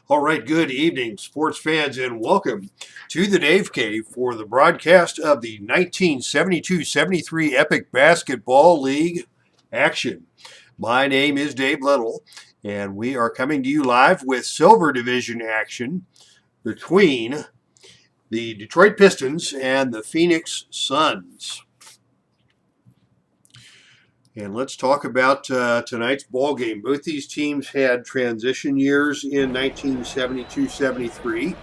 All right, good evening, sports fans, and welcome to the Dave Cave for the broadcast of the 1972-73 Epic Basketball League action. My name is Dave Little, and we are coming to you live with Silver Division action between the Detroit Pistons and the Phoenix Suns. And let's talk about tonight's ball game. Both these teams had transition years in 1972-73.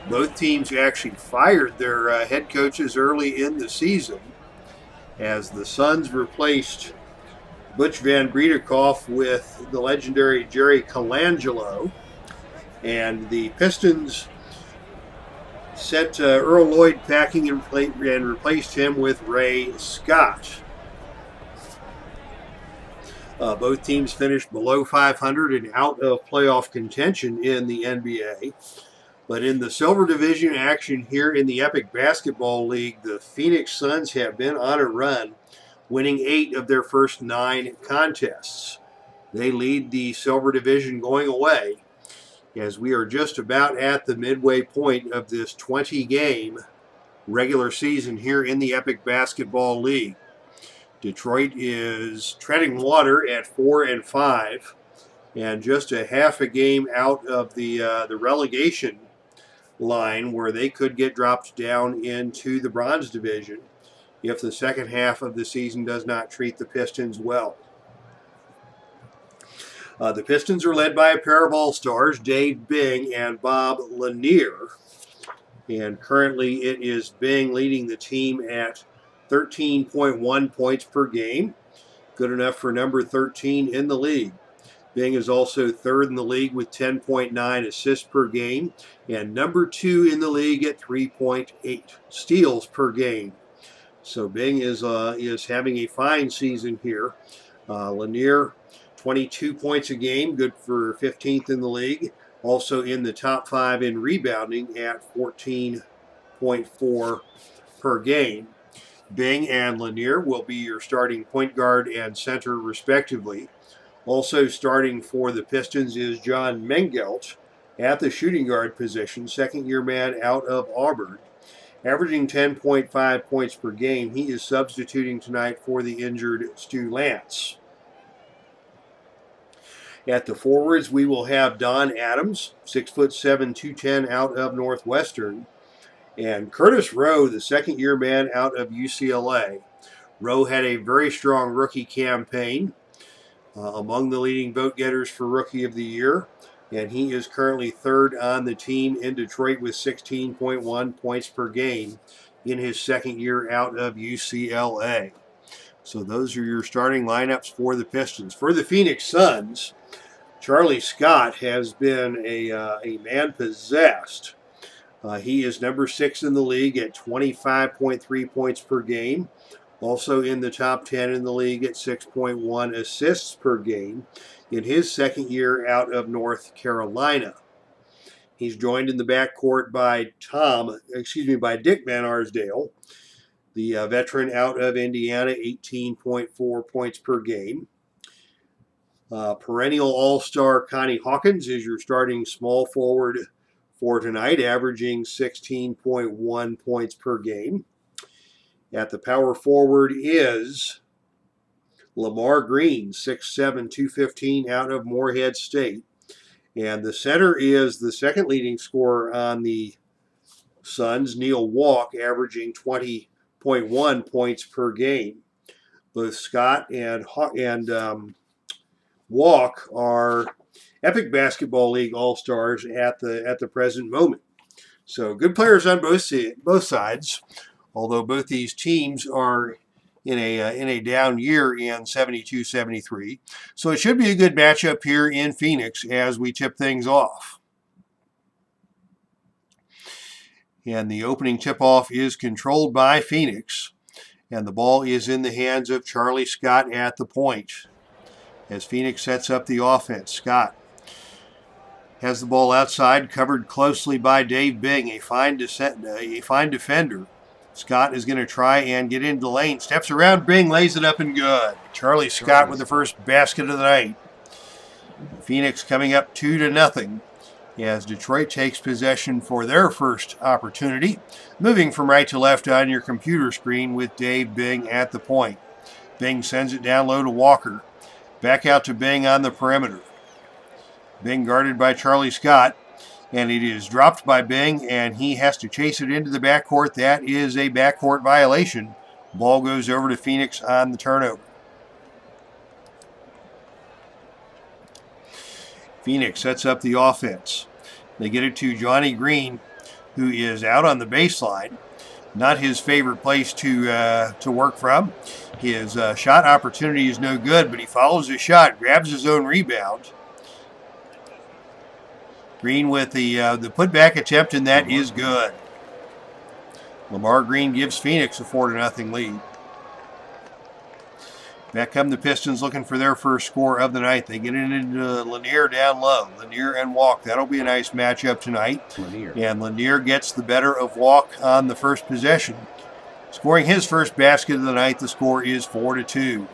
Both teams actually fired their head coaches early in the season as the Suns replaced Butch Van Bredekoff with the legendary Jerry Colangelo. And the Pistons sent Earl Lloyd packing and replaced him with Ray Scott. Both teams finished below 500 and out of playoff contention in the NBA. But in the Silver Division action here in the Epic Basketball League, the Phoenix Suns have been on a run, winning 8 of their first 9 contests. They lead the Silver Division going away, as we are just about at the midway point of this 20-game regular season here in the Epic Basketball League. Detroit is treading water at 4-5, and just a half a game out of the relegation line, where they could get dropped down into the Bronze Division if the second half of the season does not treat the Pistons well. The Pistons are led by a pair of all-stars, Dave Bing and Bob Lanier, and currently it is Bing leading the team at 13.1 points per game, good enough for number 13 in the league. Bing is also third in the league with 10.9 assists per game, and number 2 in the league at 3.8 steals per game. So Bing is having a fine season here. Lanier, 22 points a game, good for 15th in the league. Also in the top 5 in rebounding at 14.4 per game. Bing and Lanier will be your starting point guard and center respectively. Also starting for the Pistons is John Mengelt at the shooting guard position, second-year man out of Auburn, averaging 10.5 points per game. He is substituting tonight for the injured Stu Lance. At the forwards, we will have Don Adams, 6'7", 210 out of Northwestern, and Curtis Rowe, the second-year man out of UCLA. Rowe had a very strong rookie campaign, among the leading vote-getters for Rookie of the Year, and he is currently third on the team in Detroit with 16.1 points per game in his second year out of UCLA. So those are your starting lineups for the Pistons. For the Phoenix Suns, Charlie Scott has been a man possessed. He is number 6 in the league at 25.3 points per game. Also in the top 10 in the league at 6.1 assists per game in his second year out of North Carolina. He's joined in the backcourt by Dick Van Arsdale, the veteran out of Indiana, 18.4 points per game. Perennial all-star Connie Hawkins is your starting small forward for tonight, averaging 16.1 points per game. At the power forward is Lamar Green, 6'7", 215 out of Morehead State. And the center is the second leading scorer on the Suns, Neal Walk, averaging 20.1 points per game. Both Scott and Walk are Epic Basketball League All-Stars at the present moment. So good players on both sides, although both these teams are in a down year in 72-73. So it should be a good matchup here in Phoenix as we tip things off. And the opening tip-off is controlled by Phoenix, and the ball is in the hands of Charlie Scott at the point. As Phoenix sets up the offense, Scott has the ball outside, covered closely by Dave Bing, a fine defender. Scott is going to try and get into the lane. Steps around Bing, lays it up and good. Charlie Scott with the first basket of the night. Phoenix coming up 2-0. as Detroit takes possession for their first opportunity. Moving from right to left on your computer screen with Dave Bing at the point. Bing sends it down low to Walker. Back out to Bing on the perimeter. Bing guarded by Charlie Scott. And it is dropped by Bing, and he has to chase it into the backcourt. That is a backcourt violation. Ball goes over to Phoenix on the turnover. Phoenix sets up the offense. They get it to Johnny Green, who is out on the baseline. Not his favorite place to work from. His shot opportunity is no good, but he follows his shot, grabs his own rebound. Green with the putback attempt, and that is good. Lamar Green gives Phoenix a 4-0 lead. Back come the Pistons looking for their first score of the night. They get it into Lanier down low. Lanier and Walk. That'll be a nice matchup tonight. Lanier. And Lanier gets the better of Walk on the first possession. Scoring his first basket of the night, the score is 4-2.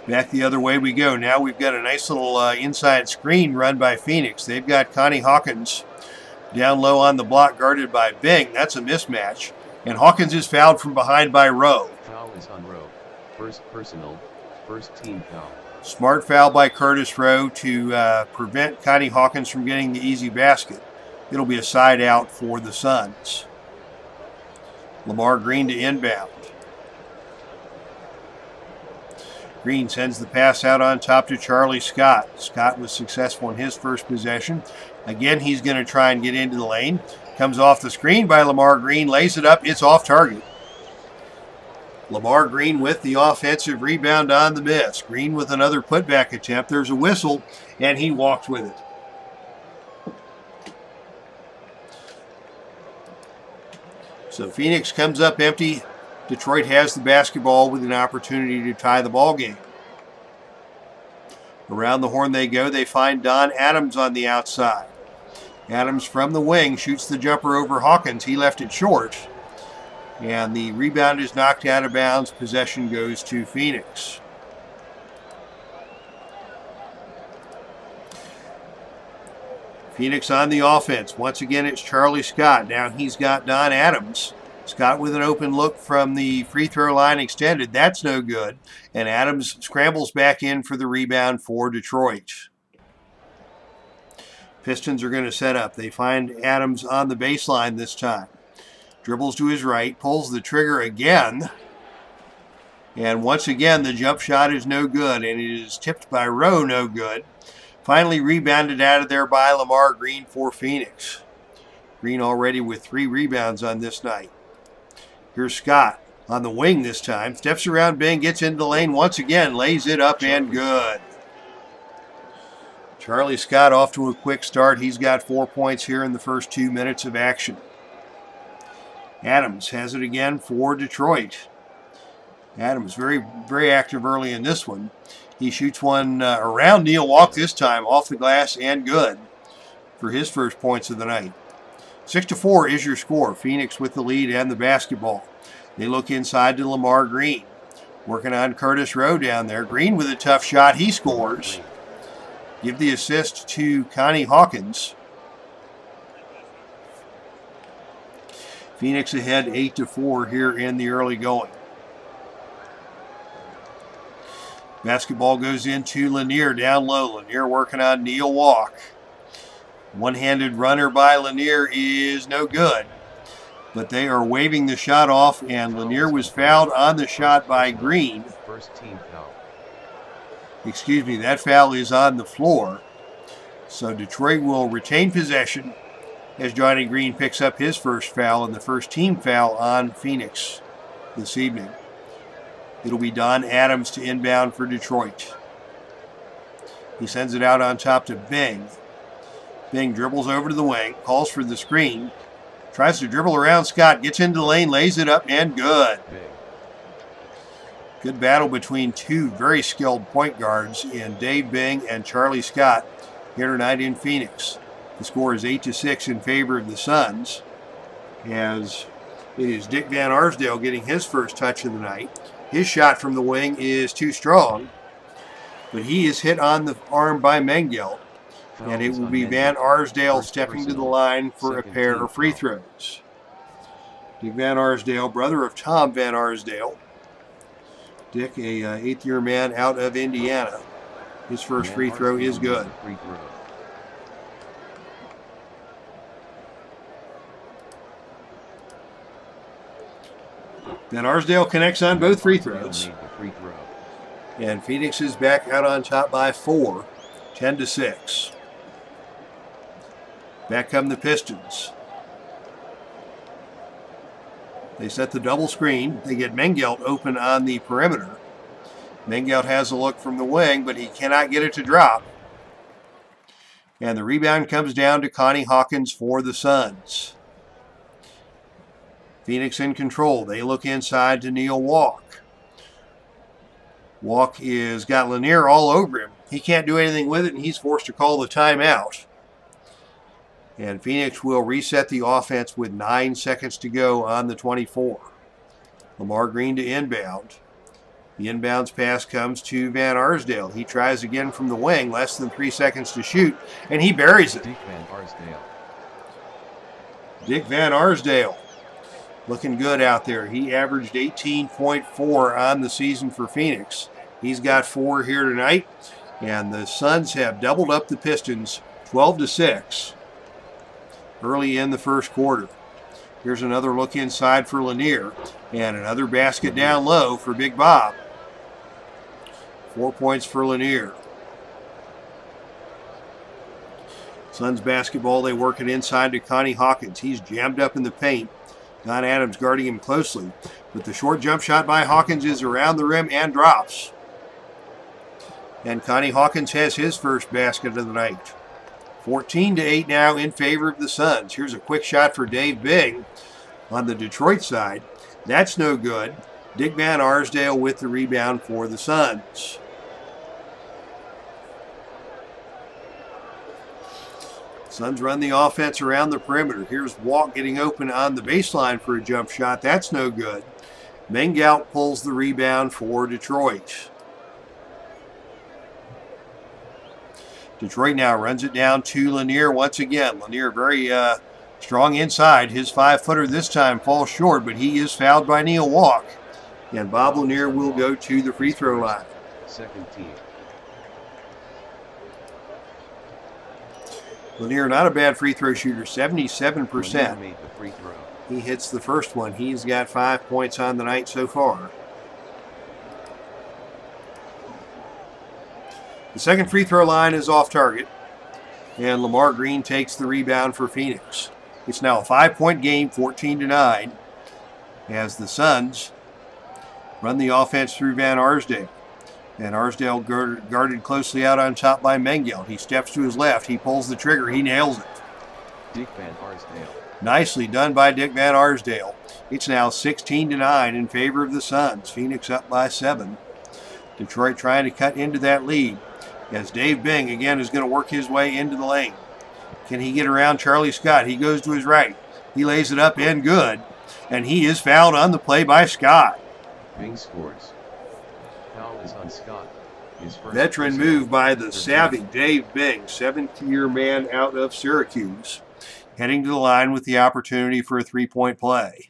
Back the other way we go. Now we've got a nice little inside screen run by Phoenix. They've got Connie Hawkins down low on the block, guarded by Bing. That's a mismatch. And Hawkins is fouled from behind by Rowe. Foul is on Rowe. First personal, first team foul. Smart foul by Curtis Rowe to prevent Connie Hawkins from getting the easy basket. It'll be a side out for the Suns. Lamar Green to inbound. Green sends the pass out on top to Charlie Scott. Scott was successful in his first possession. Again, he's going to try and get into the lane. Comes off the screen by Lamar Green, lays it up, it's off target. Lamar Green with the offensive rebound on the miss. Green with another putback attempt. There's a whistle, and he walked with it. So Phoenix comes up empty. Detroit has the basketball with an opportunity to tie the ball game. Around the horn they go. They find Don Adams on the outside. Adams from the wing shoots the jumper over Hawkins. He left it short. And the rebound is knocked out of bounds. Possession goes to Phoenix. Phoenix on the offense. Once again, it's Charlie Scott. Now he's got Don Adams. Scott with an open look from the free throw line extended. That's no good. And Adams scrambles back in for the rebound for Detroit. Pistons are going to set up. They find Adams on the baseline this time. Dribbles to his right, pulls the trigger again. And once again, the jump shot is no good, and it is tipped by Rowe, no good. Finally rebounded out of there by Lamar Green for Phoenix. Green already with 3 rebounds on this night. Here's Scott on the wing this time. Steps around Bing, gets into the lane once again, lays it up and good. Charlie Scott off to a quick start. He's got 4 points here in the first 2 minutes of action. Adams has it again for Detroit. Adams very, very active early in this one. He shoots one around Neal Walk this time, off the glass and good for his first points of the night. 6-4 is your score. Phoenix with the lead and the basketball. They look inside to Lamar Green. Working on Curtis Rowe down there. Green with a tough shot. He scores. Give the assist to Connie Hawkins. Phoenix ahead 8-4 here in the early going. Basketball goes into Lanier down low. Lanier working on Neal Walk. One-handed runner by Lanier is no good. But they are waving the shot off, and Lanier was fouled on the shot by Green. First team foul. Excuse me, that foul is on the floor. So Detroit will retain possession as Johnny Green picks up his first foul and the first team foul on Phoenix this evening. It'll be Don Adams to inbound for Detroit. He sends it out on top to Bing. Bing dribbles over to the wing, calls for the screen, tries to dribble around Scott, gets into the lane, lays it up, and good. Good battle between two very skilled point guards in Dave Bing and Charlie Scott here tonight in Phoenix. The score is 8-6 in favor of the Suns, as it is Dick Van Arsdale getting his first touch of the night. His shot from the wing is too strong, but he is hit on the arm by Mengelt. Foul And it is will on be Van Mengelt. Arsdale First stepping to the personal. line for a Second pair team of free foul. throws. Dick Van Arsdale, brother of Tom Van Arsdale. Dick, a 8th-year man out of Indiana. His first Van free throw Arsdale is good. made the free throw. Van Arsdale connects on both free Arsdale throws. made the free throw. And Phoenix is back out on top by 4, 10-6. Back come the Pistons. They set the double screen. They get Mengelt open on the perimeter. Mengelt has a look from the wing, but he cannot get it to drop. And the rebound comes down to Connie Hawkins for the Suns. Phoenix in control. They look inside to Neal Walk. Walk is got Lanier all over him. He can't do anything with it, and he's forced to call the timeout. And Phoenix will reset the offense with 9 seconds to go on the 24. Lamar Green to inbound. The inbounds pass comes to Van Arsdale. He tries again from the wing, less than 3 seconds to shoot, and he buries it. Dick Van Arsdale. Dick Van Arsdale looking good out there. He averaged 18.4 on the season for Phoenix. He's got 4 here tonight, and the Suns have doubled up the Pistons 12-6 early in the first quarter. Here's another look inside for Lanier, and another basket down low for Big Bob. 4 points for Lanier. Suns basketball, they work it inside to Connie Hawkins. He's jammed up in the paint. Don Adams guarding him closely. But the short jump shot by Hawkins is around the rim and drops. And Connie Hawkins has his first basket of the night. 14-8 now in favor of the Suns. Here's a quick shot for Dave Bing on the Detroit side. That's no good. Dick Van Arsdale with the rebound for the Suns. Suns run the offense around the perimeter. Here's Walk getting open on the baseline for a jump shot. That's no good. Mengelt pulls the rebound for Detroit. Detroit now runs it down to Lanier once again. Lanier very strong inside. His 5-footer this time falls short, but he is fouled by Neal Walk. And Bob Lanier will go to the free throw line. Second team. Lanier, not a bad free throw shooter, 77%. Lanier made the free throw. He hits the first one. He's got 5 points on the night so far. The second free throw line is off target, and Lamar Green takes the rebound for Phoenix. It's now a 5-point game, 14-9, as the Suns run the offense through Van Arsdale. Van Arsdale guarded closely out on top by Mengelt. He steps to his left. He pulls the trigger. He nails it. Dick Van Arsdale. Nicely done by Dick Van Arsdale. It's now 16-9 in favor of the Suns. Phoenix up by 7. Detroit trying to cut into that lead, as Dave Bing again is going to work his way into the lane. Can he get around Charlie Scott? He goes to his right. He lays it up and good. And he is fouled on the play by Scott. Bing scores. Foul is on Scott. His first Veteran move by the savvy Dave Bing, 7th-year man out of Syracuse, heading to the line with the opportunity for a 3-point play.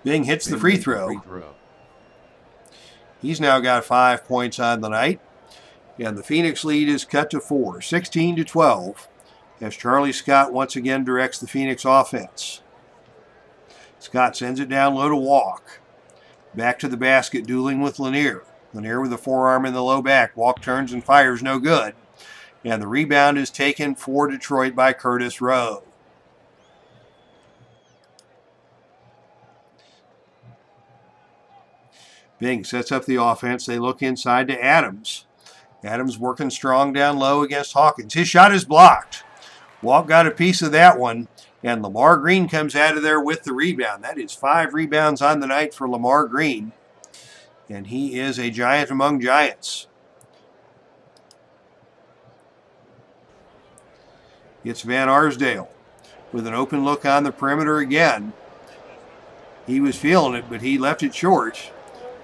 Bing hits the free throw. He's now got 5 points on the night. And the Phoenix lead is cut to 4, 16-12, as Charlie Scott once again directs the Phoenix offense. Scott sends it down low to Walk. Back to the basket, dueling with Lanier. Lanier with a forearm in the low back. Walk turns and fires, no good. And the rebound is taken for Detroit by Curtis Rowe. Bing sets up the offense. They look inside to Adams. Adams working strong down low against Hawkins. His shot is blocked. Walk got a piece of that one, and Lamar Green comes out of there with the rebound. That is 5 rebounds on the night for Lamar Green, and he is a giant among giants. It's Van Arsdale with an open look on the perimeter again. He was feeling it, but he left it short.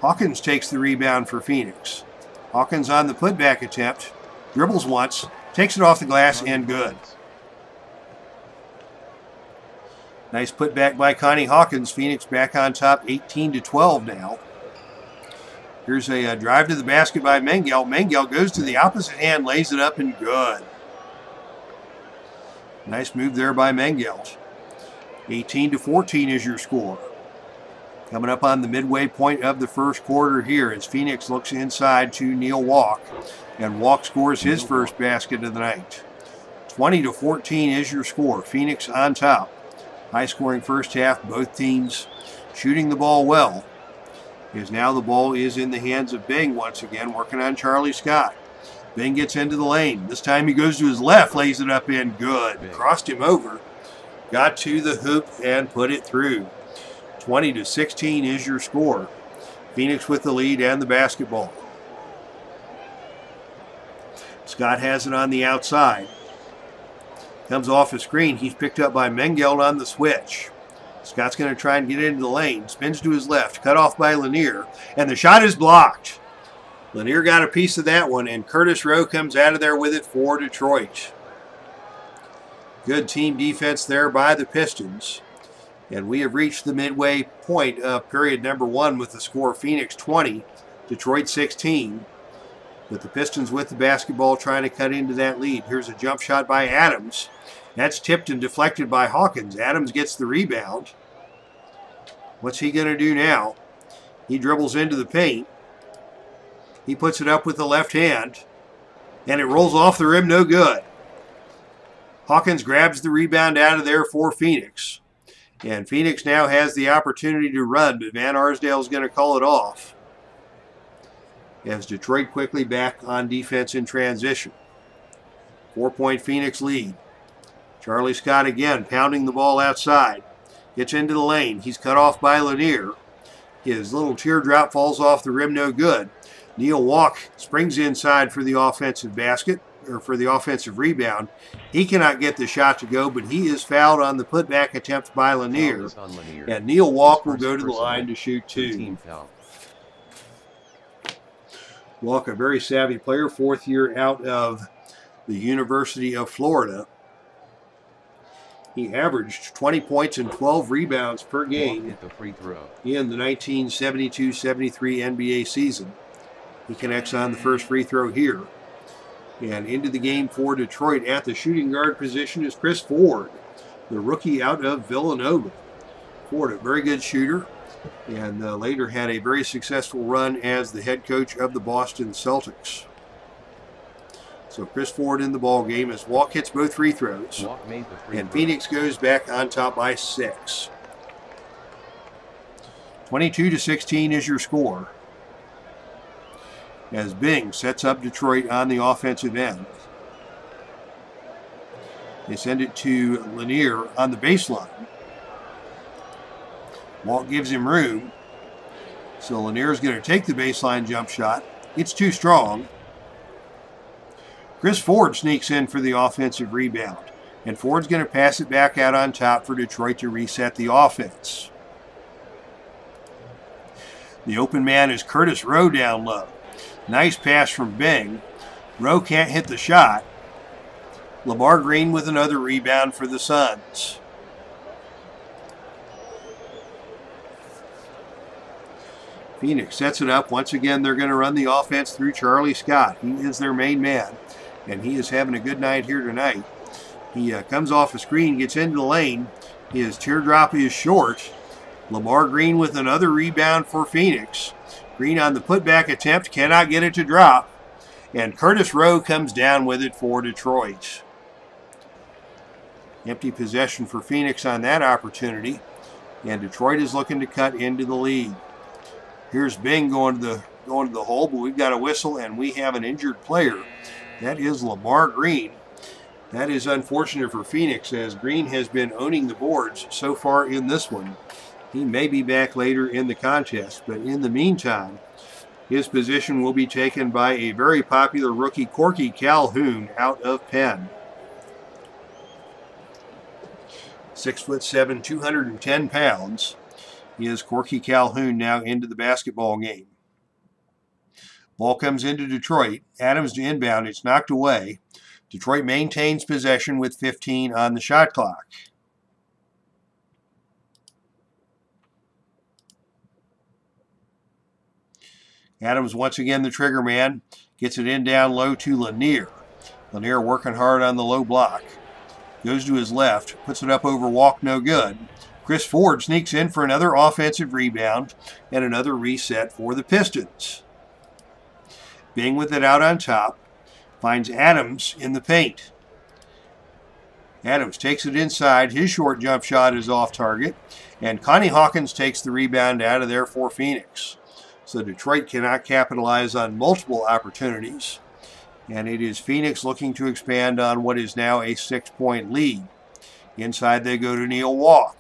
Hawkins takes the rebound for Phoenix. Hawkins on the putback attempt. Dribbles once. Takes it off the glass and good. Nice putback by Connie Hawkins. Phoenix back on top 18-12 now. Here's a drive to the basket by Mengel. Mengel goes to the opposite hand, lays it up and good. Nice move there by Mengel. 18-14 is your score. Coming up on the midway point of the first quarter here as Phoenix looks inside to Neal Walk. And Walk scores his first basket of the night. 20-14 is your score. Phoenix on top. High scoring first half. Both teams shooting the ball well. As now the ball is in the hands of Bing once again, working on Charlie Scott. Bing gets into the lane. This time he goes to his left, lays it up in good. Crossed him over. Got to the hoop and put it through. 20-16 is your score. Phoenix with the lead and the basketball. Scott has it on the outside. Comes off a screen. He's picked up by Mengel on the switch. Scott's going to try and get into the lane. Spins to his left. Cut off by Lanier. And the shot is blocked. Lanier got a piece of that one. And Curtis Rowe comes out of there with it for Detroit. Good team defense there by the Pistons. And we have reached the midway point of period number 1 with the score Phoenix 20, Detroit 16. With the Pistons with the basketball trying to cut into that lead. Here's a jump shot by Adams. That's tipped and deflected by Hawkins. Adams gets the rebound. What's he going to do now? He dribbles into the paint. He puts it up with the left hand. And it rolls off the rim, no good. Hawkins grabs the rebound out of there for Phoenix. And Phoenix now has the opportunity to run, but Van Arsdale is going to call it off. As Detroit quickly back on defense in transition. 4-point Phoenix lead. Charlie Scott again pounding the ball outside. Gets into the lane. He's cut off by Lanier. His little teardrop falls off the rim, no good. Neal Walk springs inside for the offensive basket, or for the offensive rebound. He cannot get the shot to go, but he is fouled on the putback attempt by Lanier. And Neal Walk will go to the line to shoot 2. Walk, a very savvy player, 4th year out of the University of Florida. He averaged 20 points and 12 rebounds per game in the 1972-73 NBA season. He connects on the first free throw here. And into the game for Detroit at the shooting guard position is Chris Ford, the rookie out of Villanova. Ford, a very good shooter, and later had a very successful run as the head coach of the Boston Celtics. So Chris Ford in the ball game as Walk hits both free throws. And Phoenix goes back on top by 6. 22-16 is your score. As Bing sets up Detroit on the offensive end. They send it to Lanier on the baseline. Walk gives him room. So Lanier is going to take the baseline jump shot. It's too strong. Chris Ford sneaks in for the offensive rebound. And Ford's going to pass it back out on top for Detroit to reset the offense. The open man is Curtis Rowe down low. Nice pass from Bing. Rowe can't hit the shot. Lamar Green with another rebound for the Suns. Phoenix sets it up. Once again, they're going to run the offense through Charlie Scott. He is their main man, and he is having a good night here tonight. He comes off a screen, gets into the lane. His teardrop is short. Lamar Green with another rebound for Phoenix. Green on the putback attempt, cannot get it to drop. And Curtis Rowe comes down with it for Detroit. Empty possession for Phoenix on that opportunity. And Detroit is looking to cut into the lead. Here's Bing going to the hole, but we've got a whistle and we have an injured player. That is Lamar Green. That is unfortunate for Phoenix as Green has been owning the boards so far in this one. He may be back later in the contest, but in the meantime, his position will be taken by a very popular rookie, Corky Calhoun, out of Penn. 6'7", 210 pounds. Is Corky Calhoun now into the basketball game. Ball comes into Detroit. Adams to inbound. It's knocked away. Detroit maintains possession with 15 on the shot clock. Adams once again the trigger man. Gets it in down low to Lanier. Lanier working hard on the low block. Goes to his left. Puts it up over Walk, no good. Chris Ford sneaks in for another offensive rebound and another reset for the Pistons. Bing with it out on top. Finds Adams in the paint. Adams takes it inside. His short jump shot is off target. And Connie Hawkins takes the rebound out of there for Phoenix. So Detroit cannot capitalize on multiple opportunities. And it is Phoenix looking to expand on what is now a 6-point lead. Inside they go to Neal Walk.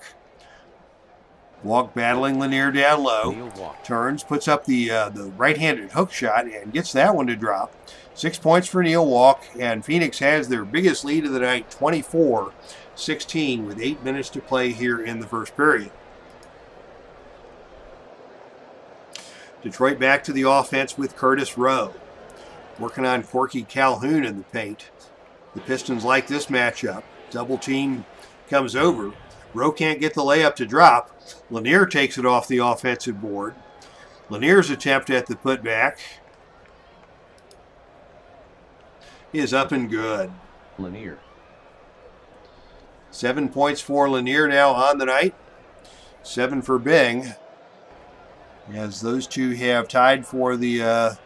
Walk battling Lanier down low. Turns, puts up the right-handed hook shot and gets that one to drop. 6 points for Neal Walk, and Phoenix has their biggest lead of the night, 24-16, with 8 minutes to play here in the first period. Detroit back to the offense with Curtis Rowe. Working on Corky Calhoun in the paint. The Pistons like this matchup. Double team comes over. Rowe can't get the layup to drop. Lanier takes it off the offensive board. Lanier's attempt at the putback is up and good. Lanier. 7 points for Lanier now on the night. 7 for Bing. As those two have tied for the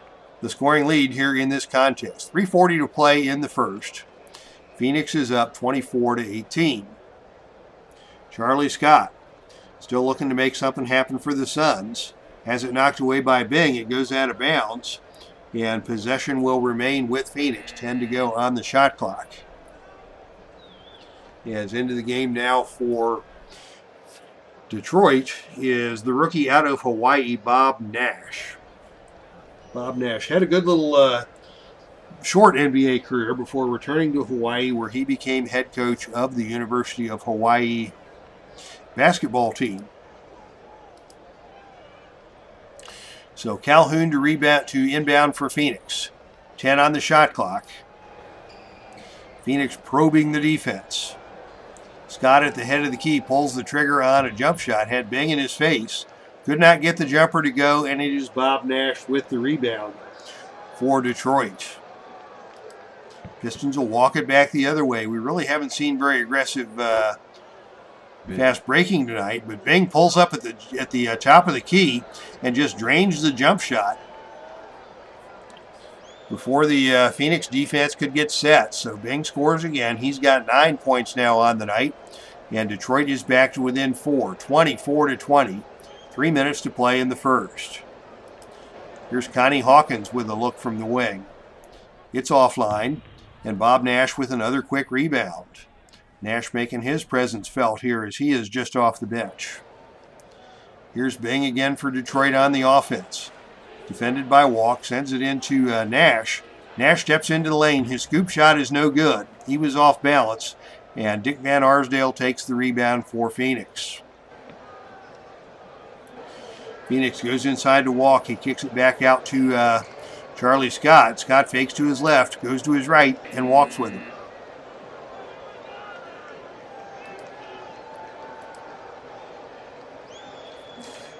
scoring lead here in this contest. 3:40 to play in the first. Phoenix is up 24-18. Charlie Scott still looking to make something happen for the Suns. Has it knocked away by Bing. It goes out of bounds. And possession will remain with Phoenix. 10 to go on the shot clock. As into the game now for Detroit is the rookie out of Hawaii, Bob Nash. Bob Nash had a good little short NBA career before returning to Hawaii, where he became head coach of the University of Hawaii basketball team. So Calhoun to rebound to inbound for Phoenix. 10 on the shot clock. Phoenix probing the defense. Scott at the head of the key pulls the trigger on a jump shot. Had Bing in his face. Could not get the jumper to go, and it is Bob Nash with the rebound for Detroit. Pistons will walk it back the other way. We really haven't seen very aggressive fast breaking tonight, but Bing pulls up at the top of the key and just drains the jump shot before the Phoenix defense could get set. So Bing scores again. He's got 9 points now on the night, and Detroit is back to within 4, 24-20. 3 minutes to play in the first. Here's Connie Hawkins with a look from the wing. It's offline, and Bob Nash with another quick rebound. Nash making his presence felt here as he is just off the bench. Here's Bing again for Detroit on the offense. Defended by Walk, sends it into Nash. Nash steps into the lane. His scoop shot is no good. He was off balance, and Dick Van Arsdale takes the rebound for Phoenix. Phoenix goes inside to Walk. He kicks it back out to Charlie Scott. Scott fakes to his left, goes to his right, and walks with him.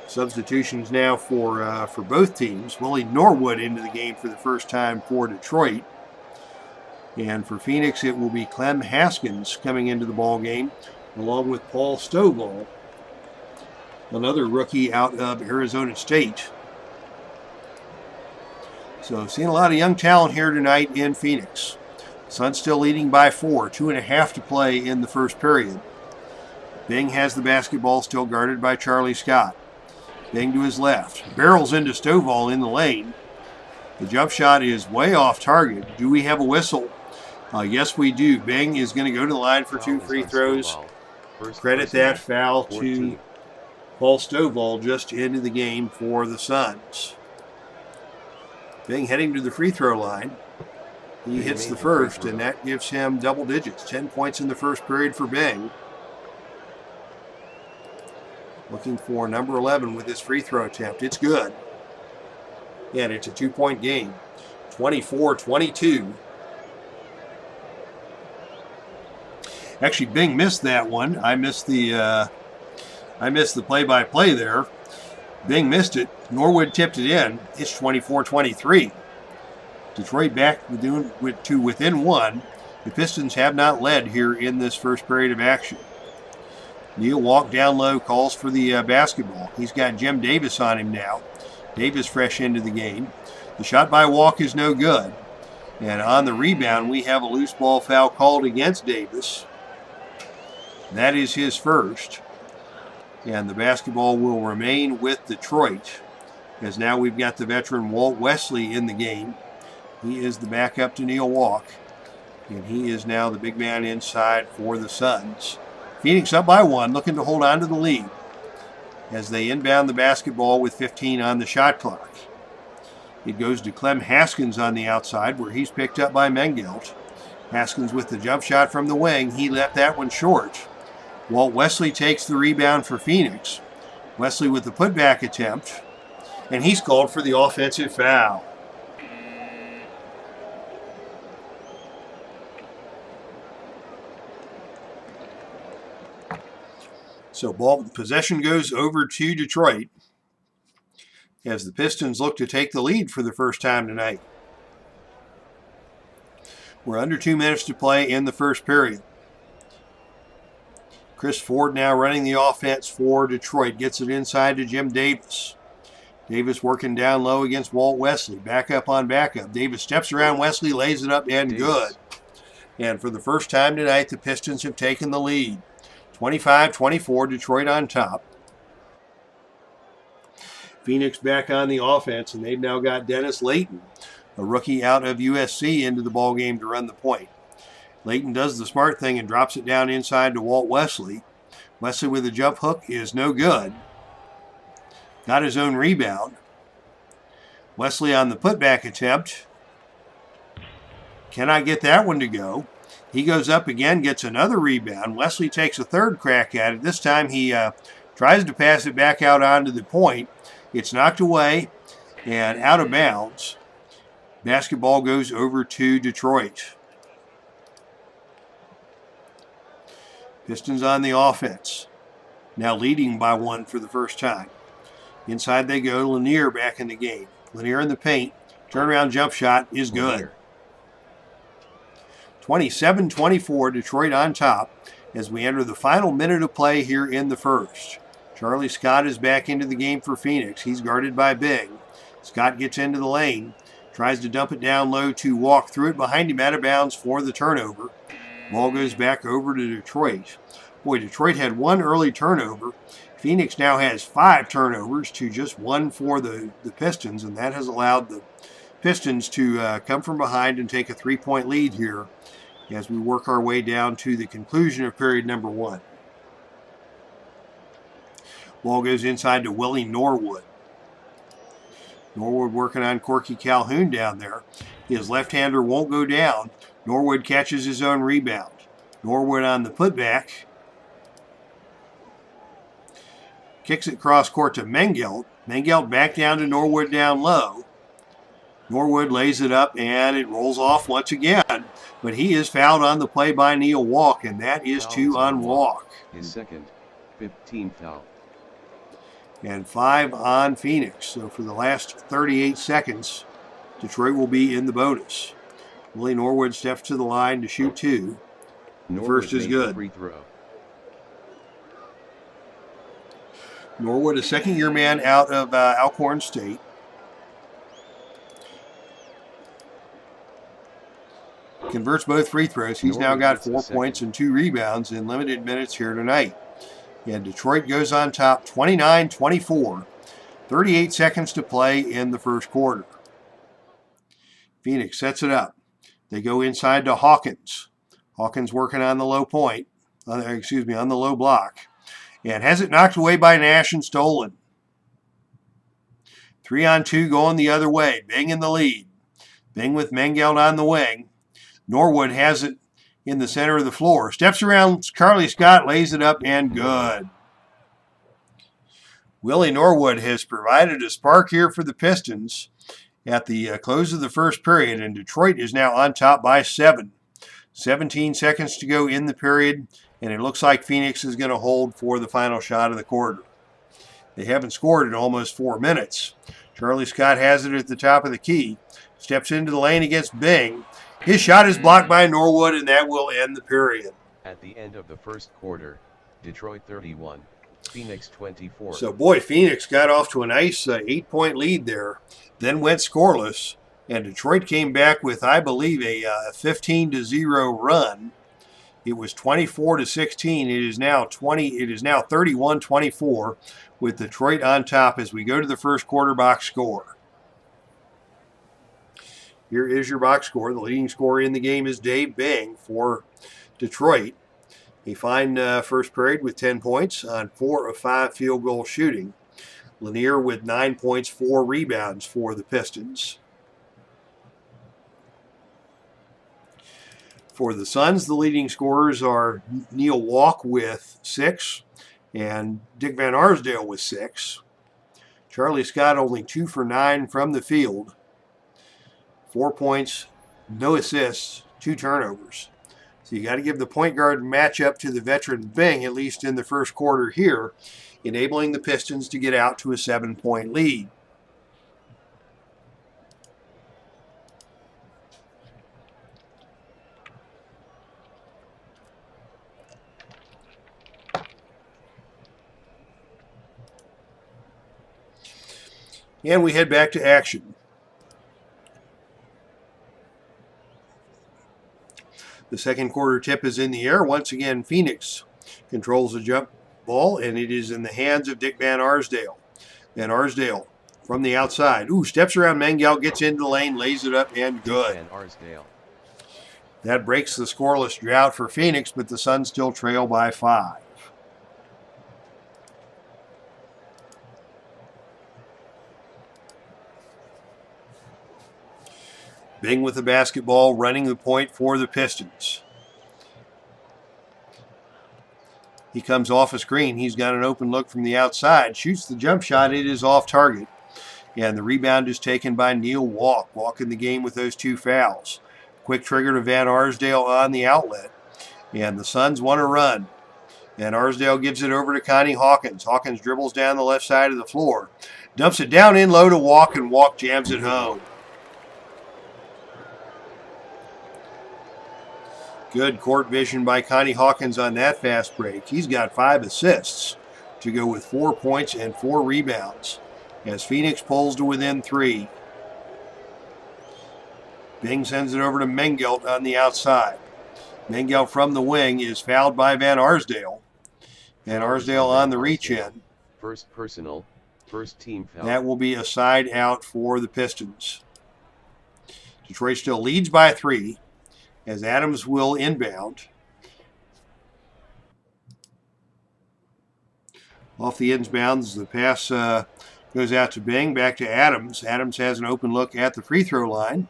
Substitutions now for both teams. Willie Norwood into the game for the first time for Detroit. And for Phoenix, it will be Clem Haskins coming into the ball game, along with Paul Stovall, another rookie out of Arizona State. So seeing a lot of young talent here tonight in Phoenix. Suns still leading by 4, 2.5 to play in the first period. Bing has the basketball, still guarded by Charlie Scott. Bing to his left. Barrels into Stovall in the lane. The jump shot is way off target. Do we have a whistle? Yes, we do. Bing is going to go to the line for 2 free throws. Credit that foul to Paul Stovall just into the game for the Suns. Bing heading to the free throw line. He hits the first, and that gives him double digits. 10 points in the first period for Bing. Looking for number 11 with this free throw attempt. It's good. And it's a 2-point game, 24-22. Actually, Bing missed that one. I missed the play-by-play there. Bing missed it. Norwood tipped it in. It's 24-23. Detroit back to within one. The Pistons have not led here in this first period of action. Neal walked down low, calls for the basketball. He's got Jim Davis on him now. Davis fresh into the game. The shot by Walk is no good. And on the rebound, we have a loose ball foul called against Davis. That is his first. And the basketball will remain with Detroit, as now we've got the veteran Walt Wesley in the game. He is the backup to Neal Walk, and he is now the big man inside for the Suns. Phoenix up by one, looking to hold on to the lead as they inbound the basketball with 15 on the shot clock. It goes to Clem Haskins on the outside, where he's picked up by Mengelt. Haskins with the jump shot from the wing. He left that one short. Walt Wesley takes the rebound for Phoenix. Wesley with the putback attempt, and he's called for the offensive foul. So ball possession goes over to Detroit as the Pistons look to take the lead for the first time tonight. We're under 2 minutes to play in the first period. Chris Ford now running the offense for Detroit. Gets it inside to Jim Davis. Davis working down low against Walt Wesley. Backup on backup. Davis steps around Wesley, lays it up, and good. And for the first time tonight, the Pistons have taken the lead. 25-24, Detroit on top. Phoenix back on the offense, and they've now got Dennis Layton, a rookie out of USC, into the ballgame to run the point. Layton does the smart thing and drops it down inside to Walt Wesley. Wesley with a jump hook is no good. Got his own rebound. Wesley on the putback attempt. Cannot get that one to go. He goes up again, gets another rebound. Wesley takes a third crack at it. This time he tries to pass it back out onto the point. It's knocked away and out of bounds. Basketball goes over to Detroit. Pistons on the offense. Now leading by one for the first time. Inside they go. Lanier back in the game. Lanier in the paint. Turnaround jump shot is good. 27-24, Detroit on top as we enter the final minute of play here in the first. Charlie Scott is back into the game for Phoenix. He's guarded by Bing. Scott gets into the lane. Tries to dump it down low to Walk. Threw it behind him out of bounds for the turnover. Ball goes back over to Detroit. Boy, Detroit had one early turnover. Phoenix now has 5 turnovers to just 1 for the Pistons, and that has allowed the Pistons to come from behind and take a 3-point lead here as we work our way down to the conclusion of period number 1. Ball goes inside to Willie Norwood. Norwood working on Corky Calhoun down there. His left-hander won't go down. Norwood catches his own rebound. Norwood on the putback. Kicks it cross court to Mengelt. Mengelt back down to Norwood down low. Norwood lays it up and it rolls off once again. But he is fouled on the play by Neal Walk, and that is 2 on Walk. His second, 15th foul. And 5 on Phoenix. So for the last 38 seconds, Detroit will be in the bonus. Willie Norwood steps to the line to shoot 2. First is good. Free throw. Norwood, a second-year man out of Alcorn State. Converts both free throws. He's now got 4 points and 2 rebounds in limited minutes here tonight. And Detroit goes on top 29-24. 38 seconds to play in the first quarter. Phoenix sets it up. They go inside to Hawkins. Hawkins working on the low point. On the low block. And has it knocked away by Nash and stolen. 3-on-2 going the other way. Bing in the lead. Bing with Mengelt on the wing. Norwood has it in the center of the floor. Steps around Charlie Scott, lays it up, and good. Willie Norwood has provided a spark here for the Pistons at the close of the first period, and Detroit is now on top by 7. 17 seconds to go in the period, and it looks like Phoenix is going to hold for the final shot of the quarter. They haven't scored in almost 4 minutes. Charlie Scott has it at the top of the key. Steps into the lane against Bing. His shot is blocked by Norwood, and that will end the period. At the end of the first quarter, Detroit 31, Phoenix 24. So, boy, Phoenix got off to a nice 8-point lead there, then went scoreless, and Detroit came back with, I believe, a 15-0 run. It was 24-16. It is now 31-24 with Detroit on top as we go to the first quarter box score. Here is your box score. The leading scorer in the game is Dave Bing for Detroit. A fine first period with 10 points on 4 of 5 field goal shooting. Lanier with 9 points, 4 rebounds for the Pistons. For the Suns, the leading scorers are Neal with 6 and Dick Van Arsdale with 6. Charlie Scott only 2 for 9 from the field. 4 points, no assists, 2 turnovers. So you got to give the point guard matchup to the veteran Bing, at least in the first quarter here, enabling the Pistons to get out to a 7-point lead. And we head back to action. The second quarter tip is in the air. Once again, Phoenix controls the jump ball, and it is in the hands of Dick Van Arsdale. Van Arsdale from the outside. Steps around Mengelt, gets into the lane, lays it up, and good. Van Arsdale. That breaks the scoreless drought for Phoenix, but the Suns still trail by 5. Bing with the basketball, running the point for the Pistons. He comes off a screen. He's got an open look from the outside. Shoots the jump shot. It is off target. And the rebound is taken by Neal walking the game with those 2 fouls. Quick trigger to Van Arsdale on the outlet. And the Suns want to run. Van Arsdale gives it over to Connie Hawkins. Hawkins dribbles down the left side of the floor. Dumps it down in low to Walk, and Walk jams it home. Good court vision by Connie Hawkins on that fast break. He's got 5 assists to go with 4 points and 4 rebounds as Phoenix pulls to within 3. Bing sends it over to Mengelt on the outside. Mengelt from the wing is fouled by Van Arsdale. Van Arsdale on the reach-in. First personal, first team foul. That will be a side out for the Pistons. Detroit still leads by 3. As Adams will inbound. Off the inbounds, the pass goes out to Bing, back to Adams. Adams has an open look at the free throw line.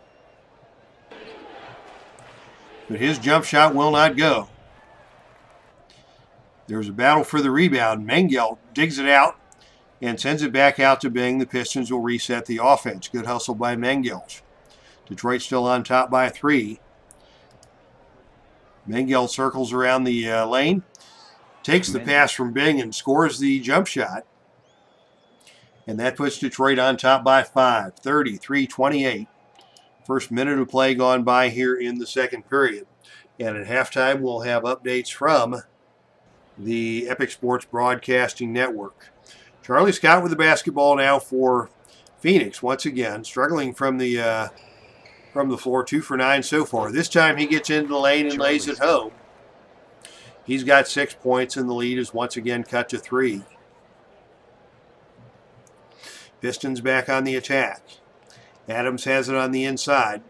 But his jump shot will not go. There's a battle for the rebound. Mengelt digs it out and sends it back out to Bing. The Pistons will reset the offense. Good hustle by Mengelt. Detroit still on top by 3. Mengelt circles around the lane, takes the pass from Bing and scores the jump shot. And that puts Detroit on top by 5, 33-28. First minute of play gone by here in the second period. And at halftime, we'll have updates from the Epic Sports Broadcasting Network. Charlie Scott with the basketball now for Phoenix. Once again, struggling from the floor, 2 for 9 so far. This time he gets into the lane and lays it home. He's got 6 points, and the lead is once again cut to 3. Pistons back on the attack. Adams has it on the inside.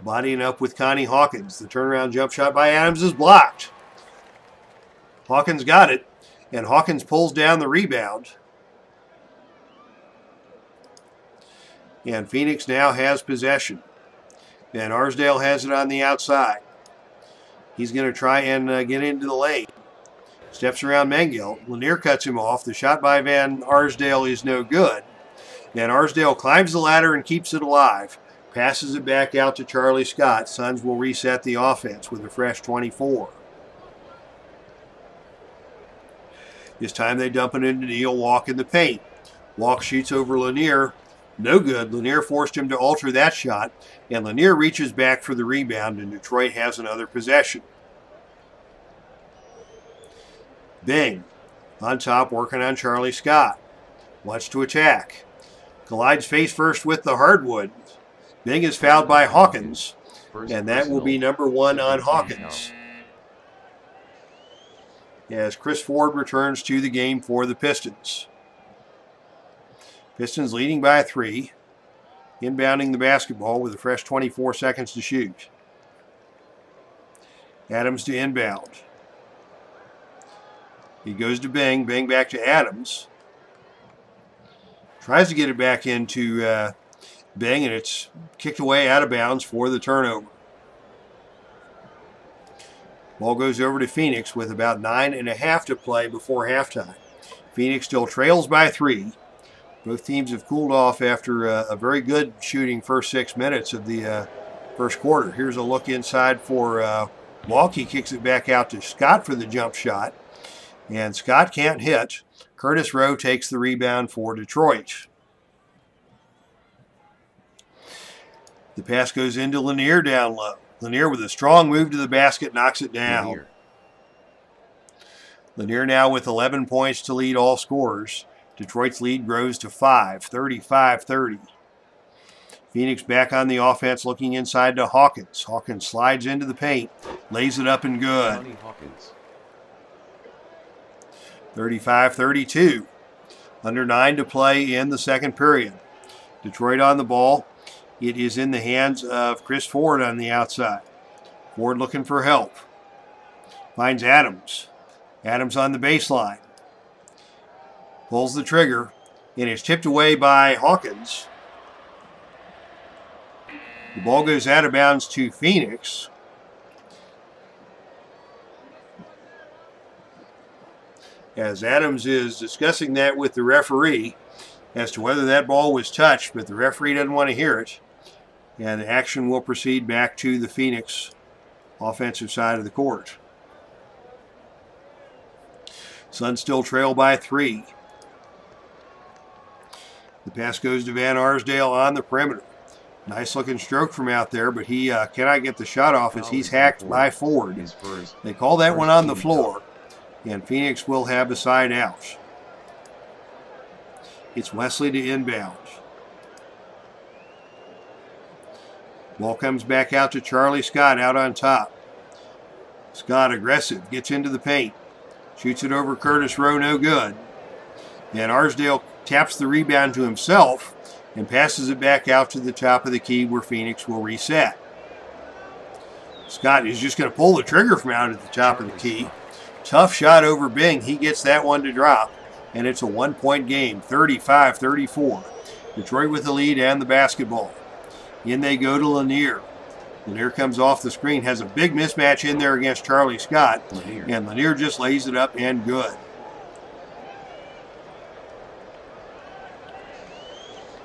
Bodying up with Connie Hawkins. The turnaround jump shot by Adams is blocked. Hawkins got it, and Hawkins pulls down the rebound. And Phoenix now has possession. Van Arsdale has it on the outside. He's going to try and get into the lane. Steps around Mengelt. Lanier cuts him off. The shot by Van Arsdale is no good. Van Arsdale climbs the ladder and keeps it alive. Passes it back out to Charlie Scott. Suns will reset the offense with a fresh 24. This time they dump it into Neal. Walk in the paint. Walk shoots over Lanier. No good. Lanier forced him to alter that shot, and Lanier reaches back for the rebound, and Detroit has another possession. Bing on top, working on Charlie Scott. Wants to attack. Collides face first with the hardwood. Bing is fouled by Hawkins, and that will be number 1 on Hawkins, as Chris Ford returns to the game for the Pistons. Pistons leading by 3, inbounding the basketball with a fresh 24 seconds to shoot. Adams to inbound. He goes to Bing. Bing back to Adams. Tries to get it back into Bing, and it's kicked away out of bounds for the turnover. Ball goes over to Phoenix with about 9.5 to play before halftime. Phoenix still trails by 3. Both teams have cooled off after a very good shooting first 6 minutes of the first quarter. Here's a look inside for Walk. He kicks it back out to Scott for the jump shot, and Scott can't hit. Curtis Rowe takes the rebound for Detroit. The pass goes into Lanier down low. Lanier with a strong move to the basket knocks it down. Lanier now with 11 points to lead all scorers. Detroit's lead grows to 5, 35-30. Phoenix back on the offense, looking inside to Hawkins. Hawkins slides into the paint, lays it up and good. 35-32. Under 9 to play in the second period. Detroit on the ball. It is in the hands of Chris Ford on the outside. Ford looking for help. Finds Adams. Adams on the baseline. Pulls the trigger, and it's tipped away by Hawkins. The ball goes out of bounds to Phoenix. As Adams is discussing that with the referee as to whether that ball was touched, but the referee doesn't want to hear it. And the action will proceed back to the Phoenix offensive side of the court. Suns still trail by 3. The pass goes to Van Arsdale on the perimeter. Nice looking stroke from out there, but he cannot get the shot off as he's hacked by Ford. They call that one on the floor, and Phoenix will have a side out. It's Wesley to inbound. Ball comes back out to Charlie Scott out on top. Scott aggressive, gets into the paint. Shoots it over Curtis Rowe, no good. And Arsdale taps the rebound to himself and passes it back out to the top of the key where Phoenix will reset. Scott is just going to pull the trigger from out at the top of the key. Tough shot over Bing. He gets that one to drop, and it's a 1-point game, 35-34. Detroit with the lead and the basketball. In they go to Lanier. Lanier comes off the screen, has a big mismatch in there against Charlie Scott, and Lanier just lays it up and good.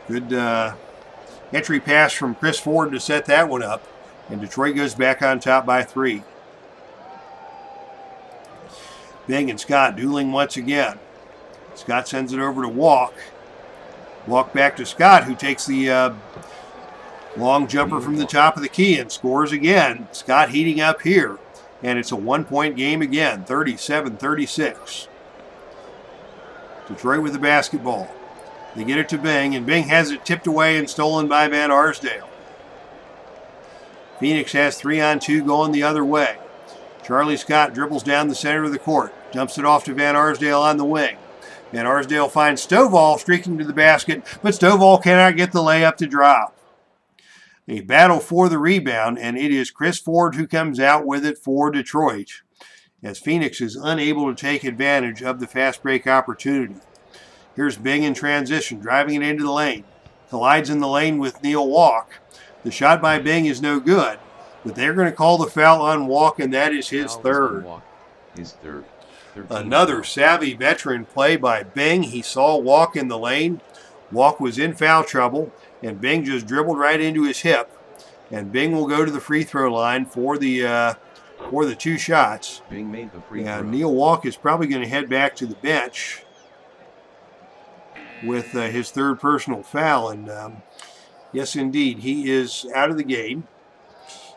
Good entry pass from Chris Ford to set that one up, and Detroit goes back on top by 3. Bing and Scott dueling once again. Scott sends it over to Walk. Walk back to Scott, who takes the long jumper from the top of the key and scores again. Scott heating up here, and it's a 1-point game again, 37-36. Detroit with the basketball. They get it to Bing, and Bing has it tipped away and stolen by Van Arsdale. Phoenix has 3-on-2 going the other way. Charlie Scott dribbles down the center of the court, dumps it off to Van Arsdale on the wing. Van Arsdale finds Stovall streaking to the basket, but Stovall cannot get the layup to drop. They battle for the rebound, and it is Chris Ford who comes out with it for Detroit, as Phoenix is unable to take advantage of the fast break opportunity. Here's Bing in transition, driving it into the lane. Collides in the lane with Neal Walk. The shot by Bing is no good, but they're going to call the foul on Walk, and that is his third. Another savvy veteran play by Bing. He saw Walk in the lane, Walk was in foul trouble, and Bing just dribbled right into his hip. And Bing will go to the free throw line for the 2 shots. Bing made the free throw. And Neal Walk is probably going to head back to the bench with his 3rd personal foul. And yes, indeed, he is out of the game.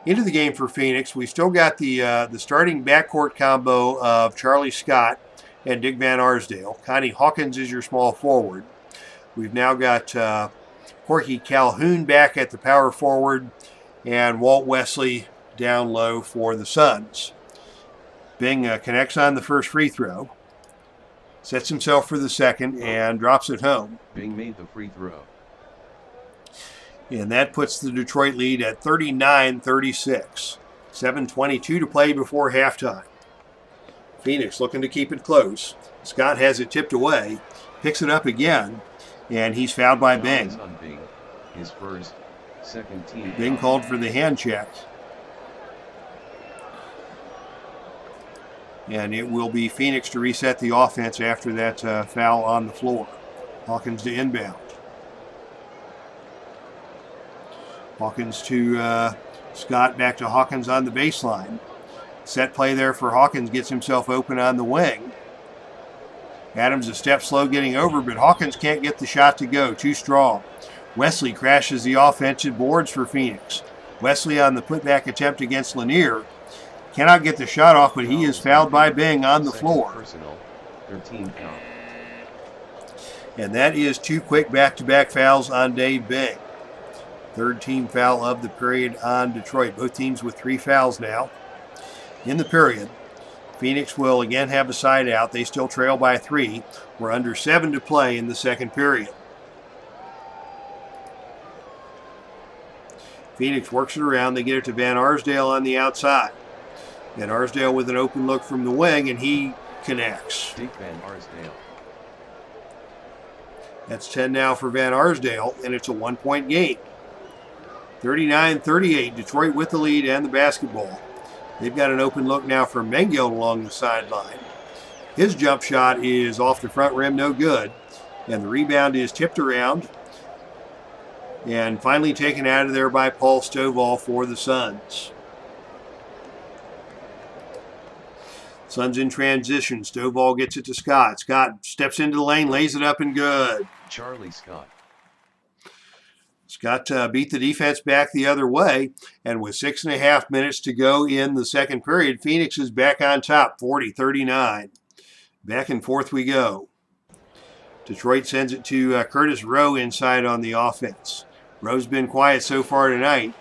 Into the game for Phoenix. We've still got the starting backcourt combo of Charlie Scott and Dick Van Arsdale. Connie Hawkins is your small forward. We've now got Corky Calhoun back at the power forward and Walt Wesley down low for the Suns. Bing connects on the first free throw, sets himself for the second, and drops it home. Bing made the free throw. And that puts the Detroit lead at 39-36. 7:22 to play before halftime. Phoenix looking to keep it close. Scott has it tipped away, picks it up again, and he's fouled by Bing. On Bing, his first, second team. Bing called for the hand check. And it will be Phoenix to reset the offense after that foul on the floor. Hawkins to inbound. Hawkins to Scott, back to Hawkins on the baseline. Set play there for Hawkins, gets himself open on the wing. Adams a step slow getting over, but Hawkins can't get the shot to go, too strong. Wesley crashes the offensive boards for Phoenix. Wesley on the putback attempt against Lanier. Cannot get the shot off, but he is fouled by Bing on the floor. Personal, 13 foul. And that is 2 quick back-to-back fouls on Dave Bing. 3rd team foul of the period on Detroit. Both teams with 3 fouls now. In the period, Phoenix will again have a side out. They still trail by 3. We're under 7 to play in the second period. Phoenix works it around. They get it to Van Arsdale on the outside. Van Arsdale with an open look from the wing, and he connects. Dick Van Arsdale. That's 10 now for Van Arsdale, and it's a 1-point game. 39-38, Detroit with the lead and the basketball. They've got an open look now for Mengel along the sideline. His jump shot is off the front rim, no good. And the rebound is tipped around and finally taken out of there by Paul Stovall for the Suns. Suns in transition. Stovall gets it to Scott. Scott steps into the lane, lays it up, and good. Charlie Scott. Scott beat the defense back the other way, and with 6.5 minutes to go in the second period, Phoenix is back on top, 40-39. Back and forth we go. Detroit sends it to Curtis Rowe inside on the offense. Rowe's been quiet so far tonight.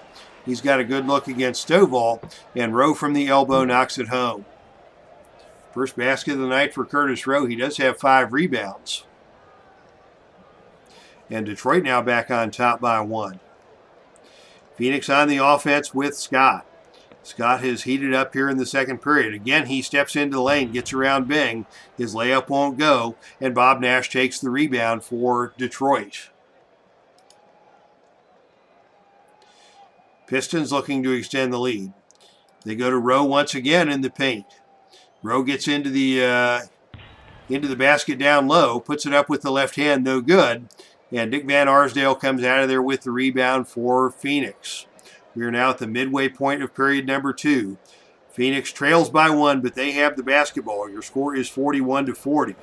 He's got a good look against Stovall, and Rowe from the elbow knocks it home. First basket of the night for Curtis Rowe. He does have 5 rebounds. And Detroit now back on top by 1. Phoenix on the offense with Scott. Scott has heated up here in the second period. Again, he steps into the lane, gets around Bing. His layup won't go, and Bob Nash takes the rebound for Detroit. Pistons looking to extend the lead. They go to Rowe once again in the paint. Rowe gets into the basket down low, puts it up with the left hand, no good. And Dick Van Arsdale comes out of there with the rebound for Phoenix. We are now at the midway point of period number 2. Phoenix trails by 1, but they have the basketball. Your score is 41-40.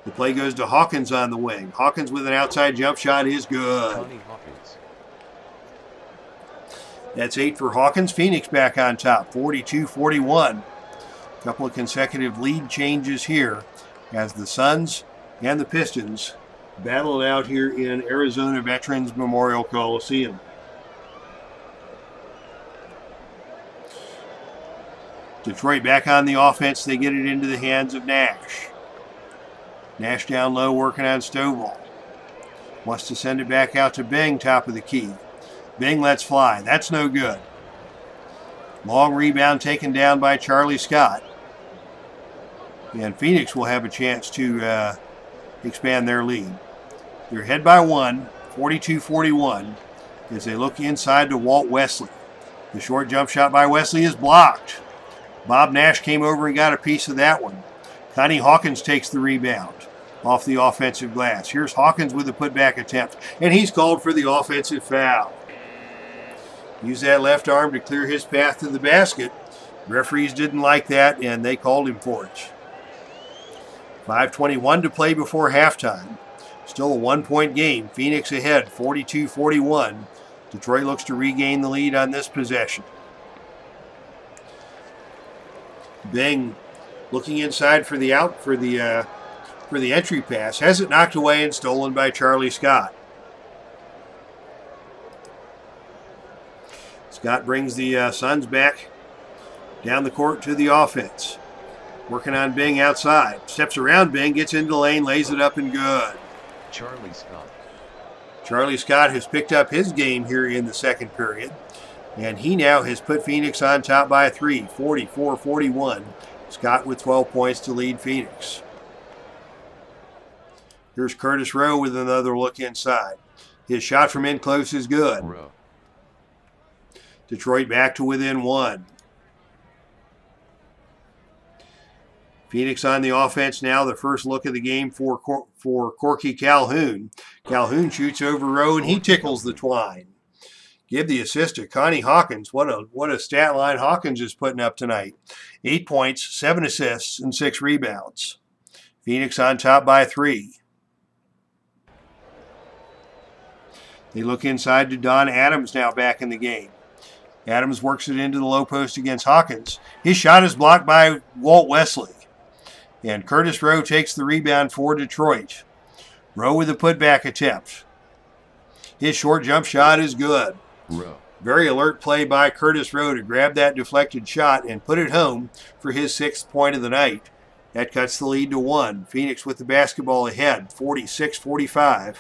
The play goes to Hawkins on the wing. Hawkins with an outside jump shot is good. Hawkins. That's 8 for Hawkins. Phoenix back on top, 42-41. A couple of consecutive lead changes here as the Suns and the Pistons battle it out here in Arizona Veterans Memorial Coliseum. Detroit back on the offense. They get it into the hands of Nash. Nash down low working on Stovall. Wants to send it back out to Bing, top of the key. Bing lets fly. That's no good. Long rebound taken down by Charlie Scott. And Phoenix will have a chance to expand their lead. They're ahead by 1, 42-41, as they look inside to Walt Wesley. The short jump shot by Wesley is blocked. Bob Nash came over and got a piece of that one. Connie Hawkins takes the rebound. off the offensive glass. Here's Hawkins with a putback attempt, and he's called for the offensive foul. Use that left arm to clear his path to the basket. Referees didn't like that, and they called him for it. 5:21 to play before halftime. Still a 1-point game. Phoenix ahead, 42-41. Detroit looks to regain the lead on this possession. Bing looking inside for the entry pass. Has it knocked away and stolen by Charlie Scott. Scott brings the Suns back down the court to the offense. Working on Bing outside. Steps around Bing, gets into the lane, lays it up and good. Charlie Scott. Charlie Scott has picked up his game here in the second period. And he now has put Phoenix on top by 3, 44-41. Scott with 12 points to lead Phoenix. Here's Curtis Rowe with another look inside. His shot from in close is good. Rowe. Detroit back to within 1. Phoenix on the offense now. The first look of the game for Corky Calhoun. Calhoun shoots over Rowe and he tickles the twine. Give the assist to Connie Hawkins. What a stat line Hawkins is putting up tonight. 8 points, 7 assists, and 6 rebounds. Phoenix on top by 3. They look inside to Don Adams now back in the game. Adams works it into the low post against Hawkins. His shot is blocked by Walt Wesley. And Curtis Rowe takes the rebound for Detroit. Rowe with a putback attempt. His short jump shot is good. Rowe. Very alert play by Curtis Rowe to grab that deflected shot and put it home for his 6th point of the night. That cuts the lead to 1. Phoenix with the basketball ahead, 46-45.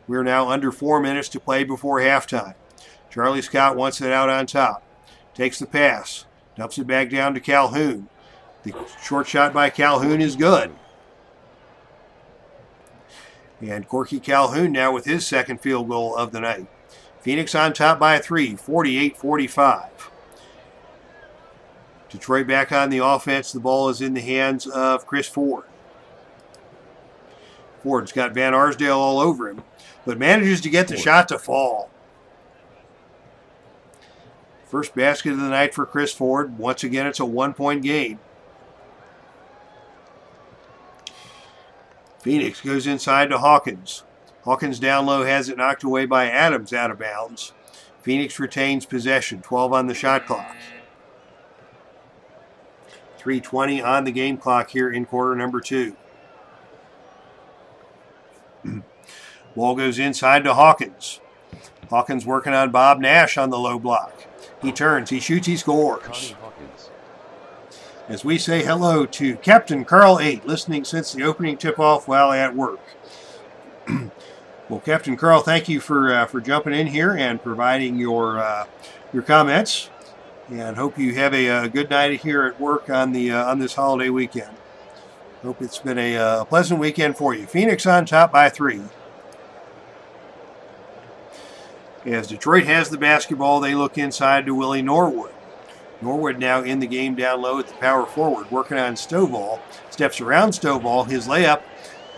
We're now under 4 minutes to play before halftime. Charlie Scott wants it out on top. Takes the pass. Dumps it back down to Calhoun. The short shot by Calhoun is good. And Corky Calhoun now with his second field goal of the night. Phoenix on top by 3, 48-45. Detroit back on the offense. The ball is in the hands of Chris Ford. Ford's got Van Arsdale all over him, but manages to get the shot to fall. First basket of the night for Chris Ford. Once again, it's a 1-point game. Phoenix goes inside to Hawkins. Hawkins down low has it knocked away by Adams out of bounds. Phoenix retains possession, 12 on the shot clock. 3:20 on the game clock here in quarter number 2. Ball goes inside to Hawkins. Hawkins working on Bob Nash on the low block. He turns, he shoots, he scores. As we say hello to Captain Carl 8, listening since the opening tip-off while at work. Well, Captain Carl, thank you for jumping in here and providing your comments. And hope you have a good night here at work on this holiday weekend. Hope it's been a pleasant weekend for you. Phoenix on top by 3. As Detroit has the basketball, they look inside to Willie Norwood. Norwood now in the game down low at the power forward, working on Stovall. Steps around Stovall. His layup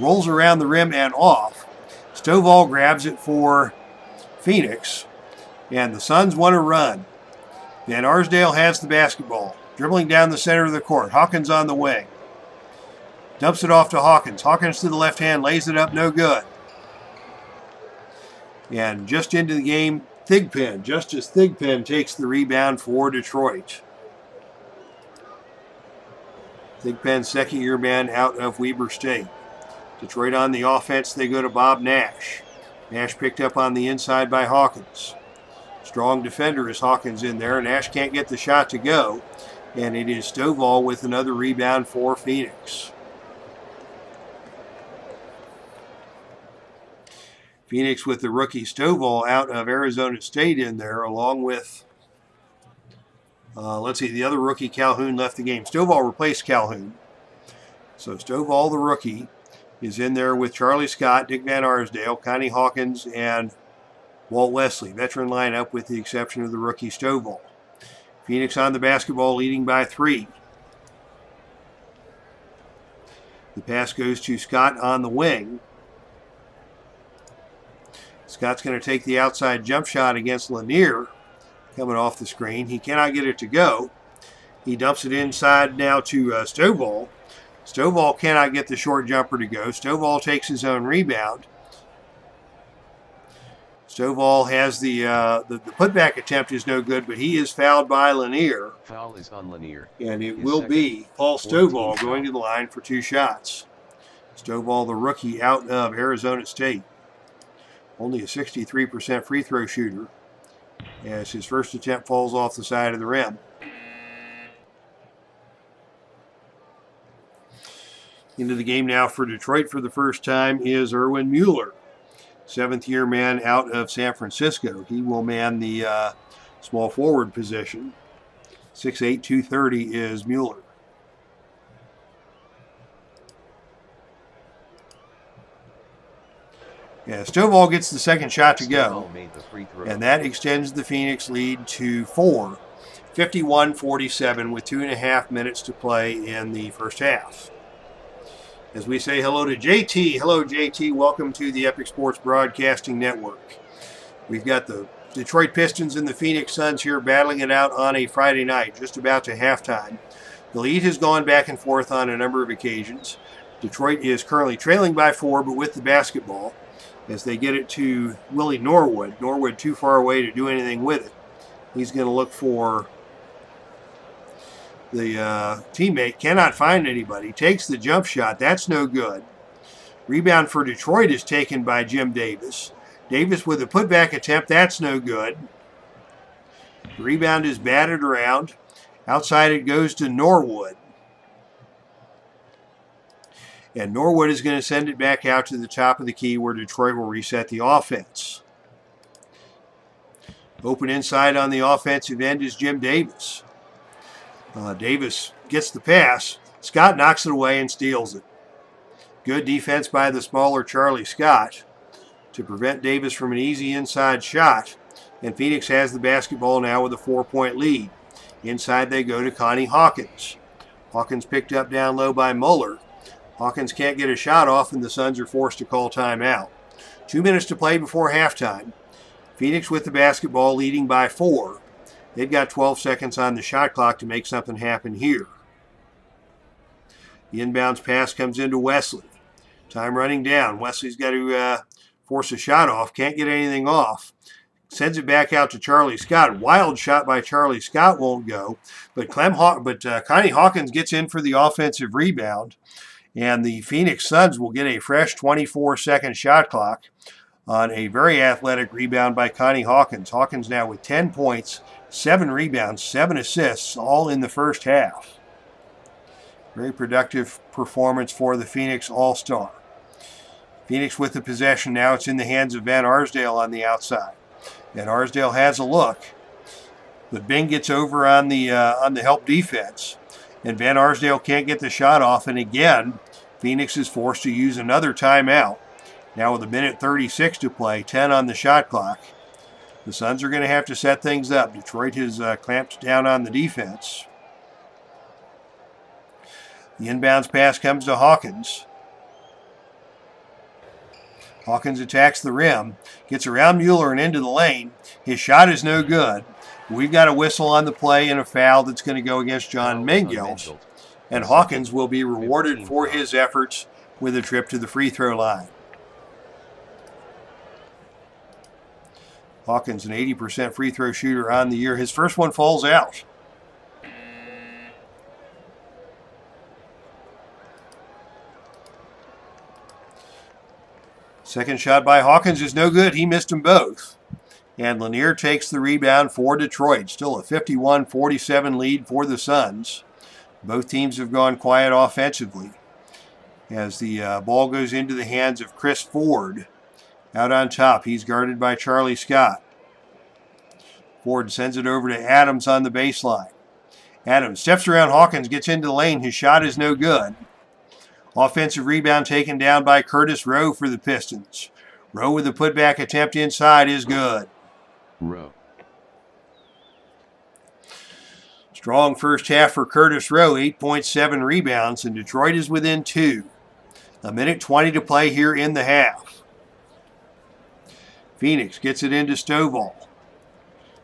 rolls around the rim and off. Stovall grabs it for Phoenix, and the Suns want to run. Van Arsdale has the basketball, dribbling down the center of the court. Hawkins on the wing. Dumps it off to Hawkins. Hawkins to the left hand, lays it up, no good. And just into the game, Justice Thigpen takes the rebound for Detroit. Thigpen, second-year man out of Weber State. Detroit on the offense, they go to Bob Nash. Nash picked up on the inside by Hawkins. Strong defender is Hawkins in there. Nash can't get the shot to go. And it is Stovall with another rebound for Phoenix. Phoenix with the rookie Stovall out of Arizona State in there, along with, the other rookie Calhoun left the game. Stovall replaced Calhoun. So Stovall, the rookie, is in there with Charlie Scott, Dick Van Arsdale, Connie Hawkins, and Walt Wesley. Veteran lineup with the exception of the rookie Stovall. Phoenix on the basketball, leading by 3. The pass goes to Scott on the wing. Scott's going to take the outside jump shot against Lanier, coming off the screen. He cannot get it to go. He dumps it inside now to Stovall. Stovall cannot get the short jumper to go. Stovall takes his own rebound. Stovall has the putback attempt is no good, but he is fouled by Lanier. Foul is on Lanier. And it will be Paul Stovall going to the line for 2 shots. Stovall, the rookie out of Arizona State. Only a 63% free throw shooter as his first attempt falls off the side of the rim. Into the game now for Detroit for the first time is Erwin Mueller, 7th-year man out of San Francisco. He will man the small forward position. 6'8", 230 is Mueller. Yeah, Stovall gets the second shot to go, and that extends the Phoenix lead to 4, 51-47 with 2.5 minutes to play in the first half. As we say hello to JT. Hello, JT. Welcome to the Epic Sports Broadcasting Network. We've got the Detroit Pistons and the Phoenix Suns here battling it out on a Friday night, just about to halftime. The lead has gone back and forth on a number of occasions. Detroit is currently trailing by 4, but with the basketball, as they get it to Willie Norwood. Norwood too far away to do anything with it. He's going to look for the teammate, cannot find anybody, takes the jump shot, that's no good. Rebound for Detroit is taken by Jim Davis. Davis with a putback attempt, that's no good. The rebound is batted around. Outside it goes to Norwood. And Norwood is going to send it back out to the top of the key where Detroit will reset the offense. Open inside on the offensive end is Jim Davis. Davis gets the pass. Scott knocks it away and steals it. Good defense by the smaller Charlie Scott to prevent Davis from an easy inside shot. And Phoenix has the basketball now with a 4-point lead. Inside they go to Connie Hawkins. Hawkins picked up down low by Mueller. Hawkins can't get a shot off, and the Suns are forced to call timeout. 2 minutes to play before halftime. Phoenix with the basketball, leading by 4. They've got 12 seconds on the shot clock to make something happen here. The inbounds pass comes into Wesley. Time running down. Wesley's got to force a shot off. Can't get anything off. Sends it back out to Charlie Scott. Wild shot by Charlie Scott won't go. But Connie Hawkins gets in for the offensive rebound. And the Phoenix Suns will get a fresh 24-second shot clock on a very athletic rebound by Connie Hawkins. Hawkins now with 10 points, 7 rebounds, 7 assists, all in the first half. Very productive performance for the Phoenix All-Star. Phoenix with the possession now. It's in the hands of Van Arsdale on the outside. Van Arsdale has a look, but Bing gets over on the help defense. And Van Arsdale can't get the shot off, and again, Phoenix is forced to use another timeout. Now with 1:36 to play, 10 on the shot clock. The Suns are going to have to set things up. Detroit has clamped down on the defense. The inbounds pass comes to Hawkins. Hawkins attacks the rim, gets around Mueller and into the lane. His shot is no good. We've got a whistle on the play and a foul that's going to go against John Mengels. And Hawkins will be rewarded for his efforts with a trip to the free throw line. Hawkins, an 80% free throw shooter on the year. His first one falls out. Second shot by Hawkins is no good. He missed them both. And Lanier takes the rebound for Detroit. Still a 51-47 lead for the Suns. Both teams have gone quiet offensively as the ball goes into the hands of Chris Ford. Out on top, he's guarded by Charlie Scott. Ford sends it over to Adams on the baseline. Adams steps around Hawkins, gets into the lane. His shot is no good. Offensive rebound taken down by Curtis Rowe for the Pistons. Rowe with a putback attempt inside is good. Rowe. Strong first half for Curtis Rowe, 8.7 rebounds, and Detroit is within 2. A minute 20 to play here in the half. Phoenix gets it into Stovall.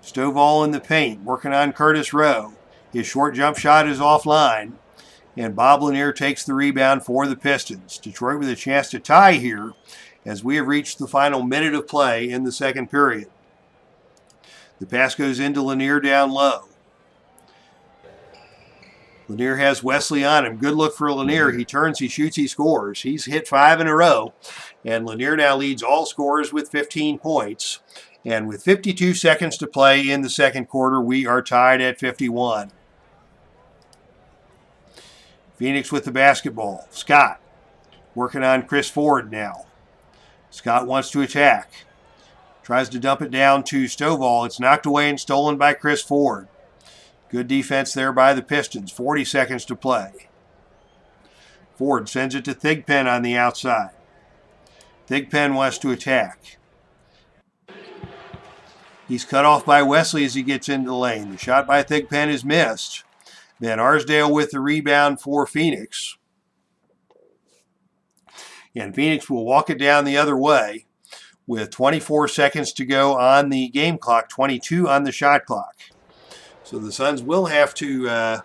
Stovall in the paint, working on Curtis Rowe. His short jump shot is offline, and Bob Lanier takes the rebound for the Pistons. Detroit with a chance to tie here as we have reached the final minute of play in the second period. The pass goes into Lanier down low. Lanier has Wesley on him. Good look for Lanier. He turns, he shoots, he scores. He's hit 5 in a row, and Lanier now leads all scorers with 15 points. And with 52 seconds to play in the second quarter, we are tied at 51. Phoenix with the basketball. Scott working on Chris Ford now. Scott wants to attack. Tries to dump it down to Stovall. It's knocked away and stolen by Chris Ford. Good defense there by the Pistons. 40 seconds to play. Ford sends it to Thigpen on the outside. Thigpen wants to attack. He's cut off by Wesley as he gets into the lane. The shot by Thigpen is missed. Van Arsdale with the rebound for Phoenix. And Phoenix will walk it down the other way with 24 seconds to go on the game clock, 22 on the shot clock. So the Suns will have to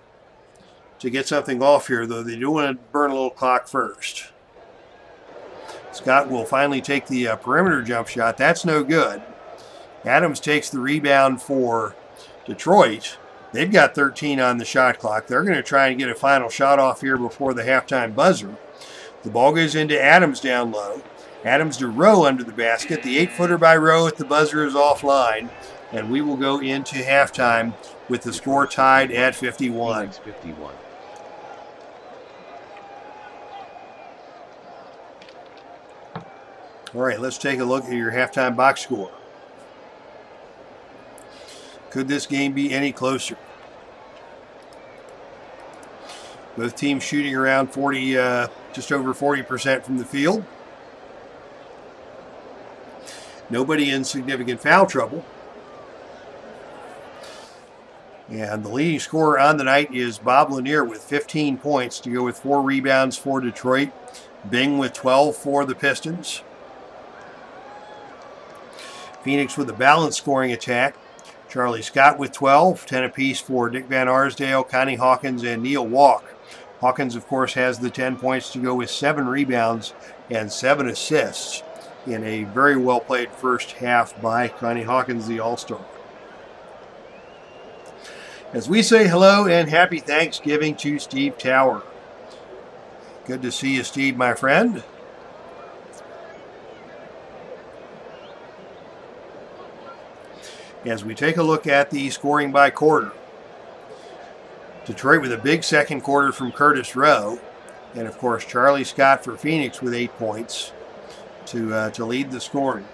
get something off here, though they do want to burn a little clock first. Scott will finally take the perimeter jump shot. That's no good. Adams takes the rebound for Detroit. They've got 13 on the shot clock. They're going to try and get a final shot off here before the halftime buzzer. The ball goes into Adams down low. Adams to Rowe under the basket. The 8-footer by Rowe at the buzzer is offline. And we will go into halftime with the score tied at 51. Phoenix 51. All right, let's take a look at your halftime box score. Could this game be any closer? Both teams shooting around 40, just over 40% from the field. Nobody in significant foul trouble. And the leading scorer on the night is Bob Lanier with 15 points to go with 4 rebounds for Detroit. Bing with 12 for the Pistons. Phoenix with a balanced scoring attack. Charlie Scott with 12, 10 apiece for Dick Van Arsdale, Connie Hawkins, and Neal Walk. Hawkins, of course, has the 10 points to go with 7 rebounds and 7 assists in a very well-played first half by Connie Hawkins, the All-Star. As we say hello and happy Thanksgiving to Steve Tower. Good to see you, Steve, my friend. As we take a look at the scoring by quarter. Detroit with a big second quarter from Curtis Rowe. And, of course, Charlie Scott for Phoenix with 8 points to lead the scoring.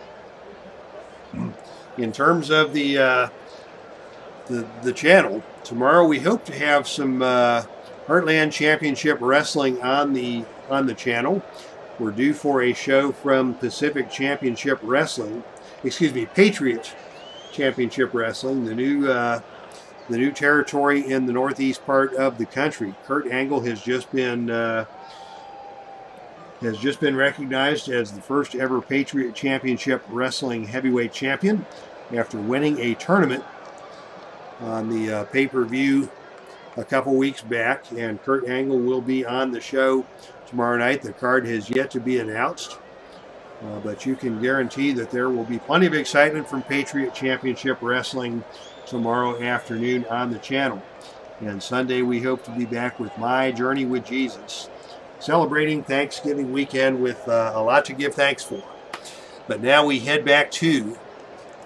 In terms of the channel, tomorrow we hope to have some Heartland Championship Wrestling on the channel. We're due for a show from Pacific Championship Wrestling. Patriot Championship Wrestling, the new territory in the northeast part of the country. Kurt Angle has just been recognized as the first ever Patriot Championship Wrestling heavyweight champion after winning a tournament on the pay-per-view a couple weeks back. And Kurt Angle will be on the show tomorrow night. The card has yet to be announced. But you can guarantee that there will be plenty of excitement from Patriot Championship Wrestling tomorrow afternoon on the channel. And Sunday we hope to be back with My Journey with Jesus, celebrating Thanksgiving weekend with a lot to give thanks for. But now we head back to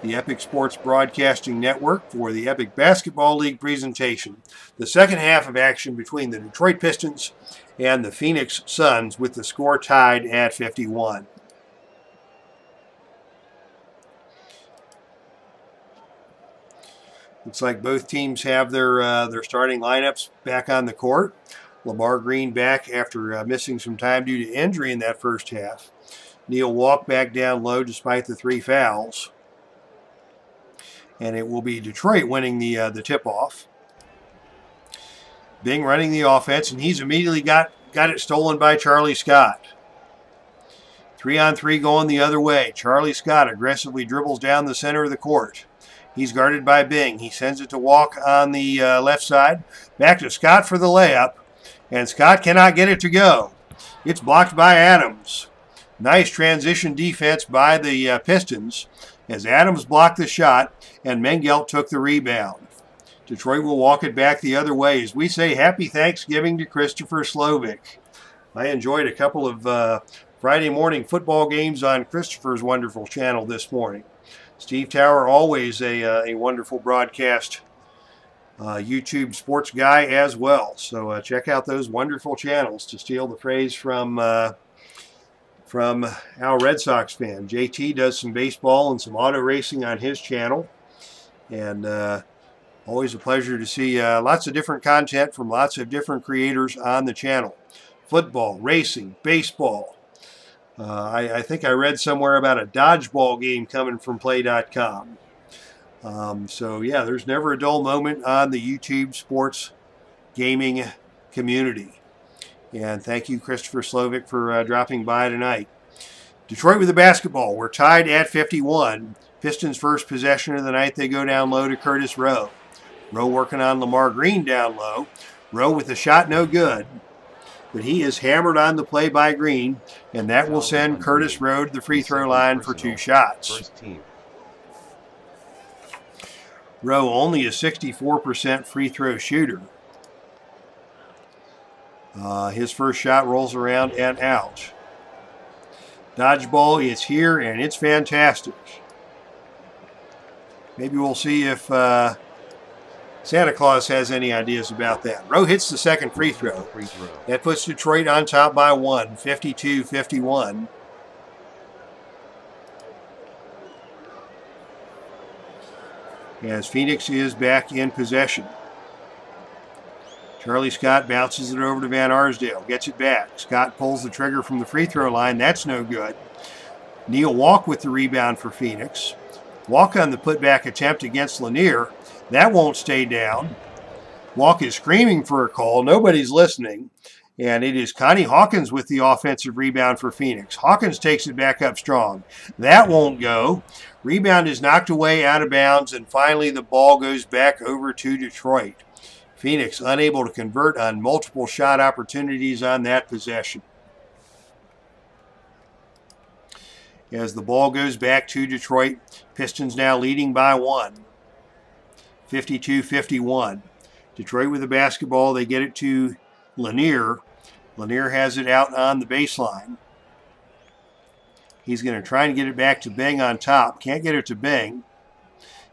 the Epic Sports Broadcasting Network for the Epic Basketball League presentation. The second half of action between the Detroit Pistons and the Phoenix Suns with the score tied at 51. Looks like both teams have their starting lineups back on the court. Lamar Green back after missing some time due to injury in that first half. Neal Walk back down low despite the 3 fouls. And it will be Detroit winning the tip-off. Bing running the offense, and he's immediately got it stolen by Charlie Scott. 3-on-3 going the other way. Charlie Scott aggressively dribbles down the center of the court. He's guarded by Bing. He sends it to Walk on the left side. Back to Scott for the layup. And Scott cannot get it to go. It's blocked by Adams. Nice transition defense by the Pistons as Adams blocked the shot and Mengelt took the rebound. Detroit will walk it back the other way as we say happy Thanksgiving to Christopher Slovic. I enjoyed a couple of Friday morning football games on Christopher's wonderful channel this morning. Steve Tower, always a wonderful broadcast YouTube sports guy as well. So check out those wonderful channels, to steal the phrase from our Red Sox fan. JT does some baseball and some auto racing on his channel. And always a pleasure to see lots of different content from lots of different creators on the channel. Football, racing, baseball. I think I read somewhere about a dodgeball game coming from play.com. So yeah, there's never a dull moment on the YouTube sports gaming community. And thank you, Christopher Slovic, for dropping by tonight. Detroit with the basketball. We're tied at 51. Pistons' first possession of the night. They go down low to Curtis Rowe. Rowe working on Lamar Green down low. Rowe with the shot, no good. But he is hammered on the play by Green, and that will send Curtis Rowe to the free throw line for 2 shots. Rowe only a 64% free throw shooter. His first shot rolls around and out. Dodgeball is here, and it's fantastic. Maybe we'll see if Santa Claus has any ideas about that. Rowe hits the second free throw. That puts Detroit on top by 1, 52-51. As Phoenix is back in possession. Charlie Scott bounces it over to Van Arsdale. Gets it back. Scott pulls the trigger from the free throw line. That's no good. Neal Walk with the rebound for Phoenix. Walk on the putback attempt against Lanier. That won't stay down. Walk is screaming for a call. Nobody's listening. And it is Connie Hawkins with the offensive rebound for Phoenix. Hawkins takes it back up strong. That won't go. Rebound is knocked away out of bounds, and finally the ball goes back over to Detroit. Phoenix unable to convert on multiple shot opportunities on that possession. As the ball goes back to Detroit, Pistons now leading by 1. 52-51. Detroit with the basketball. They get it to Lanier. Lanier has it out on the baseline. He's going to try and get it back to Bing on top. Can't get it to Bing.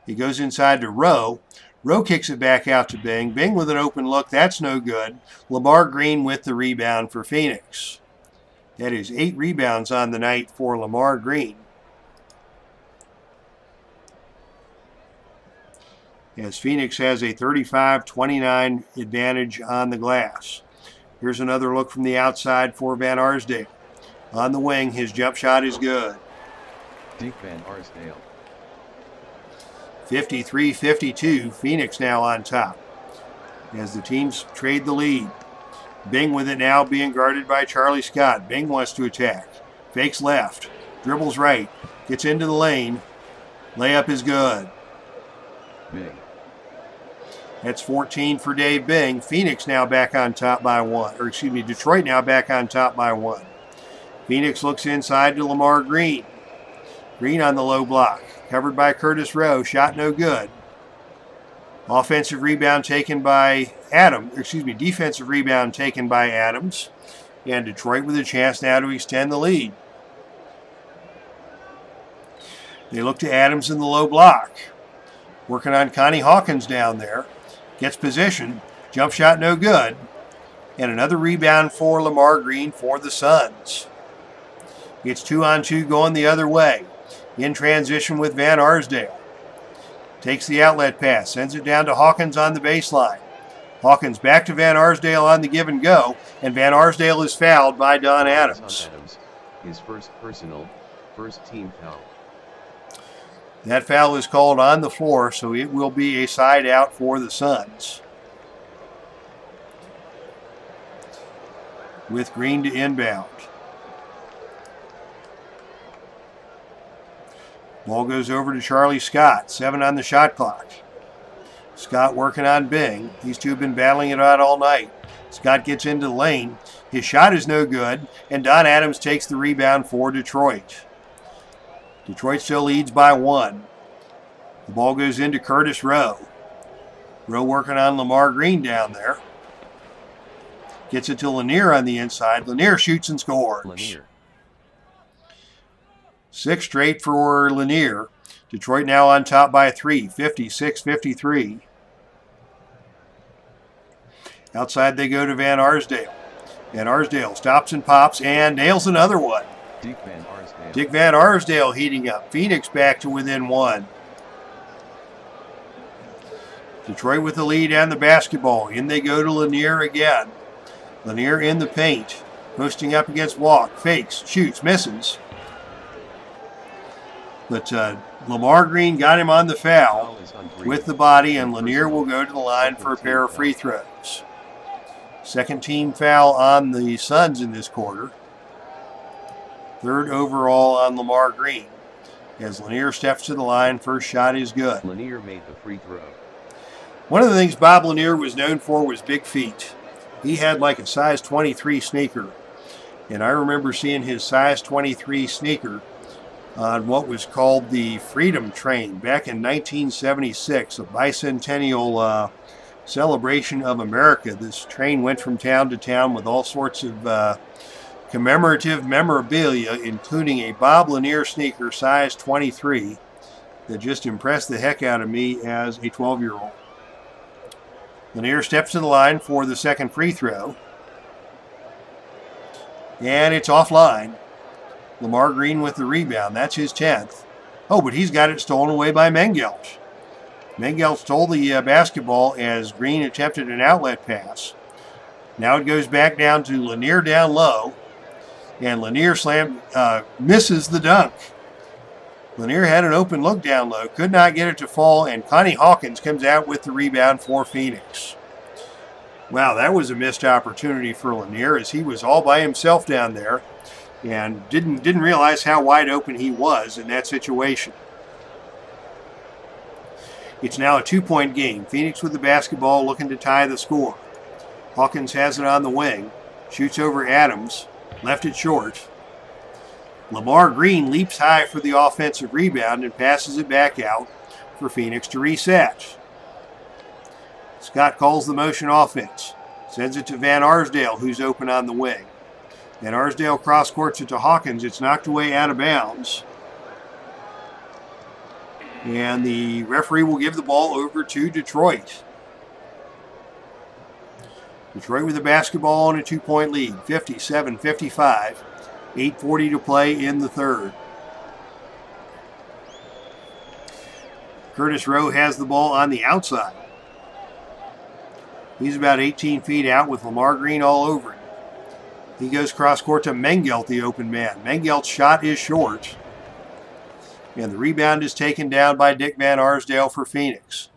He goes inside to Rowe. Rowe kicks it back out to Bing. Bing with an open look. That's no good. Lamar Green with the rebound for Phoenix. That is 8 rebounds on the night for Lamar Green. As Phoenix has a 35-29 advantage on the glass. Here's another look from the outside for Van Arsdale. On the wing, his jump shot is good. Deep Van Arsdale. 53-52, Phoenix now on top. As the teams trade the lead. Bing with it now, being guarded by Charlie Scott. Bing wants to attack. Fakes left. Dribbles right. Gets into the lane. Layup is good. Bing. That's 14 for Dave Bing. Phoenix now back on top by 1. Or excuse me, Detroit now back on top by 1. Phoenix looks inside to Lamar Green. Green on the low block. Covered by Curtis Rowe. Shot no good. Offensive rebound taken by Adams. Defensive rebound taken by Adams. And Detroit with a chance now to extend the lead. They look to Adams in the low block. Working on Connie Hawkins down there. Gets position. Jump shot no good. And another rebound for Lamar Green for the Suns. It's 2-on-2 going the other way. In transition with Van Arsdale. Takes the outlet pass. Sends it down to Hawkins on the baseline. Hawkins back to Van Arsdale on the give and go. And Van Arsdale is fouled by Don Adams. His first team foul. That foul is called on the floor, so it will be a side out for the Suns. With Green to inbound. Ball goes over to Charlie Scott. 7 on the shot clock. Scott working on Bing. These two have been battling it out all night. Scott gets into the lane. His shot is no good, and Don Adams takes the rebound for Detroit. Detroit still leads by 1. The ball goes into Curtis Rowe. Rowe working on Lamar Green down there. Gets it to Lanier on the inside. Lanier shoots and scores. Lanier. 6 straight for Lanier. Detroit now on top by 3, 56-53. Outside they go to Van Arsdale. Van Arsdale stops and pops and nails another one. Dick Van Arsdale heating up. Phoenix back to within 1. Detroit with the lead and the basketball. In they go to Lanier again. Lanier in the paint. Posting up against Walk. Fakes, shoots, misses. But Lamar Green got him on the foul with the body, and Lanier will go to the line for a pair of free throws. Second team foul on the Suns in this quarter. 3rd overall on Lamar Green. As Lanier steps to the line, first shot is good. Lanier made the free throw. One of the things Bob Lanier was known for was big feet. He had like a size 23 sneaker. And I remember seeing his size 23 sneaker on what was called the Freedom Train back in 1976, a bicentennial celebration of America. This train went from town to town with all sorts of commemorative memorabilia, including a Bob Lanier sneaker size 23 that just impressed the heck out of me as a 12-year-old. Lanier steps to the line for the second free throw. And it's offline. Lamar Green with the rebound. That's his 10th. Oh, but he's got it stolen away by Mengelt. Mengelt stole the basketball as Green attempted an outlet pass. Now it goes back down to Lanier down low. And Lanier misses the dunk. Lanier had an open look down low, could not get it to fall, and Connie Hawkins comes out with the rebound for Phoenix. Wow, that was a missed opportunity for Lanier as he was all by himself down there and didn't realize how wide open he was in that situation. It's now a 2-point game. Phoenix with the basketball looking to tie the score. Hawkins has it on the wing, shoots over Adams, left it short. Lamar Green leaps high for the offensive rebound and passes it back out for Phoenix to reset. Scott calls the motion offense. Sends it to Van Arsdale, who's open on the wing. Van Arsdale cross-courts it to Hawkins. It's knocked away out of bounds. And the referee will give the ball over to Detroit. Detroit with the basketball on a 2-point lead, 57-55. 8:40 to play in the third. Curtis Rowe has the ball on the outside. He's about 18 feet out with Lamar Green all over him. He goes cross-court to Mengelt, the open man. Mengelt's shot is short. And the rebound is taken down by Dick Van Arsdale for Phoenix.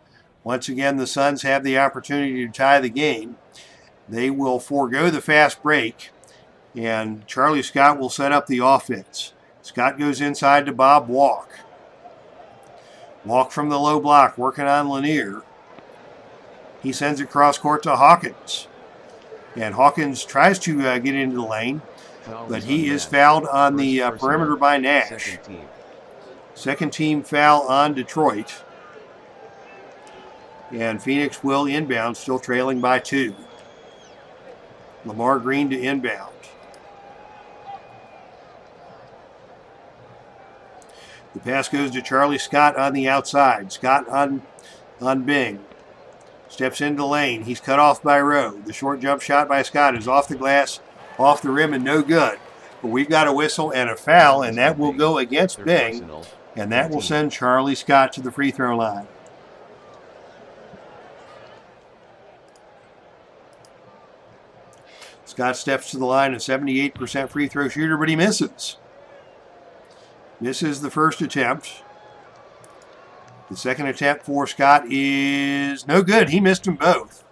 Once again, the Suns have the opportunity to tie the game. They will forego the fast break. And Charlie Scott will set up the offense. Scott goes inside to Bob Walk. Walk from the low block, working on Lanier. He sends it cross court to Hawkins. And Hawkins tries to get into the lane, but he is fouled on the perimeter by Nash. Second team foul on Detroit. And Phoenix will inbound, still trailing by 2. Lamar Green to inbound. The pass goes to Charlie Scott on the outside. Scott on Bing. Steps into the lane. He's cut off by Rowe. The short jump shot by Scott is off the glass, off the rim, and no good. But we've got a whistle and a foul, and that will go against Bing. And that will send Charlie Scott to the free throw line. Scott steps to the line, a 78% free throw shooter, but he misses. Misses the first attempt. The second attempt for Scott is no good. He missed them both.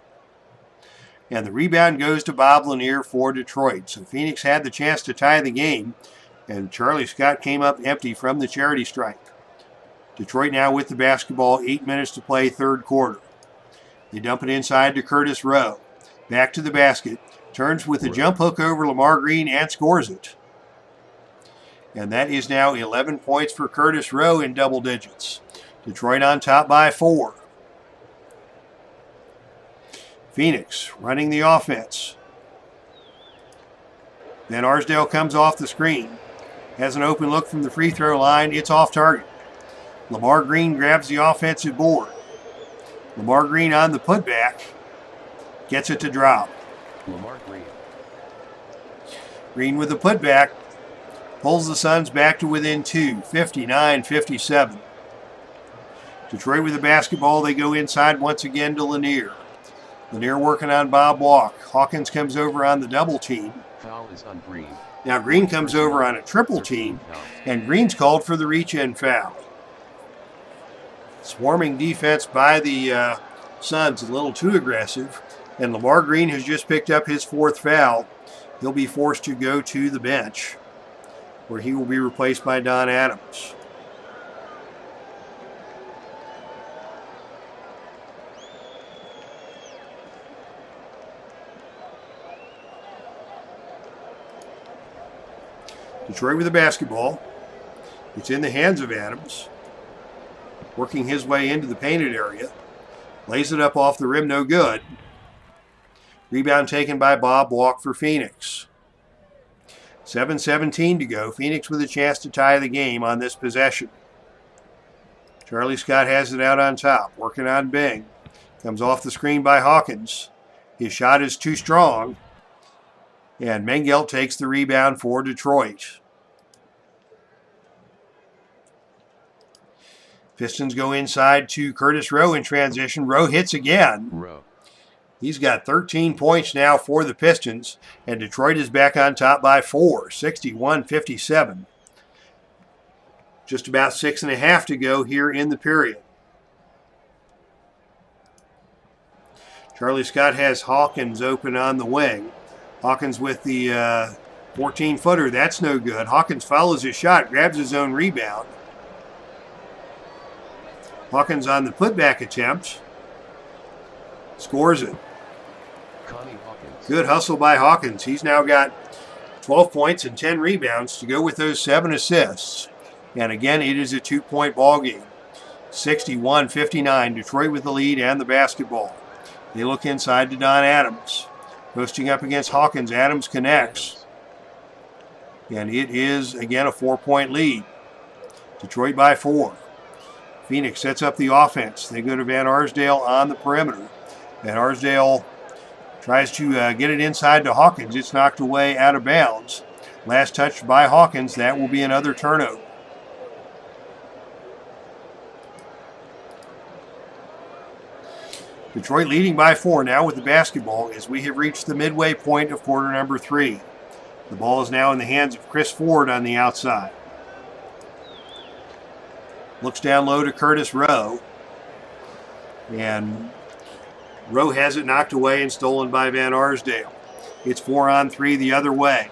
And the rebound goes to Bob Lanier for Detroit. So Phoenix had the chance to tie the game, and Charlie Scott came up empty from the charity stripe. Detroit now with the basketball, 8 minutes to play, third quarter. They dump it inside to Curtis Rowe. Back to the basket. Turns with a jump hook over Lamar Green and scores it. And that is now 11 points for Curtis Rowe in double digits. Detroit on top by 4. Phoenix running the offense. Van Arsdale comes off the screen. Has an open look from the free throw line. It's off target. Lamar Green grabs the offensive board. Lamar Green on the putback. Gets it to drop. Lamar Green. Green with the putback. Pulls the Suns back to within 2. 59-57. Detroit with the basketball. They go inside once again to Lanier. Lanier working on Bob Walk. Hawkins comes over on the double team. Foul is on Green. Now Green comes over on a triple team, and Green's called for the reach-in foul. Swarming defense by the Suns, a little too aggressive, and Lamar Green has just picked up his 4th foul. He'll be forced to go to the bench, where he will be replaced by Don Adams. Detroit with the basketball. It's in the hands of Adams. Working his way into the painted area. Lays it up off the rim, no good. Rebound taken by Bob Walk for Phoenix. 7:17 to go. Phoenix with a chance to tie the game on this possession. Charlie Scott has it out on top. Working on Bing. Comes off the screen by Hawkins. His shot is too strong. And Mengelt takes the rebound for Detroit. Pistons go inside to Curtis Rowe in transition. Rowe hits again. Rowe. He's got 13 points now for the Pistons, and Detroit is back on top by 4, 61-57. Just about 6.5 to go here in the period. Charlie Scott has Hawkins open on the wing. Hawkins with the 14-footer. That's no good. Hawkins follows his shot, grabs his own rebound. Hawkins on the putback attempt. Scores it. Connie Hawkins. Good hustle by Hawkins. He's now got 12 points and 10 rebounds to go with those 7 assists. And again, it is a 2-point ball game. 61-59. Detroit with the lead and the basketball. They look inside to Don Adams. Posting up against Hawkins, Adams connects. And it is, again, a 4-point lead. Detroit by 4. Phoenix sets up the offense. They go to Van Arsdale on the perimeter. Van Arsdale tries to get it inside to Hawkins. It's knocked away out of bounds. Last touch by Hawkins. That will be another turnover. Detroit leading by 4 now with the basketball as we have reached the midway point of quarter number 3. The ball is now in the hands of Chris Ford on the outside. Looks down low to Curtis Rowe. And Rowe has it knocked away and stolen by Van Arsdale. It's 4-on-3 the other way.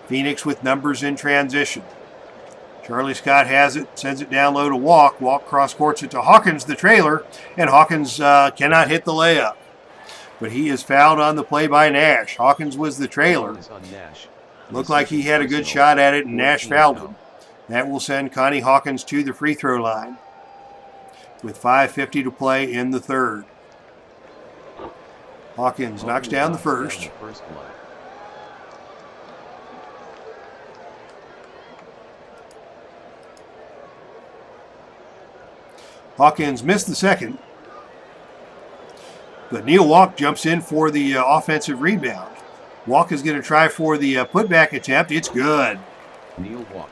Phoenix with numbers in transition. Charlie Scott has it, sends it down low to Walk. Walk cross-courts it to Hawkins, the trailer, and Hawkins cannot hit the layup. But he is fouled on the play by Nash. Hawkins was the trailer. Looked like he had a good shot at it, and Nash fouled him. That will send Connie Hawkins to the free throw line with 5:50 to play in the third. Hawkins knocks down the first. Hawkins missed the second. But Neal Walk jumps in for the offensive rebound. Walk is going to try for the putback attempt. It's good. Neal Walk.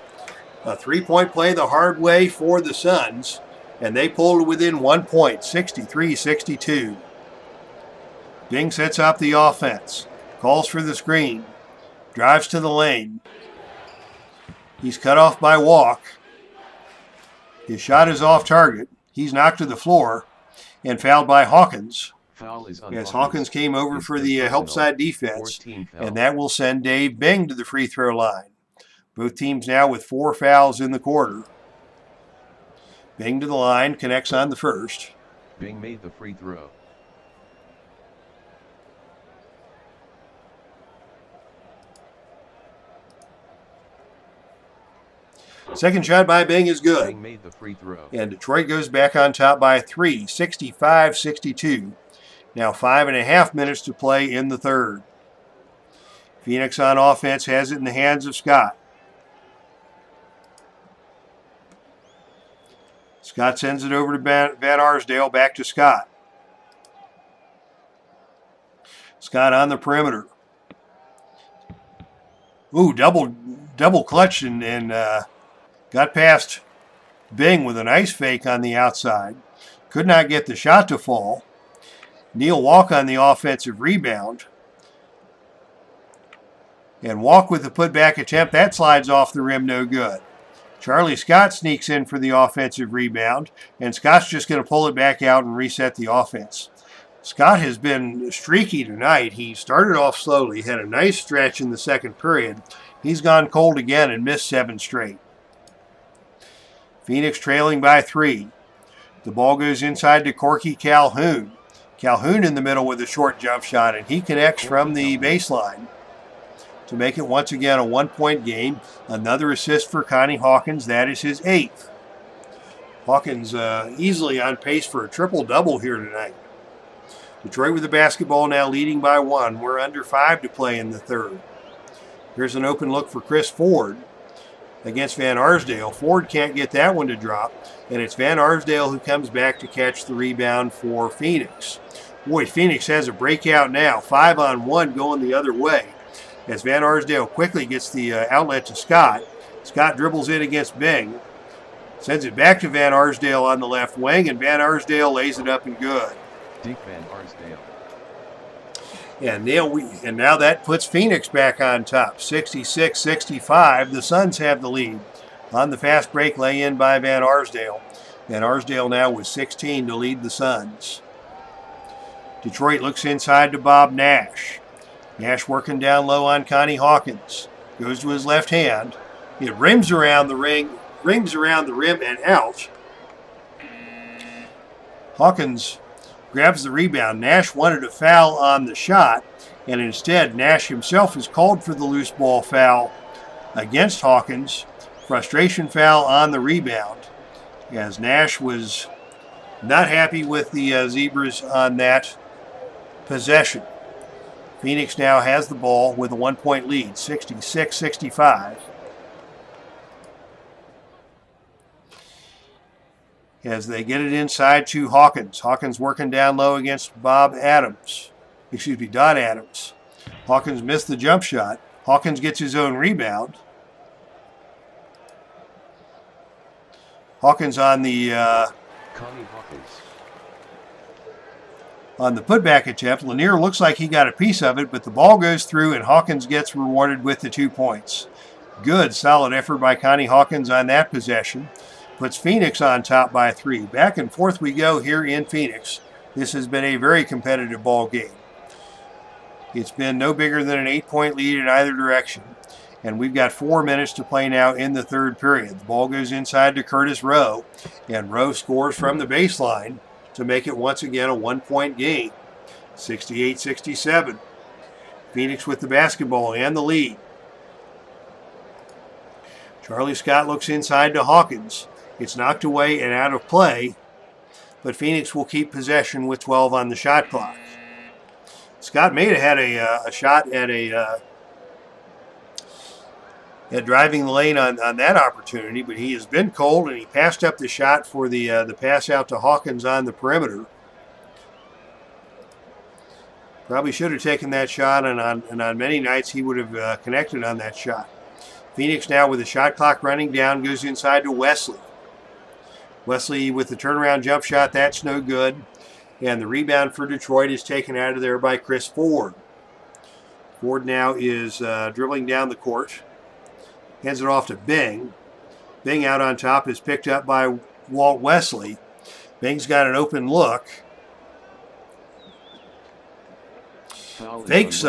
A 3-point play the hard way for the Suns, and they pulled within 1 point, 63-62. Bing sets up the offense, calls for the screen, drives to the lane. He's cut off by Walk. His shot is off target. He's knocked to the floor and fouled by Hawkins. Foul is on As Hawkins came over for the help side defense, and that will send Dave Bing to the free throw line. Both teams now with 4 fouls in the quarter. Bing to the line, connects on the first. Bing made the free throw. Second shot by Bing is good. Bing made the free throw. And Detroit goes back on top by 3, 65-62. Now 5.5 minutes to play in the third. Phoenix on offense has it in the hands of Scott. Scott sends it over to Van Arsdale, back to Scott. Scott on the perimeter. Ooh, double clutch and got past Bing with a nice fake on the outside. Could not get the shot to fall. Neal Walk on the offensive rebound. And Walk with the putback attempt. That slides off the rim, no good. Charlie Scott sneaks in for the offensive rebound, and Scott's just going to pull it back out and reset the offense. Scott has been streaky tonight. He started off slowly, had a nice stretch in the second period. He's gone cold again and missed 7 straight. Phoenix trailing by 3. The ball goes inside to Corky Calhoun. Calhoun in the middle with a short jump shot, and he connects from the baseline to make it once again a 1-point game. Another assist for Connie Hawkins. That is his 8th. Hawkins easily on pace for a triple-double here tonight. Detroit with the basketball, now leading by 1. We're under 5 to play in the third. Here's an open look for Chris Ford against Van Arsdale. Ford can't get that one to drop, and it's Van Arsdale who comes back to catch the rebound for Phoenix. Boy, Phoenix has a breakout now. 5-on-1 going the other way as Van Arsdale quickly gets the outlet to Scott. Scott dribbles in against Bing. Sends it back to Van Arsdale on the left wing, and Van Arsdale lays it up and good. Deke Van Arsdale. And now that puts Phoenix back on top, 66-65. The Suns have the lead on the fast break lay-in by Van Arsdale. Van Arsdale now with 16 to lead the Suns. Detroit looks inside to Bob Nash. Nash working down low on Connie Hawkins. Goes to his left hand. It rims around the rim and out. Hawkins grabs the rebound. Nash wanted a foul on the shot, and instead Nash himself is called for the loose ball foul against Hawkins. Frustration foul on the rebound, as Nash was not happy with the Zebras on that possession. Phoenix now has the ball with a 1-point lead, 66-65. As they get it inside to Hawkins. Hawkins working down low against Don Adams. Hawkins missed the jump shot. Hawkins gets his own rebound. Hawkins on the Connie Hawkins. On the putback attempt. Lanier looks like he got a piece of it, but the ball goes through and Hawkins gets rewarded with the 2 points. Good, solid effort by Connie Hawkins on that possession. Puts Phoenix on top by 3. Back and forth we go here in Phoenix. This has been a very competitive ball game. It's been no bigger than an 8-point lead in either direction. And we've got 4 minutes to play now in the third period. The ball goes inside to Curtis Rowe, and Rowe scores from the baseline to make it once again a 1-point game, 68-67. Phoenix with the basketball and the lead. Charlie Scott looks inside to Hawkins. It's knocked away and out of play, but Phoenix will keep possession with 12 on the shot clock. Scott may have had a shot at driving the lane on that opportunity, but he has been cold, and he passed up the shot for the pass out to Hawkins on the perimeter. Probably should have taken that shot, and on many nights he would have connected on that shot. Phoenix now with the shot clock running down, goes inside to Wesley. Wesley with the turnaround jump shot, that's no good. And the rebound for Detroit is taken out of there by Chris Ford. Ford now is dribbling down the court. Hands it off to Bing. Bing out on top is picked up by Walt Wesley. Bing's got an open look. Fakes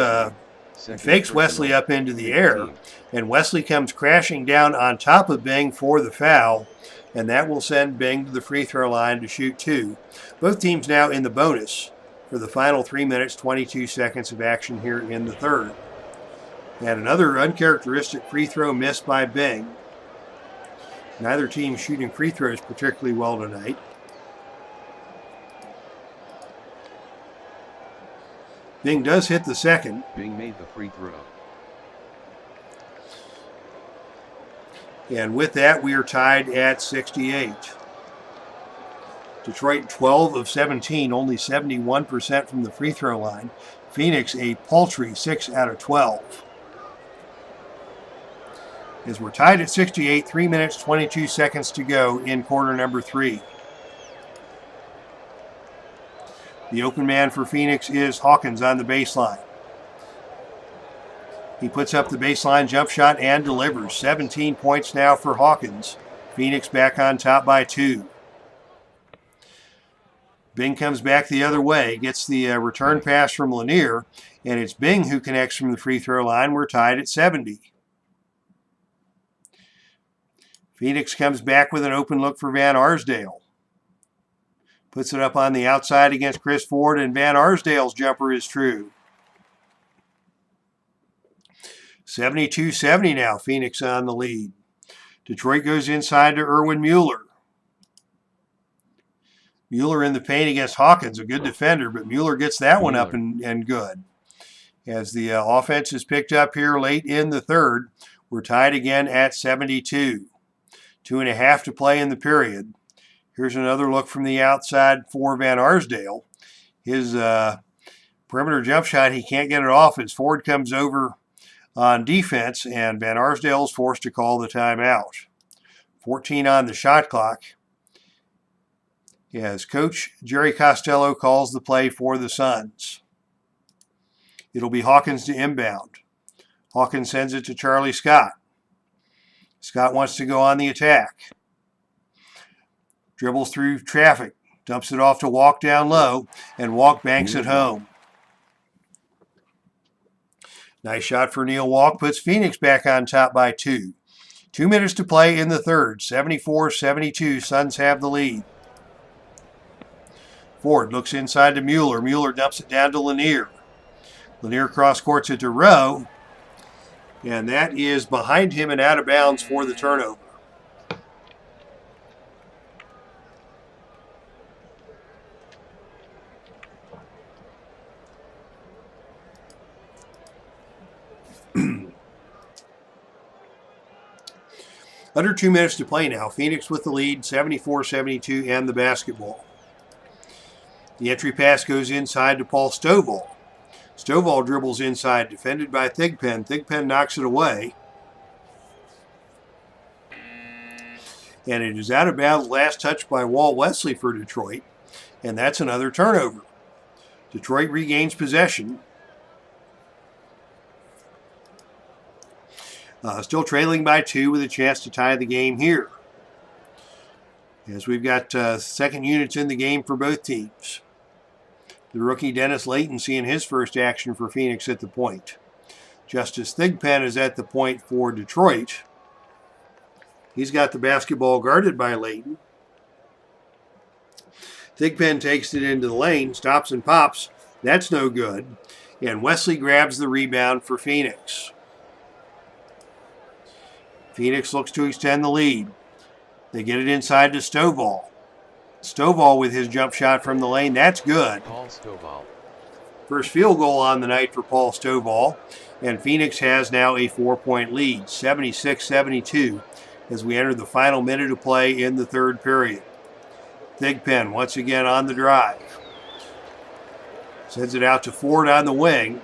Wesley up into the air. And Wesley comes crashing down on top of Bing for the foul. and that will send Bing to the free throw line to shoot 2. Both teams now in the bonus for the final 3 minutes, 22 seconds of action here in the third. And another uncharacteristic free throw missed by Bing. Neither team shooting free throws particularly well tonight. Bing does hit the second. Bing made the free throw. And with that, we are tied at 68. Detroit 12 of 17, only 71% from the free throw line. Phoenix a paltry 6 out of 12. As we're tied at 68, 3 minutes, 22 seconds to go in quarter number 3. The open man for Phoenix is Hawkins on the baseline. He puts up the baseline jump shot and delivers. 17 points now for Hawkins. Phoenix back on top by 2. Bing comes back the other way, gets the return pass from Lanier, and it's Bing who connects from the free throw line. We're tied at 70. Phoenix comes back with an open look for Van Arsdale. Puts it up on the outside against Chris Ford, and Van Arsdale's jumper is true. 72-70 now, Phoenix on the lead. Detroit goes inside to Erwin Mueller. Mueller in the paint against Hawkins, a good defender, but Mueller gets that one up and good. As the offense is picked up here late in the third, we're tied again at 72. 2.5 to play in the period. Here's another look from the outside for Van Arsdale. His perimeter jump shot, he can't get it off as Ford comes over on defense, and Van Arsdale is forced to call the timeout. 14 on the shot clock. As Coach Jerry Costello calls the play for the Suns. It'll be Hawkins to inbound. Hawkins sends it to Charlie Scott. Scott wants to go on the attack. Dribbles through traffic. Dumps it off to Walk down low, and Walk banks it home. Nice shot for Neal. Walk puts Phoenix back on top by 2. 2 minutes to play in the third. 74-72. Suns have the lead. Ford looks inside to Mueller. Mueller dumps it down to Lanier. Lanier cross-courts it to Rowe. And that is behind him and out of bounds for the turnover. Under 2 minutes to play now. Phoenix with the lead, 74-72, and the basketball. The entry pass goes inside to Paul Stovall. Stovall dribbles inside, defended by Thigpen. Thigpen knocks it away. And it is out of bounds, last touch by Walt Wesley for Detroit. And that's another turnover. Detroit regains possession. Still trailing by 2 with a chance to tie the game here. As we've got second units in the game for both teams. The rookie Dennis Layton seeing his first action for Phoenix at the point. Justice Thigpen is at the point for Detroit. He's got the basketball guarded by Layton. Thigpen takes it into the lane, stops and pops. That's no good. And Wesley grabs the rebound for Phoenix. Phoenix looks to extend the lead. They get it inside to Stovall. Stovall with his jump shot from the lane. That's good. Paul Stovall. First field goal on the night for Paul Stovall. And Phoenix has now a 4-point lead, 76-72, as we enter the final minute of play in the third period. Thigpen once again on the drive. Sends it out to Ford on the wing.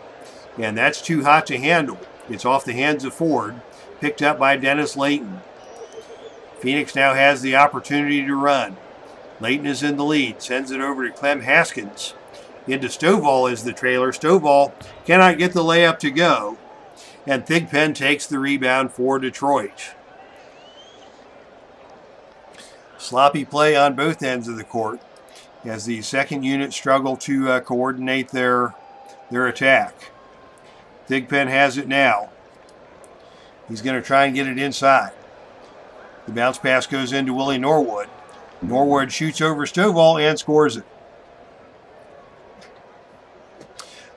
And that's too hot to handle. It's off the hands of Ford. Picked up by Dennis Layton. Phoenix now has the opportunity to run. Layton is in the lead. Sends it over to Clem Haskins. Into Stovall is the trailer. Stovall cannot get the layup to go. And Thigpen takes the rebound for Detroit. Sloppy play on both ends of the court as the second unit struggle to coordinate their attack. Thigpen has it now. He's going to try and get it inside. The bounce pass goes into Willie Norwood. Norwood shoots over Stovall and scores it.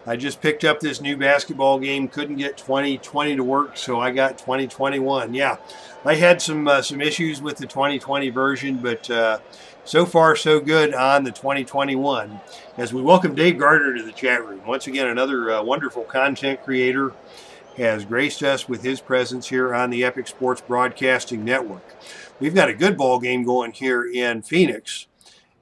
I just picked up this new basketball game. Couldn't get 2020 to work, so I got 2021. Yeah, I had some issues with the 2020 version, but so far so good on the 2021. As we welcome Dave Gardner to the chat room. Once again, another wonderful content creator has graced us with his presence here on the Epic Sports Broadcasting Network. We've got a good ball game going here in Phoenix,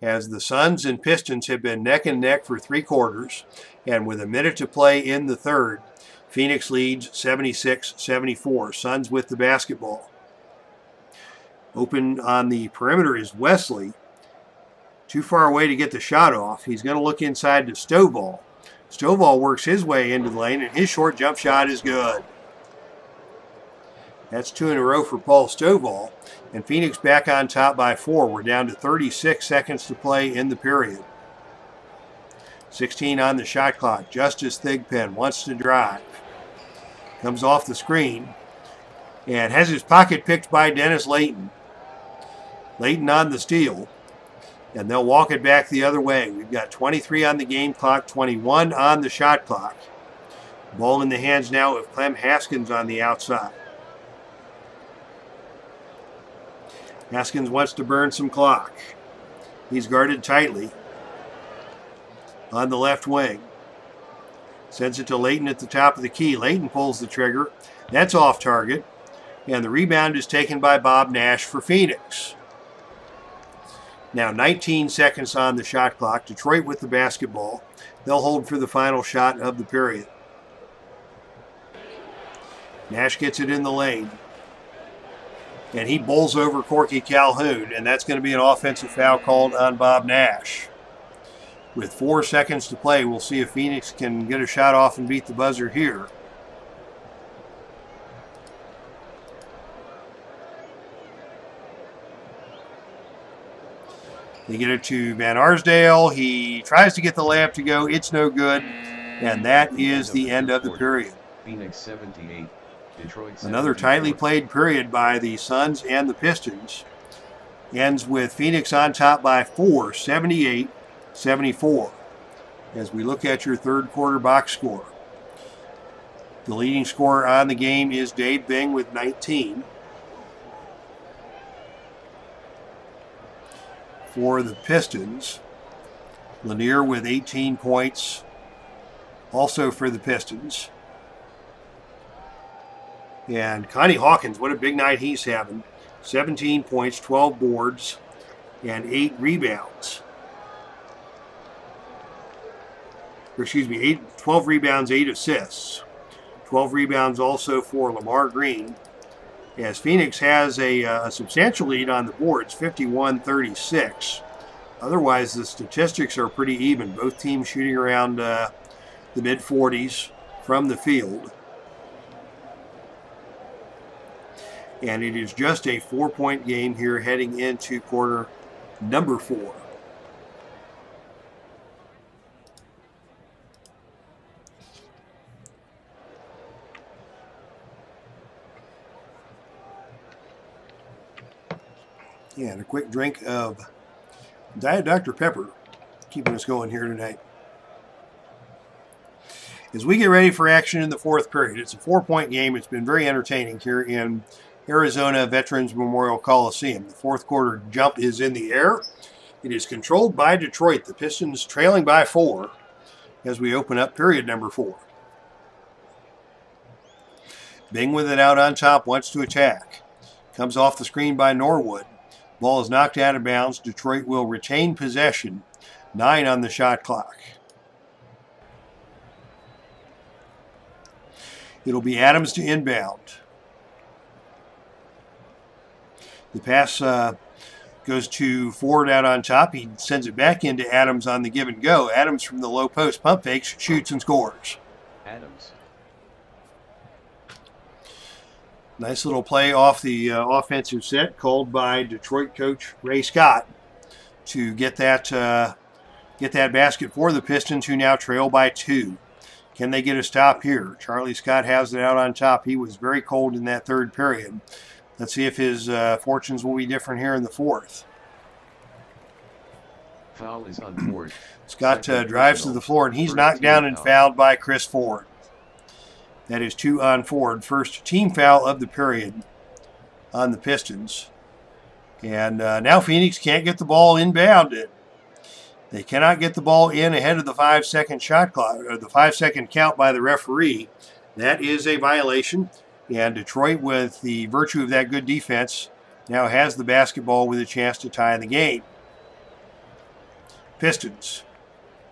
as the Suns and Pistons have been neck and neck for 3 quarters, and with a minute to play in the third, Phoenix leads 76-74. Suns with the basketball. Open on the perimeter is Wesley. Too far away to get the shot off. He's going to look inside to Stovall. Stovall works his way into the lane, and his short jump shot is good. That's 2 in a row for Paul Stovall. And Phoenix back on top by 4. We're down to 36 seconds to play in the period. 16 on the shot clock. Justice Thigpen wants to drive. Comes off the screen and has his pocket picked by Dennis Layton. Layton on the steal. And they'll walk it back the other way. We've got 23 on the game clock, 21 on the shot clock. Ball in the hands now of Clem Haskins on the outside. Haskins wants to burn some clock. He's guarded tightly on the left wing. Sends it to Layton at the top of the key. Layton pulls the trigger. That's off target. And the rebound is taken by Bob Nash for Phoenix. Now 19 seconds on the shot clock. Detroit with the basketball. They'll hold for the final shot of the period. Nash gets it in the lane. And he bowls over Corky Calhoun, and that's going to be an offensive foul called on Bob Nash. With 4 seconds to play, we'll see if Phoenix can get a shot off and beat the buzzer here. They get it to Van Arsdale. He tries to get the layup to go. It's no good, and that is the end of the period. Phoenix 78. Another tightly played period by the Suns and the Pistons. Ends with Phoenix on top by 4, 78-74. As we look at your third quarter box score. The leading scorer on the game is Dave Bing with 19. For the Pistons, Lanier with 18 points, also for the Pistons. And Connie Hawkins, what a big night he's having. 17 points, 12 boards, and 8 rebounds. 12 rebounds, 8 assists. 12 rebounds also for Lamar Green. As Phoenix has a substantial lead on the boards, 51-36. Otherwise, the statistics are pretty even. Both teams shooting around the mid-40s from the field. And it is just a 4-point game here heading into quarter number 4. And a quick drink of Diet Dr. Pepper, keeping us going here tonight. As we get ready for action in the fourth period, it's a 4-point game. It's been very entertaining here in Arizona Veterans Memorial Coliseum. The fourth quarter jump is in the air. It is controlled by Detroit. The Pistons trailing by 4 as we open up period number 4. Bing with it out on top, wants to attack. Comes off the screen by Norwood. Ball is knocked out of bounds. Detroit will retain possession. 9 on the shot clock. It'll be Adams to inbound. The pass goes to Ford out on top. He sends it back into Adams on the give and go. Adams from the low post pump fakes, shoots and scores. Adams. Nice little play off the offensive set called by Detroit coach Ray Scott to get that basket for the Pistons, who now trail by 2. Can they get a stop here? Charlie Scott has it out on top. He was very cold in that third period. Let's see if his fortunes will be different here in the fourth. Foul is on Ford. Scott drives to the floor, and he's knocked down and fouled by Chris Ford. That is 2 on Ford. First team foul of the period on the Pistons. And now Phoenix can't get the ball inbounded. They cannot get the ball in ahead of the 5-second shot clock, or the 5-second count by the referee. That is a violation. And Detroit, with the virtue of that good defense, now has the basketball with a chance to tie the game. Pistons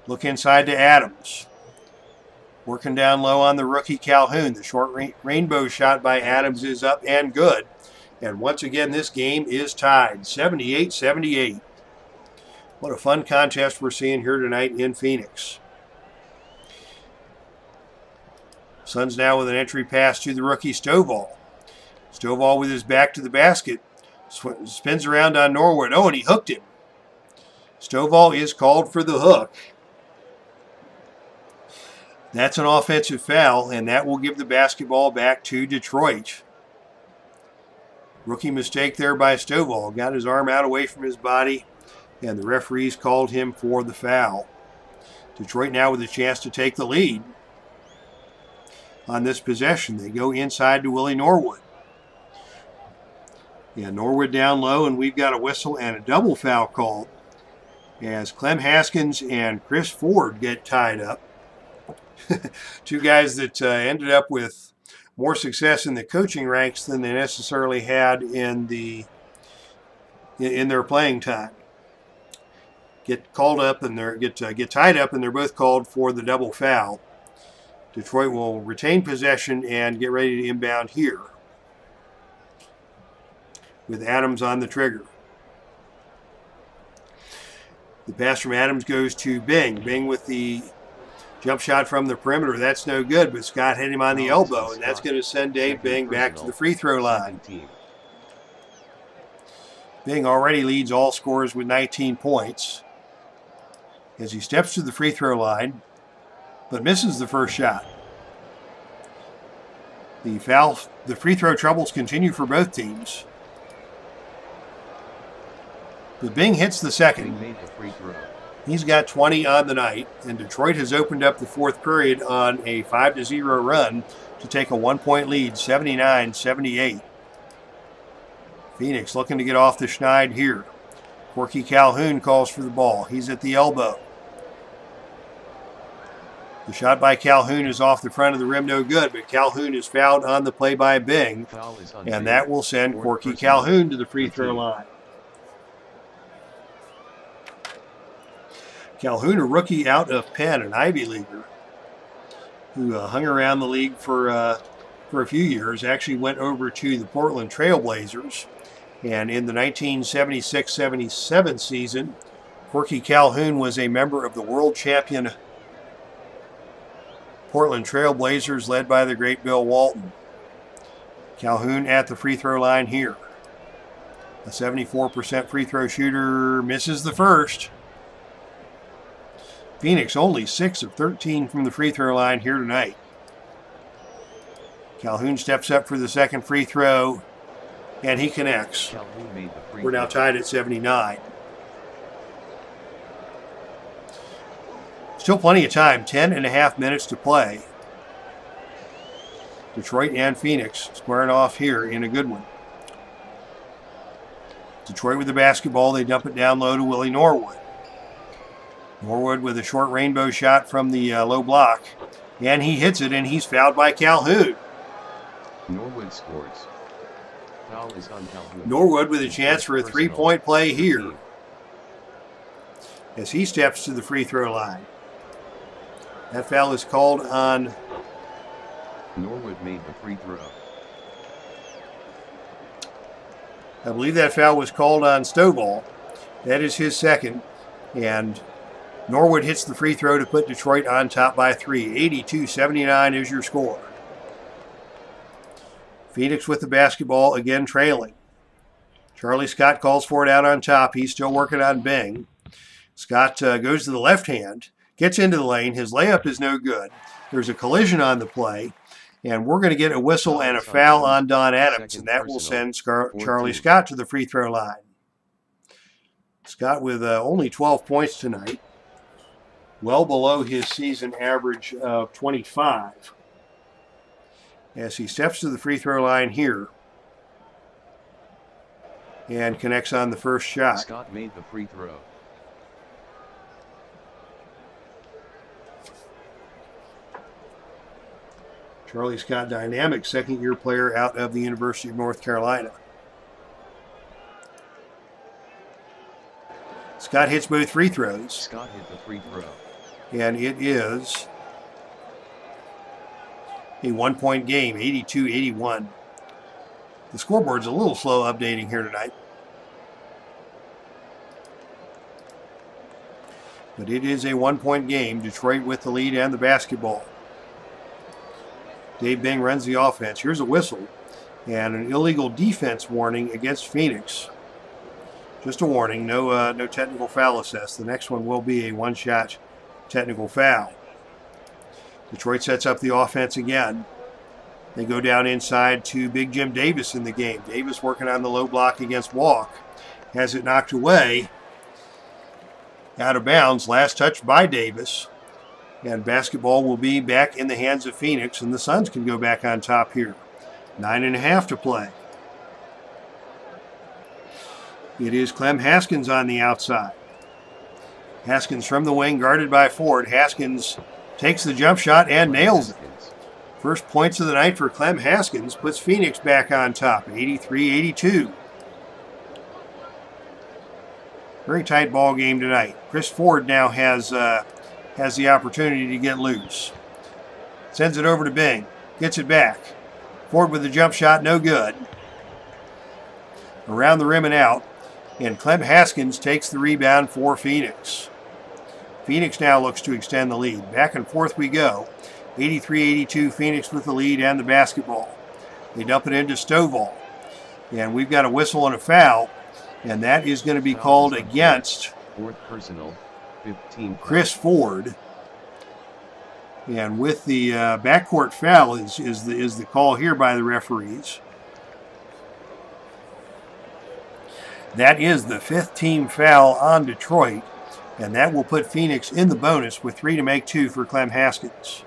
look inside to Adams. Working down low on the rookie Calhoun. The short rainbow shot by Adams is up and good. And once again, this game is tied, 78-78. What a fun contest we're seeing here tonight in Phoenix. Suns now with an entry pass to the rookie Stovall. Stovall with his back to the basket. Spins around on Norwood. Oh, and he hooked him. Stovall is called for the hook. That's an offensive foul, and that will give the basketball back to Detroit. Rookie mistake there by Stovall. Got his arm out away from his body, and the referees called him for the foul. Detroit now with a chance to take the lead on this possession. They go inside to Willie Norwood. Yeah, Norwood down low, and we've got a whistle and a double foul called as Clem Haskins and Chris Ford get tied up. Two guys that ended up with more success in the coaching ranks than they necessarily had in their playing time. Get called up and get tied up, and they're both called for the double foul. Detroit will retain possession and get ready to inbound here with Adams on the trigger. The pass from Adams goes to Bing. Bing with the jump shot from the perimeter. That's no good, but Scott hit him on the elbow, and that's going to send Dave Bing back to the free throw line. Bing already leads all scorers with 19 points as he steps to the free throw line, but misses the first shot. The free throw troubles continue for both teams. But Bing hits the second. Bing made the free throw. He's got 20 on the night, and Detroit has opened up the fourth period on a 5-0 run to take a 1-point lead, 79-78. Phoenix looking to get off the schneid here. Corky Calhoun calls for the ball. He's at the elbow. The shot by Calhoun is off the front of the rim, no good, but Calhoun is fouled on the play by Bing, and that will send Corky Calhoun to the free throw line. Calhoun, a rookie out of Penn, an Ivy Leaguer, who hung around the league for a few years, actually went over to the Portland Trail Blazers. And in the 1976-77 season, Corky Calhoun was a member of the world champion Portland Trail Blazers, led by the great Bill Walton. Calhoun at the free throw line here. A 74% free throw shooter, misses the first. Phoenix only 6 of 13 from the free throw line here tonight. Calhoun steps up for the second free throw, and he connects. We're now tied at 79. Still plenty of time, 10.5 minutes to play. Detroit and Phoenix squaring off here in a good one. Detroit with the basketball, they dump it down low to Willie Norwood. Norwood with a short rainbow shot from the low block, and he hits it, and he's fouled by Calhoun. Norwood scores. Foul is on Calhoun. Norwood with a chance for a three-point play here as he steps to the free throw line. That foul is called on Norwood made the free throw. I believe that foul was called on Stovall. That is his second, and Norwood hits the free throw to put Detroit on top by 3. 82-79 is your score. Phoenix with the basketball, again trailing. Charlie Scott calls for it out on top. He's still working on Bing. Scott goes to the left hand, gets into the lane. His layup is no good. There's a collision on the play, And we're going to get a whistle Foul and a is on foul Adams. on Don Adams, Second and that will personal. send Fourth Charlie team. Scott to the free throw line. Scott with only 12 points tonight, well below his season average of 25. As he steps to the free throw line here and connects on the first shot. Scott made the free throw. Charlie Scott, dynamic second-year player out of the University of North Carolina. Scott hits both free throws. Scott hit the free throw. And it is a one-point game, 82-81. The scoreboard's a little slow updating here tonight. But it is a one-point game. Detroit with the lead and the basketball. Dave Bing runs the offense. Here's a whistle and an illegal defense warning against Phoenix. Just a warning, no technical foul assessed. The next one will be a one-shot technical foul. Detroit sets up the offense again. They go down inside to Big Jim Davis in the game. Davis working on the low block against Walk. Has it knocked away. Out of bounds. Last touch by Davis. And basketball will be back in the hands of Phoenix, and the Suns can go back on top here. 9.5 to play. It is Clem Haskins on the outside. Haskins from the wing, guarded by Ford. Haskins takes the jump shot and nails it. First points of the night for Clem Haskins puts Phoenix back on top, 83-82. Very tight ball game tonight. Chris Ford now has the opportunity to get loose. Sends it over to Bing. Gets it back. Ford with the jump shot, no good. Around the rim and out. And Clem Haskins takes the rebound for Phoenix. Phoenix now looks to extend the lead. Back and forth we go. 83-82, Phoenix with the lead and the basketball. They dump it into Stovall. And we've got a whistle and a foul. And that is going to be called against fourth personal. 15 Chris Ford. And with the backcourt foul is the call here by the referees. That is the fifth team foul on Detroit, and that will put Phoenix in the bonus with 3 to make 2 for Clem Haskins.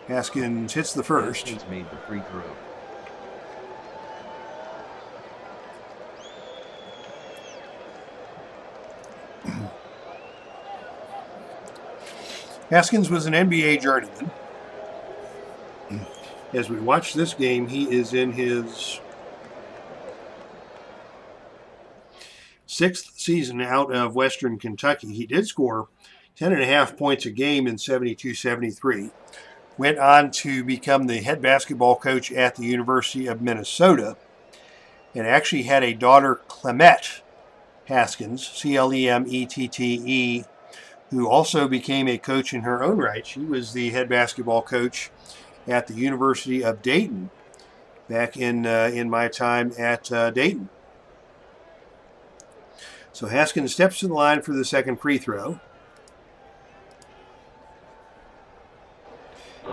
Haskins hits the first. Haskins made the free throw. Haskins was an NBA journeyman. As we watch this game, he is in his 6th season out of Western Kentucky. He did score 10.5 points a game in 72-73. Went on to become the head basketball coach at the University of Minnesota, and actually had a daughter, Clemette Haskins, Clemettee, who also became a coach in her own right. She was the head basketball coach at the University of Dayton back in my time at Dayton. So Haskins steps to the line for the second free throw.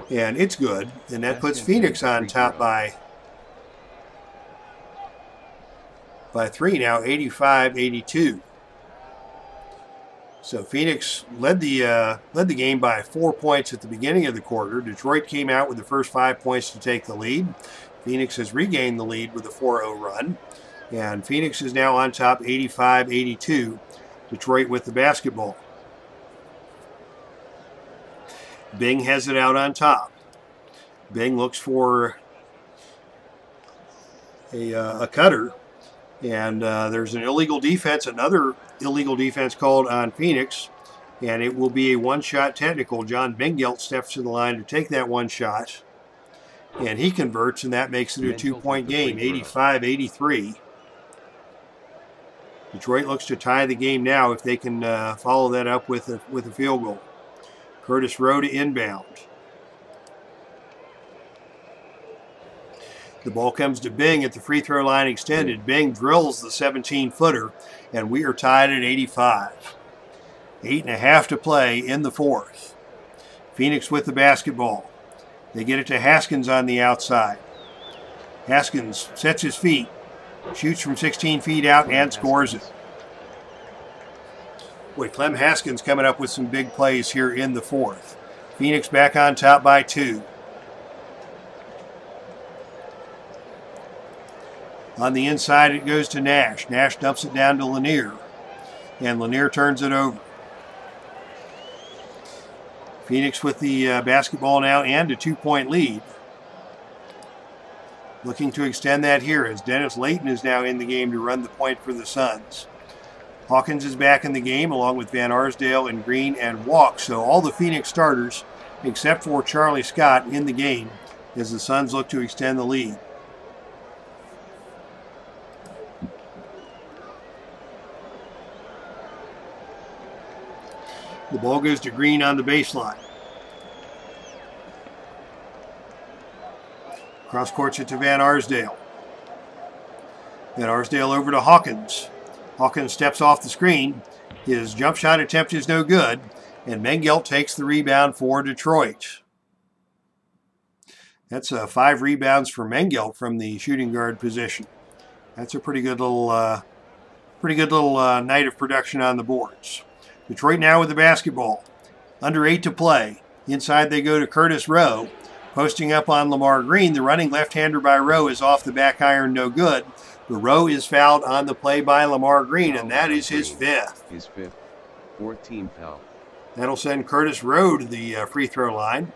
And it's good. And that puts Phoenix on top by 3 now, 85-82. So Phoenix led the game by 4 points at the beginning of the quarter. Detroit came out with the first 5 points to take the lead. Phoenix has regained the lead with a 4-0 run. And Phoenix is now on top 85-82. Detroit with the basketball. Bing has it out on top. Bing looks for a cutter. And there's an illegal defense, another illegal defense called on Phoenix. And it will be a one-shot technical. John Bingelt steps to the line to take that one shot. And he converts, and that makes it a 2-point game, 85-83. Detroit looks to tie the game now if they can follow that up with a field goal. Curtis Rowe to inbound. The ball comes to Bing at the free throw line extended. Bing drills the 17-footer, and we are tied at 85. 8.5 to play in the fourth. Phoenix with the basketball. They get it to Haskins on the outside. Haskins sets his feet, shoots from 16 feet out, and scores it. Boy, Clem Haskins coming up with some big plays here in the fourth. Phoenix back on top by 2. On the inside, it goes to Nash. Nash dumps it down to Lanier, and Lanier turns it over. Phoenix with the basketball now and a 2-point lead. Looking to extend that here as Dennis Layton is now in the game to run the point for the Suns. Hawkins is back in the game along with Van Arsdale and Green and Walk. So all the Phoenix starters, except for Charlie Scott, in the game as the Suns look to extend the lead. The ball goes to Green on the baseline. Cross courts it to Van Arsdale. Van Arsdale over to Hawkins. Hawkins steps off the screen. His jump shot attempt is no good, and Mengelt takes the rebound for Detroit. That's 5 rebounds for Mengelt from the shooting guard position. That's a pretty good little night of production on the boards. Detroit now with the basketball. Under 8 to play. Inside they go to Curtis Rowe. Posting up on Lamar Green. The running left-hander by Rowe is off the back iron, no good. The Rowe is fouled on the play by Lamar Green, and that is his 5th. His 5th, 14th foul. That'll send Curtis Rowe to the free throw line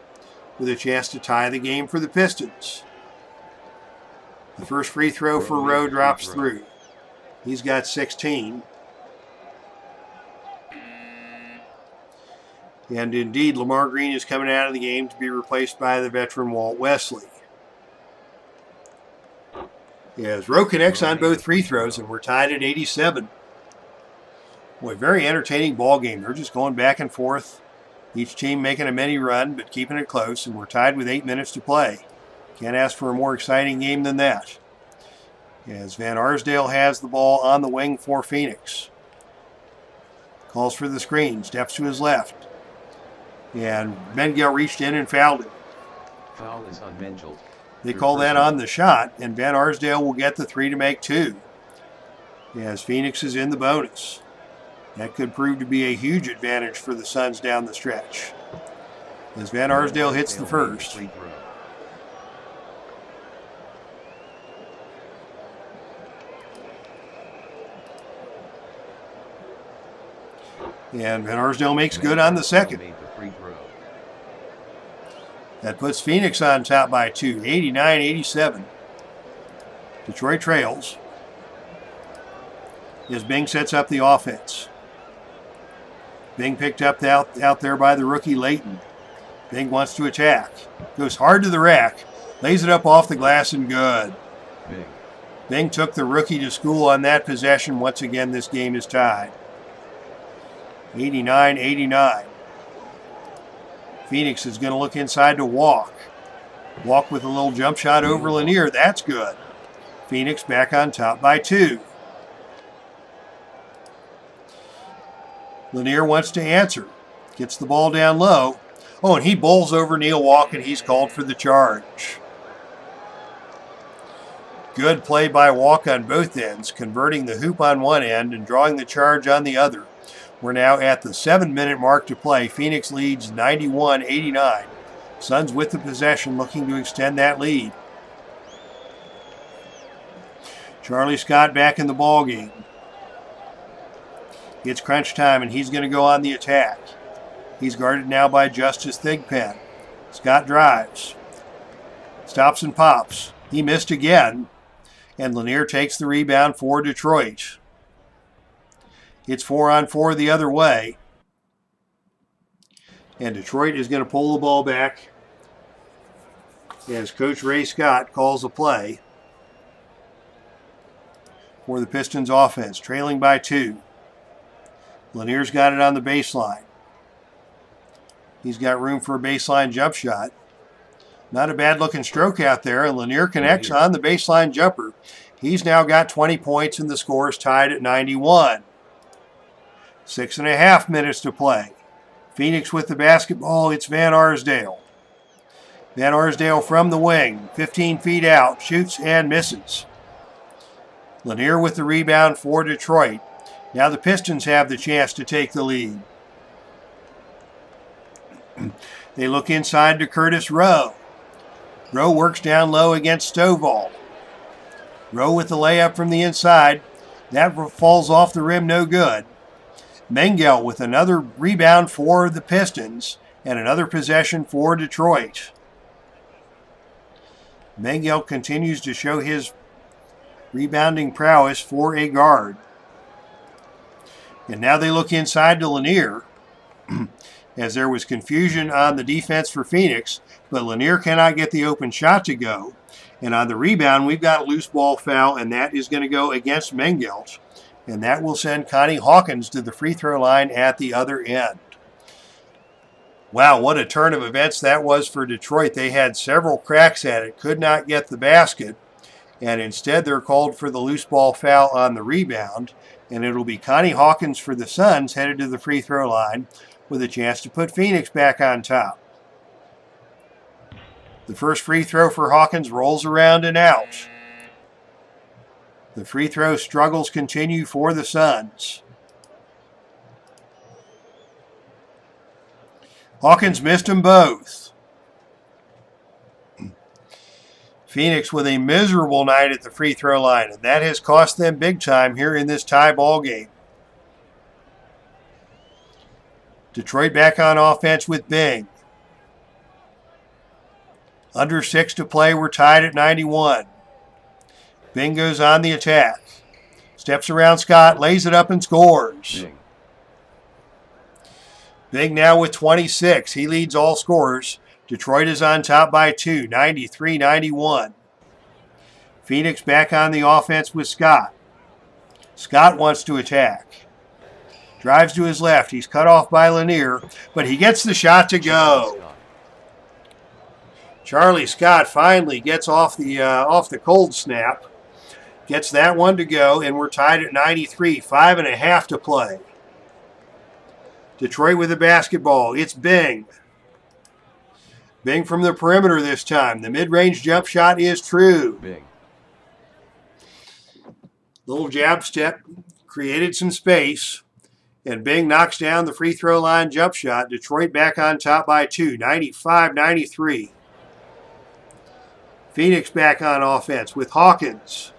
with a chance to tie the game for the Pistons. The first free throw for Rowe drops through. He's got 16. And indeed, Lamar Green is coming out of the game to be replaced by the veteran Walt Wesley. As Rowe connects on both free throws, and we're tied at 87. Boy, very entertaining ball game. They're just going back and forth. Each team making a mini run, but keeping it close, and we're tied with 8 minutes to play. Can't ask for a more exciting game than that. As Van Arsdale has the ball on the wing for Phoenix. Calls for the screen, steps to his left. And Mengelt reached in and fouled him. Foul is on Mengelt. They call that on the shot, and Van Arsdale will get the 3 to make 2. As Phoenix is in the bonus. That could prove to be a huge advantage for the Suns down the stretch. As Van Arsdale hits the first. And Van Arsdale makes good on the second. That puts Phoenix on top by 2, 89-87. Detroit trails. As Bing sets up the offense. Bing picked up out there by the rookie Layton. Bing wants to attack. Goes hard to the rack. Lays it up off the glass and good. Bing took the rookie to school on that possession. Once again, this game is tied. 89-89. Phoenix is going to look inside to Walk. Walk with a little jump shot over Lanier. That's good. Phoenix back on top by 2. Lanier wants to answer. Gets the ball down low. Oh, and he bowls over Neal Walk, and he's called for the charge. Good play by Walk on both ends, converting the hoop on one end and drawing the charge on the other. We're now at the 7-minute mark to play. Phoenix leads 91-89. Suns with the possession, looking to extend that lead. Charlie Scott back in the ball game. It's crunch time, and he's going to go on the attack. He's guarded now by Justice Thigpen. Scott drives. Stops and pops. He missed again, and Lanier takes the rebound for Detroit. It's 4-on-4 the other way. And Detroit is going to pull the ball back as Coach Ray Scott calls a play for the Pistons offense, trailing by 2. Lanier's got it on the baseline. He's got room for a baseline jump shot. Not a bad looking stroke out there, and Lanier connects on the baseline jumper. He's now got 20 points, and the score is tied at 91. 6.5 minutes to play. Phoenix with the basketball. It's Van Arsdale. Van Arsdale from the wing, 15 feet out, shoots and misses. Lanier with the rebound for Detroit. Now the Pistons have the chance to take the lead. They look inside to Curtis Rowe. Rowe works down low against Stovall. Rowe with the layup from the inside. That falls off the rim, no good. Mengel with another rebound for the Pistons and another possession for Detroit. Mengel continues to show his rebounding prowess for a guard. And now they look inside to Lanier as there was confusion on the defense for Phoenix, but Lanier cannot get the open shot to go. And on the rebound, we've got a loose ball foul, and that is going to go against Mengel. And that will send Connie Hawkins to the free throw line at the other end. Wow, what a turn of events that was for Detroit. They had several cracks at it, could not get the basket, and instead they're called for the loose ball foul on the rebound, and it'll be Connie Hawkins for the Suns headed to the free throw line with a chance to put Phoenix back on top. The first free throw for Hawkins rolls around and out. The free throw struggles continue for the Suns. Hawkins missed them both. Phoenix with a miserable night at the free throw line, and that has cost them big time here in this tie ball game. Detroit back on offense with Bing. Under 6 to play, we're tied at 91. Bing goes on the attack. Steps around Scott, lays it up and scores. Bing now with 26. He leads all scorers. Detroit is on top by 2, 93-91. Phoenix back on the offense with Scott. Scott wants to attack. Drives to his left. He's cut off by Lanier, but he gets the shot to go. Charlie Scott finally gets off the cold snap. Gets that one to go, and we're tied at 93. 5.5 to play. Detroit with the basketball. It's Bing. Bing from the perimeter this time. The mid-range jump shot is true. Bing. Little jab step created some space, and Bing knocks down the free throw line jump shot. Detroit back on top by 2, 95-93. Phoenix back on offense with Hawkins.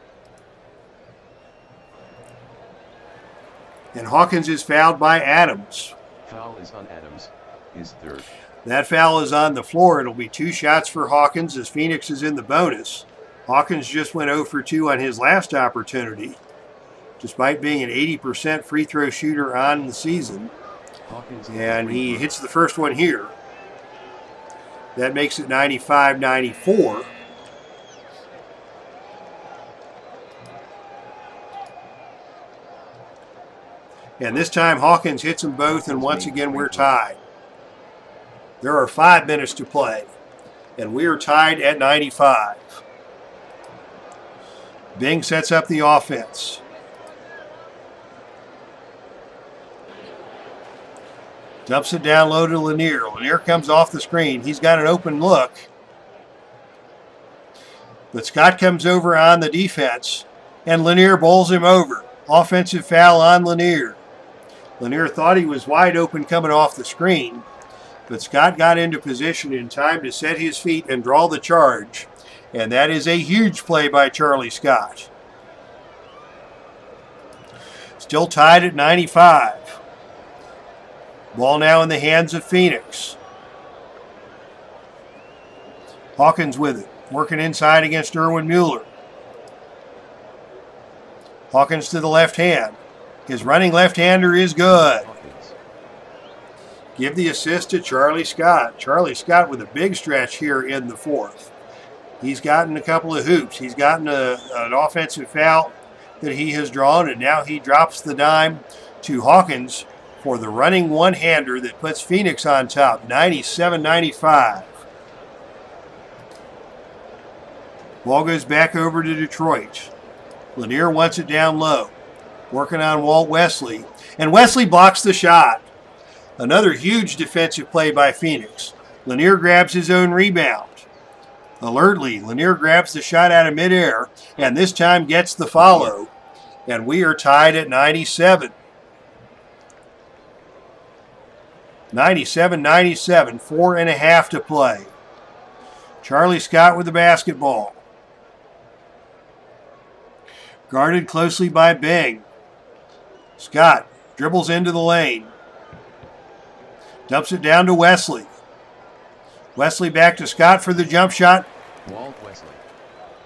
And Hawkins is fouled by Adams. Foul is on Adams, his third. That foul is on the floor. It'll be 2 shots for Hawkins as Phoenix is in the bonus. Hawkins just went 0 for 2 on his last opportunity, despite being an 80% free throw shooter on the season. And he hits the first one here. That makes it 95-94. And this time Hawkins hits them both, and once again we're tied. There are 5 minutes to play, and we are tied at 95. Bing sets up the offense. Dumps it down low to Lanier. Lanier comes off the screen. He's got an open look. But Scott comes over on the defense, and Lanier bowls him over. Offensive foul on Lanier. Lanier thought he was wide open coming off the screen, but Scott got into position in time to set his feet and draw the charge, and that is a huge play by Charlie Scott. Still tied at 95. Ball now in the hands of Phoenix. Hawkins with it, working inside against Erwin Mueller. Hawkins to the left hand. His running left-hander is good. Give the assist to Charlie Scott. Charlie Scott with a big stretch here in the fourth. He's gotten a couple of hoops. He's gotten an offensive foul that he has drawn, and now he drops the dime to Hawkins for the running one-hander that puts Phoenix on top, 97-95. Ball goes back over to Detroit. Lanier wants it down low. Working on Walt Wesley. And Wesley blocks the shot. Another huge defensive play by Phoenix. Lanier grabs his own rebound. Alertly, Lanier grabs the shot out of midair and this time gets the follow. And we are tied at 97. 97-97, 4.5 to play. Charlie Scott with the basketball. Guarded closely by Bing. Scott dribbles into the lane. Dumps it down to Wesley. Wesley back to Scott for the jump shot. Walt Wesley.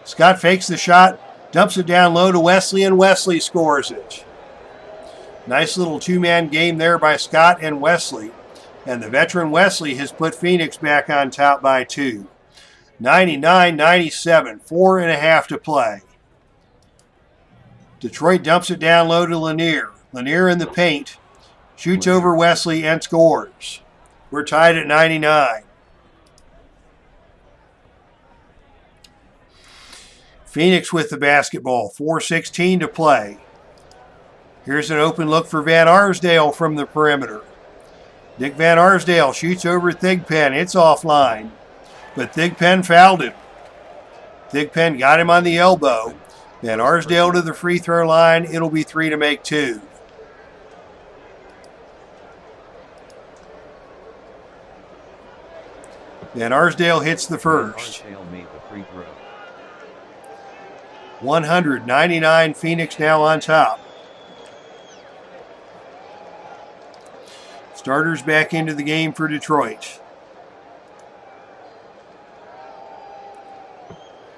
Scott fakes the shot, dumps it down low to Wesley, and Wesley scores it. Nice little two-man game there by Scott and Wesley. And the veteran Wesley has put Phoenix back on top by 2. 99-97, 4.5 to play. Detroit dumps it down low to Lanier. Lanier in the paint. Shoots over Wesley and scores. We're tied at 99. Phoenix with the basketball. 4:16 to play. Here's an open look for Van Arsdale from the perimeter. Dick Van Arsdale shoots over Thigpen. It's offline. But Thigpen fouled him. Thigpen got him on the elbow. Van Arsdale to the free throw line. It'll be 3 to make 2. Van Arsdale hits the first. Van Arsdale made the free throw. 199 Phoenix now on top. Starters back into the game for Detroit.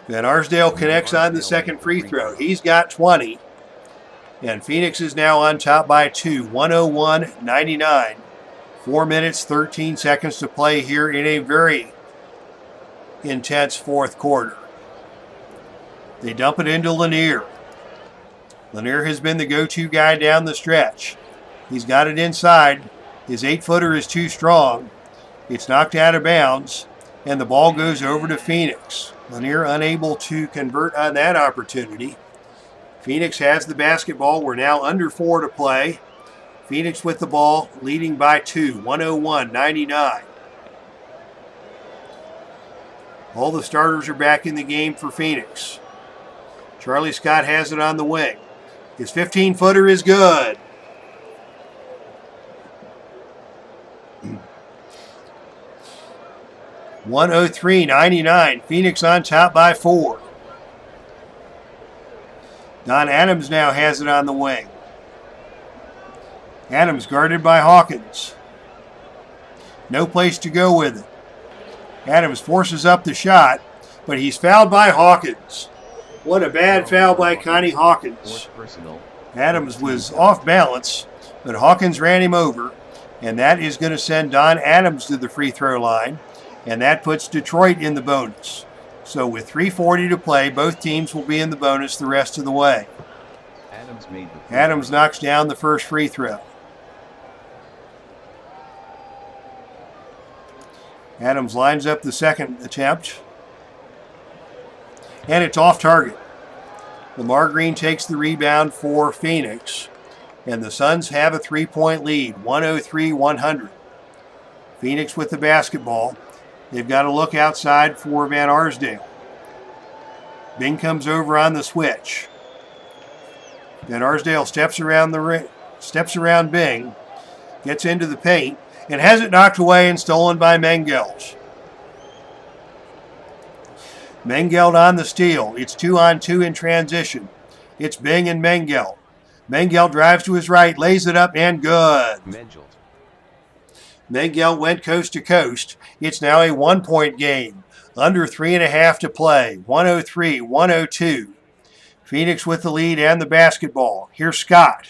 Van Arsdale connects on the second free throw. He's got 20. And Phoenix is now on top by 2. 101-99. 4 minutes, 13 seconds to play here in a very intense fourth quarter. They dump it into Lanier. Lanier has been the go-to guy down the stretch. He's got it inside. His 8-footer is too strong. It's knocked out of bounds, and the ball goes over to Phoenix. Lanier unable to convert on that opportunity. Phoenix has the basketball. We're now under 4 to play. Phoenix with the ball, leading by 2, 101-99. All the starters are back in the game for Phoenix. Charlie Scott has it on the wing. His 15-footer is good. $103.99. Phoenix on top by 4. Don Adams now has it on the wing. Adams guarded by Hawkins. No place to go with it. Adams forces up the shot, but he's fouled by Hawkins. What a bad foul by Connie Hawkins. Adams was off balance, but Hawkins ran him over, and that is going to send Don Adams to the free throw line, and that puts Detroit in the bonus. So with 3:40 to play, both teams will be in the bonus the rest of the way. Adams knocks down the first free throw. Adams lines up the second attempt. And it's off target. Lamar Green takes the rebound for Phoenix. And the Suns have a 3-point lead, 103-100. Phoenix with the basketball. They've got to look outside for Van Arsdale. Bing comes over on the switch. Van Arsdale steps around Bing, gets into the paint, and has it knocked away and stolen by Mengelt. Mengelt on the steal. It's 2-on-2 in transition. It's Bing and Mengelt. Mengelt drives to his right, lays it up, and good. Mengelt went coast to coast. It's now a 1-point game. Under 3.5 to play. 103-102. Phoenix with the lead and the basketball. Here's Scott.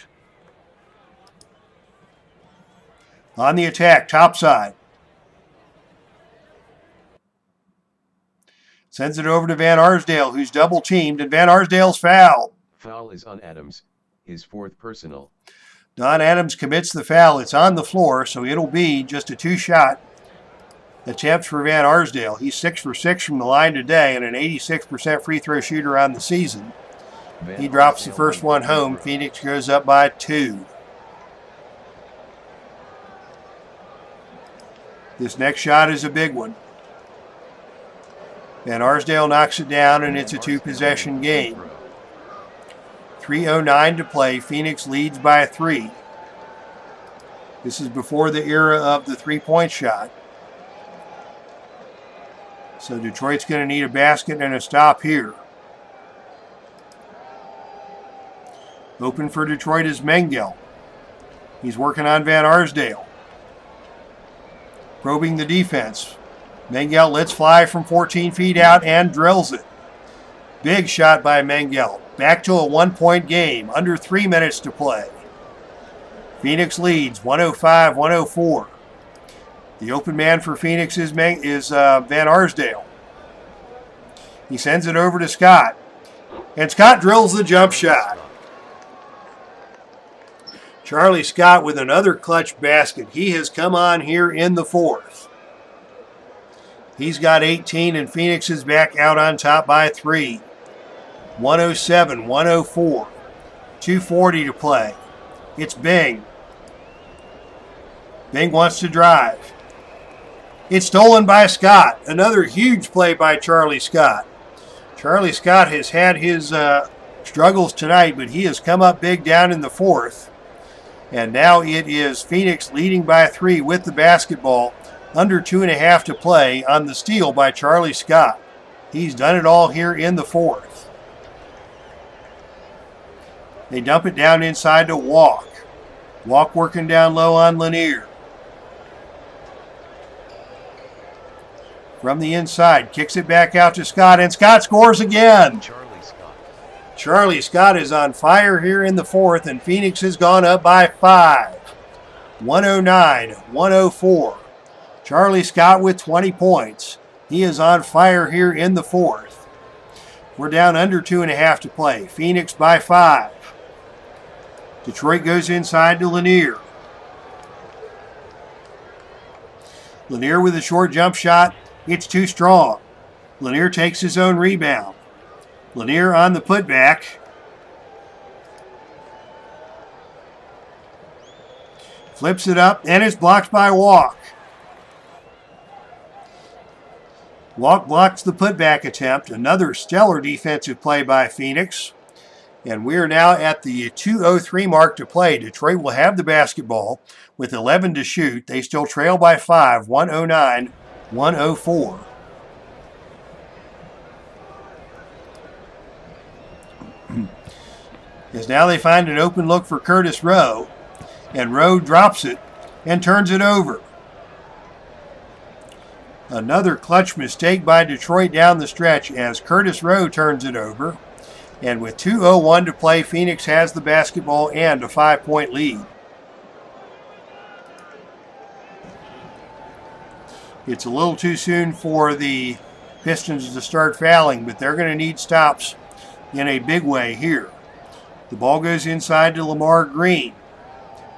On the attack, topside. Sends it over to Van Arsdale, who's double-teamed, and Van Arsdale's fouled. Foul is on Adams, his 4th personal. Don Adams commits the foul. It's on the floor, so it'll be just a 2-shot attempt for Van Arsdale. He's 6 for 6 from the line today and an 86% free throw shooter on the season. He drops the first one home. Phoenix goes up by 2. This next shot is a big one. Van Arsdale knocks it down, and it's a two-possession game. 3:09 to play. Phoenix leads by 3. This is before the era of the three-point shot. So Detroit's going to need a basket and a stop here. Open for Detroit is Mengel. He's working on Van Arsdale. Probing the defense. Mengel lets fly from 14 feet out and drills it. Big shot by Mengel. Back to a 1-point game. Under 3 minutes to play. Phoenix leads 105-104. The open man for Phoenix is Van Arsdale. He sends it over to Scott. And Scott drills the jump shot. Charlie Scott with another clutch basket. He has come on here in the fourth. He's got 18, and Phoenix is back out on top by 3. 107-104. 2:40 to play. It's Bing. Bing wants to drive. It's stolen by Scott. Another huge play by Charlie Scott. Charlie Scott has had his struggles tonight, but he has come up big down in the fourth. And now it is Phoenix leading by 3 with the basketball. Under 2.5 to play on the steal by Charlie Scott. He's done it all here in the fourth. They dump it down inside to Walk. Walk working down low on Lanier. From the inside, kicks it back out to Scott, and Scott scores again. Charlie Scott is on fire here in the fourth, and Phoenix has gone up by 5. 109-104. Charlie Scott with 20 points. He is on fire here in the fourth. We're down under 2.5 to play. Phoenix by 5. Detroit goes inside to Lanier. Lanier with a short jump shot. It's too strong. Lanier takes his own rebound. Lanier on the putback. Flips it up, and it's blocked by Walk. Walk blocks the putback attempt. Another stellar defensive play by Phoenix. And we are now at the 2:03 mark to play. Detroit will have the basketball with 11 to shoot. They still trail by 5, 109-104. As now they find an open look for Curtis Rowe. And Rowe drops it and turns it over. Another clutch mistake by Detroit down the stretch as Curtis Rowe turns it over. And with 2:01 to play, Phoenix has the basketball and a 5-point lead. It's a little too soon for the Pistons to start fouling, but they're going to need stops in a big way here. The ball goes inside to Lamar Green.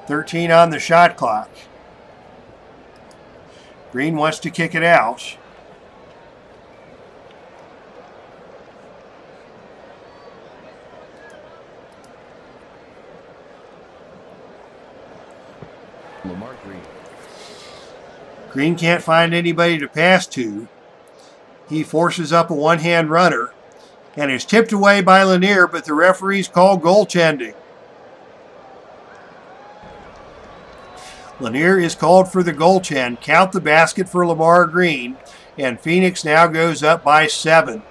13 on the shot clock. Green wants to kick it out. Lamar Green. Green can't find anybody to pass to. He forces up a one-hand runner and is tipped away by Lanier, but the referees call goaltending. Lanier is called for the goaltend. Count the basket for Lamar Green, and Phoenix now goes up by 7.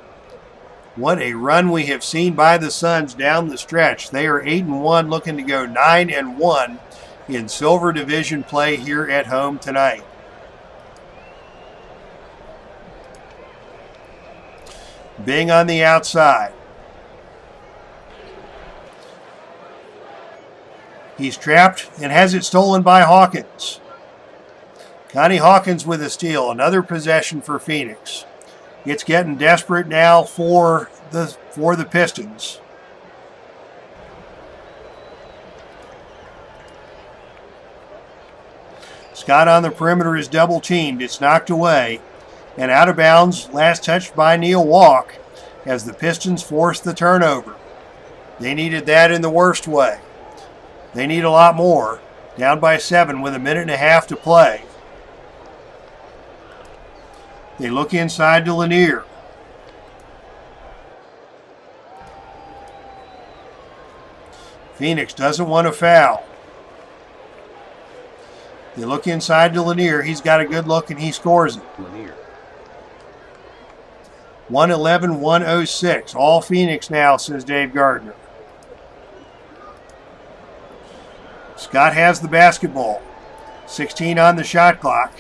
What a run we have seen by the Suns down the stretch. They are 8-1, looking to go 9-1 in Silver Division play here at home tonight. Bing on the outside. He's trapped and has it stolen by Hawkins. Connie Hawkins with a steal. Another possession for Phoenix. It's getting desperate now for the Pistons. Scott on the perimeter is double teamed. It's knocked away and out of bounds. Last touched by Neal Walk as the Pistons force the turnover. They needed that in the worst way. They need a lot more. Down by 7 with 1.5 minutes to play. They look inside to Lanier. Phoenix doesn't want to foul. They look inside to Lanier. He's got a good look and he scores it. Lanier. 111-106. All Phoenix now, says Dave Gardner. Scott has the basketball. 16 on the shot clock.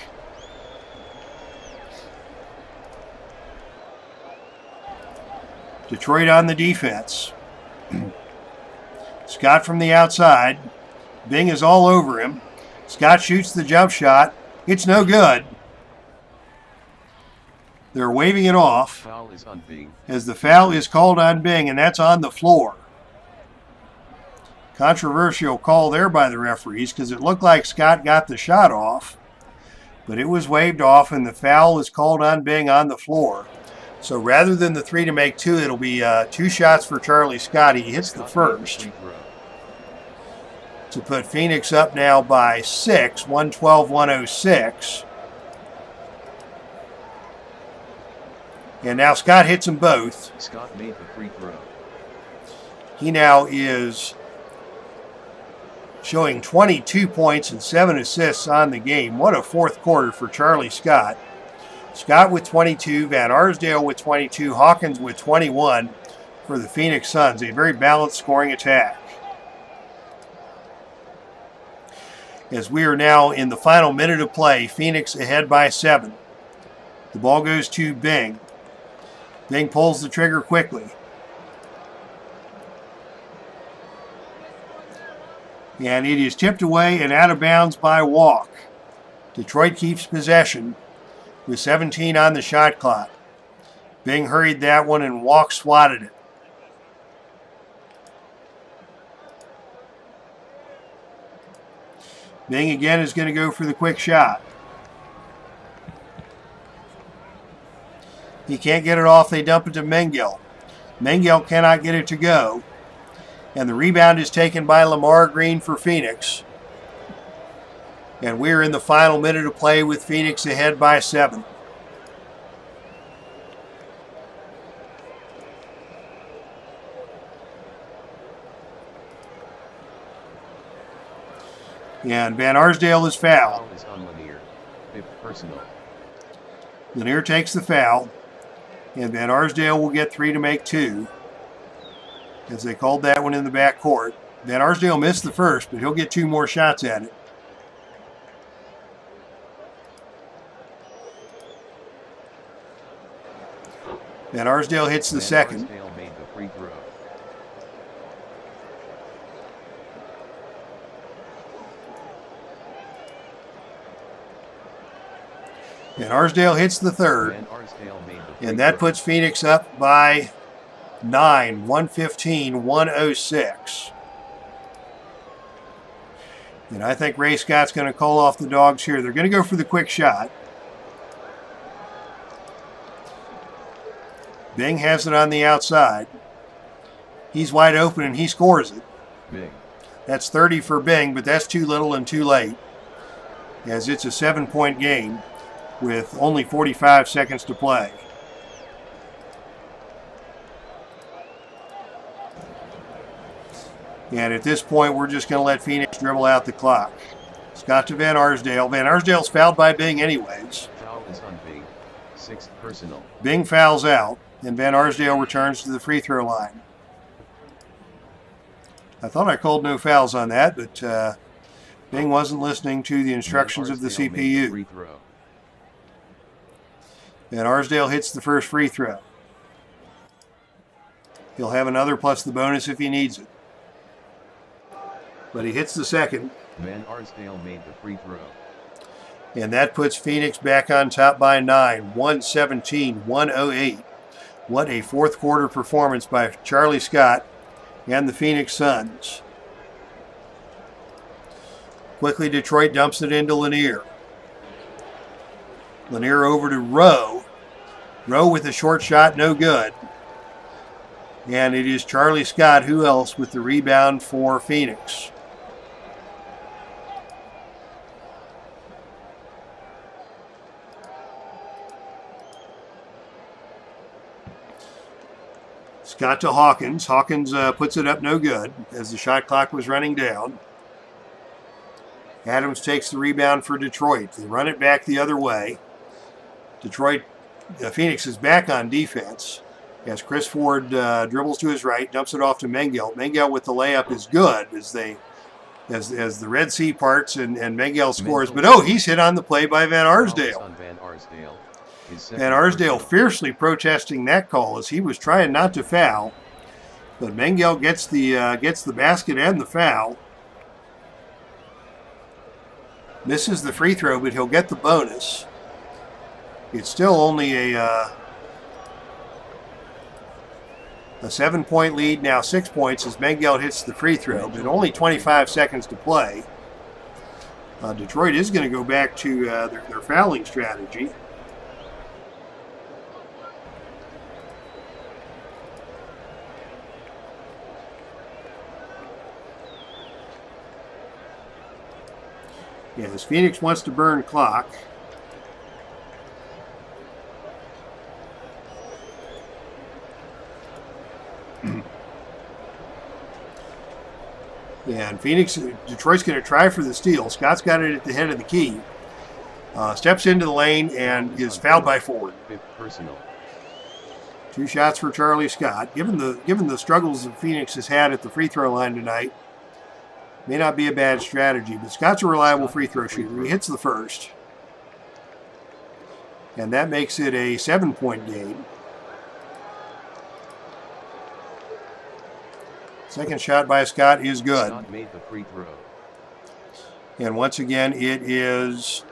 Detroit on the defense. Scott from the outside. Bing is all over him. Scott shoots the jump shot. It's no good. They're waving it off. Foul is on Bing. As the foul is called on Bing, and that's on the floor. Controversial call there by the referees because it looked like Scott got the shot off, but it was waved off, and the foul is called on Bing on the floor. So rather than the 3 to make 2, it'll be 2 shots for Charlie Scott. He hits the first to put Phoenix up now by 6, 112-106. And now Scott hits them both. Scott made the free throw. He now is showing 22 points and 7 assists on the game. What a fourth quarter for Charlie Scott. Scott with 22, Van Arsdale with 22, Hawkins with 21 for the Phoenix Suns. A very balanced scoring attack. As we are now in the final minute of play, Phoenix ahead by 7. The ball goes to Bing. Bing pulls the trigger quickly. And it is tipped away and out of bounds by Walk. Detroit keeps possession with 17 on the shot clock. Bing hurried that one and Walk swatted it. Bing again is going to go for the quick shot. He can't get it off. They dump it to Mengel. Mengel cannot get it to go. And the rebound is taken by Lamar Green for Phoenix. And we're in the final minute of play with Phoenix ahead by 7. And Van Arsdale is fouled. Foul is on Lanier. Fifth personal. Lanier takes the foul. And Van Arsdale will get 3 to make 2. As they called that one in the back court. Van Arsdale missed the first, but he'll get 2 more shots at it. Van Arsdale hits the second. Arsdale made the free throw. Van Arsdale hits the third. Van Arsdale made the free And that throw. puts Phoenix up by 9, 115-106. And I think Ray Scott's going to call off the Dogs here. They're going to go for the quick shot. Bing has it on the outside. He's wide open and he scores it. Bing. That's 30 for Bing, but that's too little and too late, as it's a 7-point game with only 45 seconds to play. And at this point, we're just going to let Phoenix dribble out the clock. Scott to Van Arsdale. Van Arsdale's fouled by Bing anyways. Foul is on Bing. Sixth personal. Bing fouls out, and Van Arsdale returns to the free throw line. I thought I called no fouls on that, but Bing wasn't listening to the instructions of the Van Arsdale made the CPU. free throw. Van Arsdale hits the first free throw. He'll have another plus the bonus if he needs it. But he hits the second. Van Arsdale made the free throw. And that puts Phoenix back on top by 9, 117-108. What a fourth quarter performance by Charlie Scott and the Phoenix Suns. Quickly, Detroit dumps it into Lanier. Lanier over to Rowe. Rowe with a short shot, no good. And it is Charlie Scott, who else, with the rebound for Phoenix. Scott to Hawkins. Hawkins puts it up no good as the shot clock was running down. Adams takes the rebound for Detroit. They run it back the other way. Phoenix is back on defense as Chris Ford dribbles to his right, dumps it off to Mengel. Mengel with the layup is good as the Red Sea parts and Mengel scores. But he's hit on the play by Van Arsdale. Van Arsdale fiercely protesting that call as he was trying not to foul. But Mengel gets the basket and the foul. Misses the free throw, but he'll get the bonus. It's still only a 7-point lead, now 6 points as Mengel hits the free throw, but only 25 seconds to play. Detroit is going to go back to their fouling strategy. Yes, Phoenix wants to burn clock. And Detroit's going to try for the steal. Scott's got it at the head of the key. Steps into the lane and is fouled by Ford. Personal. 2 shots for Charlie Scott. Given the struggles that Phoenix has had at the free throw line tonight, may not be a bad strategy, but Scott's a reliable free throw shooter. He hits the first. And that makes it a 7-point game. Second shot by Scott is good. Scott made the free throw. And once again, it is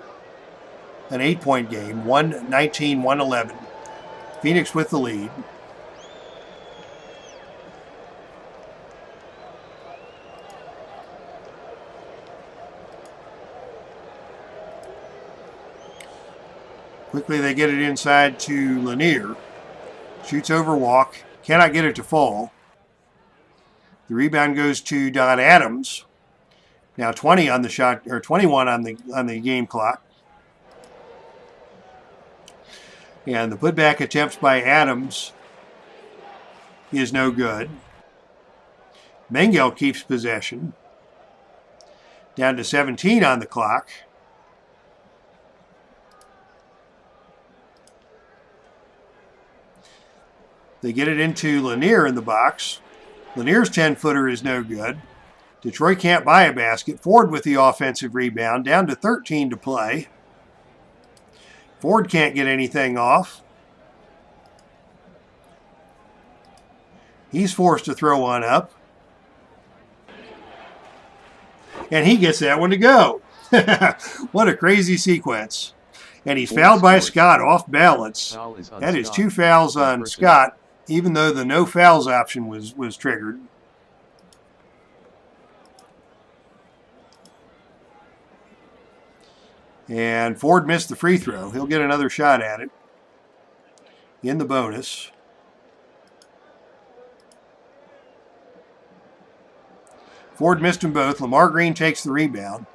an 8-point game, 119-111. Phoenix with the lead. Quickly they get it inside to Lanier. Shoots over walk. Cannot get it to fall. The rebound goes to Don Adams. Now 20 on the shot, or 21 on the game clock. And the putback attempts by Adams is no good. Mengel keeps possession. Down to 17 on the clock. They get it into Lanier in the box. Lanier's 10-footer is no good. Detroit can't buy a basket. Ford with the offensive rebound. Down to 13 to play. Ford can't get anything off. He's forced to throw one up. And he gets that one to go. What a crazy sequence. And he's fouled by Scott off balance. That is 2 fouls on Scott, even though the no fouls option was triggered. And Ford missed the free throw. He'll get another shot at it in the bonus. Ford missed them both. Lamar Green takes the rebound.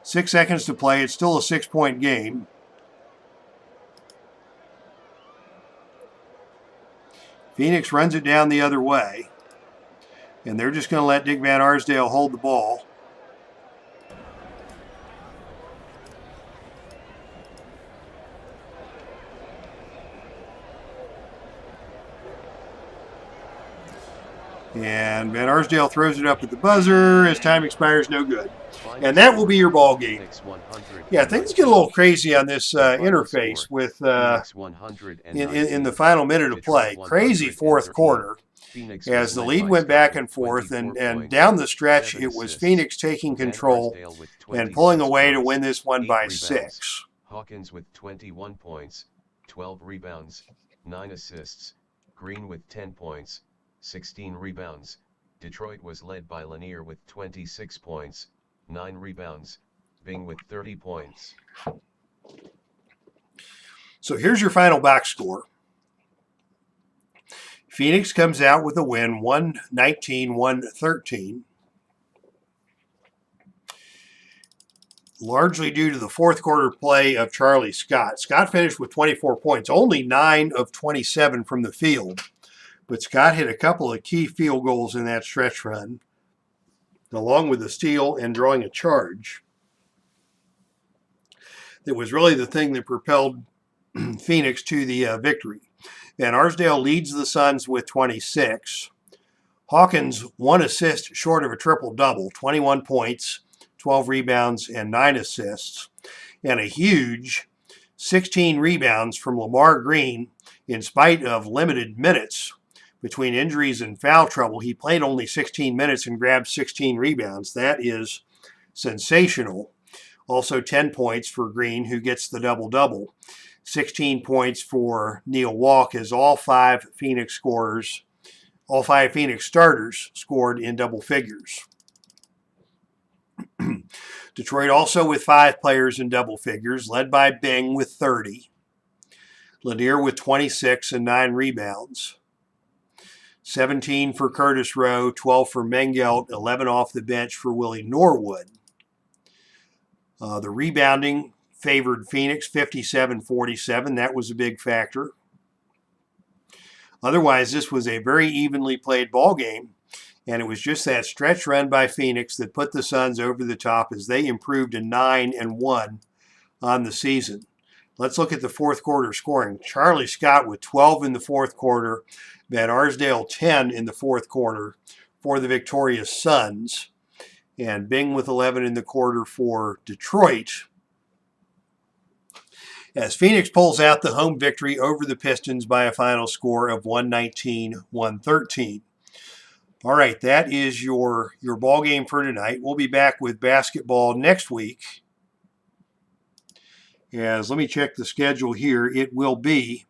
6 seconds to play. It's still a 6-point game. Phoenix runs it down the other way. And they're just going to let Dick Van Arsdale hold the ball. And Van Arsdale throws it up at the buzzer. As time expires, no good. And that will be your ball game. Yeah, things get a little crazy on this interface with in the final minute of play. Crazy fourth quarter as the lead went back and forth. And down the stretch, it was Phoenix taking control and pulling away to win this one by 6. Hawkins with 21 points, 12 rebounds, 9 assists. Green with 10 points, 16 rebounds. Detroit was led by Lanier with 26 points, 9 rebounds. Bing with 30 points. So here's your final box score. Phoenix comes out with a win, 119-113. Largely due to the fourth quarter play of Charlie Scott. Scott finished with 24 points, only 9 of 27 from the field. But Scott hit a couple of key field goals in that stretch run, along with a steal and drawing a charge. That was really the thing that propelled Phoenix to the victory. Van Arsdale leads the Suns with 26. Hawkins, 1 assist short of a triple-double, 21 points, 12 rebounds, and 9 assists. And a huge 16 rebounds from Lamar Green in spite of limited minutes. Between injuries and foul trouble, he played only 16 minutes and grabbed 16 rebounds. That is sensational. Also 10 points for Green, who gets the double-double. 16 points for Neal Walk, as all five Phoenix starters scored in double figures. Detroit also with 5 players in double figures, led by Bing with 30. Lanier with 26 and 9 rebounds. 17 for Curtis Rowe, 12 for Mengelt, 11 off the bench for Willie Norwood. The rebounding favored Phoenix, 57-47. That was a big factor. Otherwise, this was a very evenly played ball game, and it was just that stretch run by Phoenix that put the Suns over the top as they improved to 9-1 on the season. Let's look at the fourth quarter scoring. Charlie Scott with 12 in the fourth quarter, Van Arsdale 10 in the fourth quarter for the victorious Suns, and Bing with 11 in the quarter for Detroit, as Phoenix pulls out the home victory over the Pistons by a final score of 119-113. All right, that is your ball game for tonight. We'll be back with basketball next week. As let me check the schedule here. It will be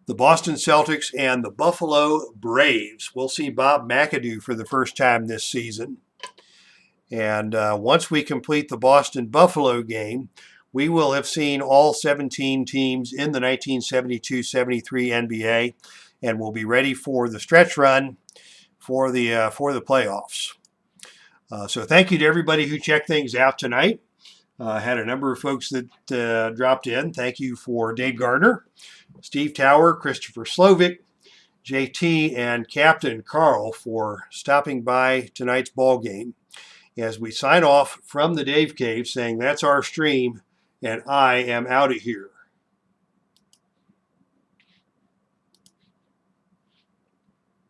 the Boston Celtics and the Buffalo Braves. We'll see Bob McAdoo for the first time this season. And once we complete the Boston-Buffalo game, we will have seen all 17 teams in the 1972-73 NBA, and we'll be ready for the stretch run for the playoffs. So thank you to everybody who checked things out tonight. Had a number of folks that dropped in. Thank you for Dave Gardner, Steve Tower, Christopher Slovic, JT, and Captain Carl for stopping by tonight's ball game. As we sign off from the Dave Cave saying that's our stream, and I am out of here.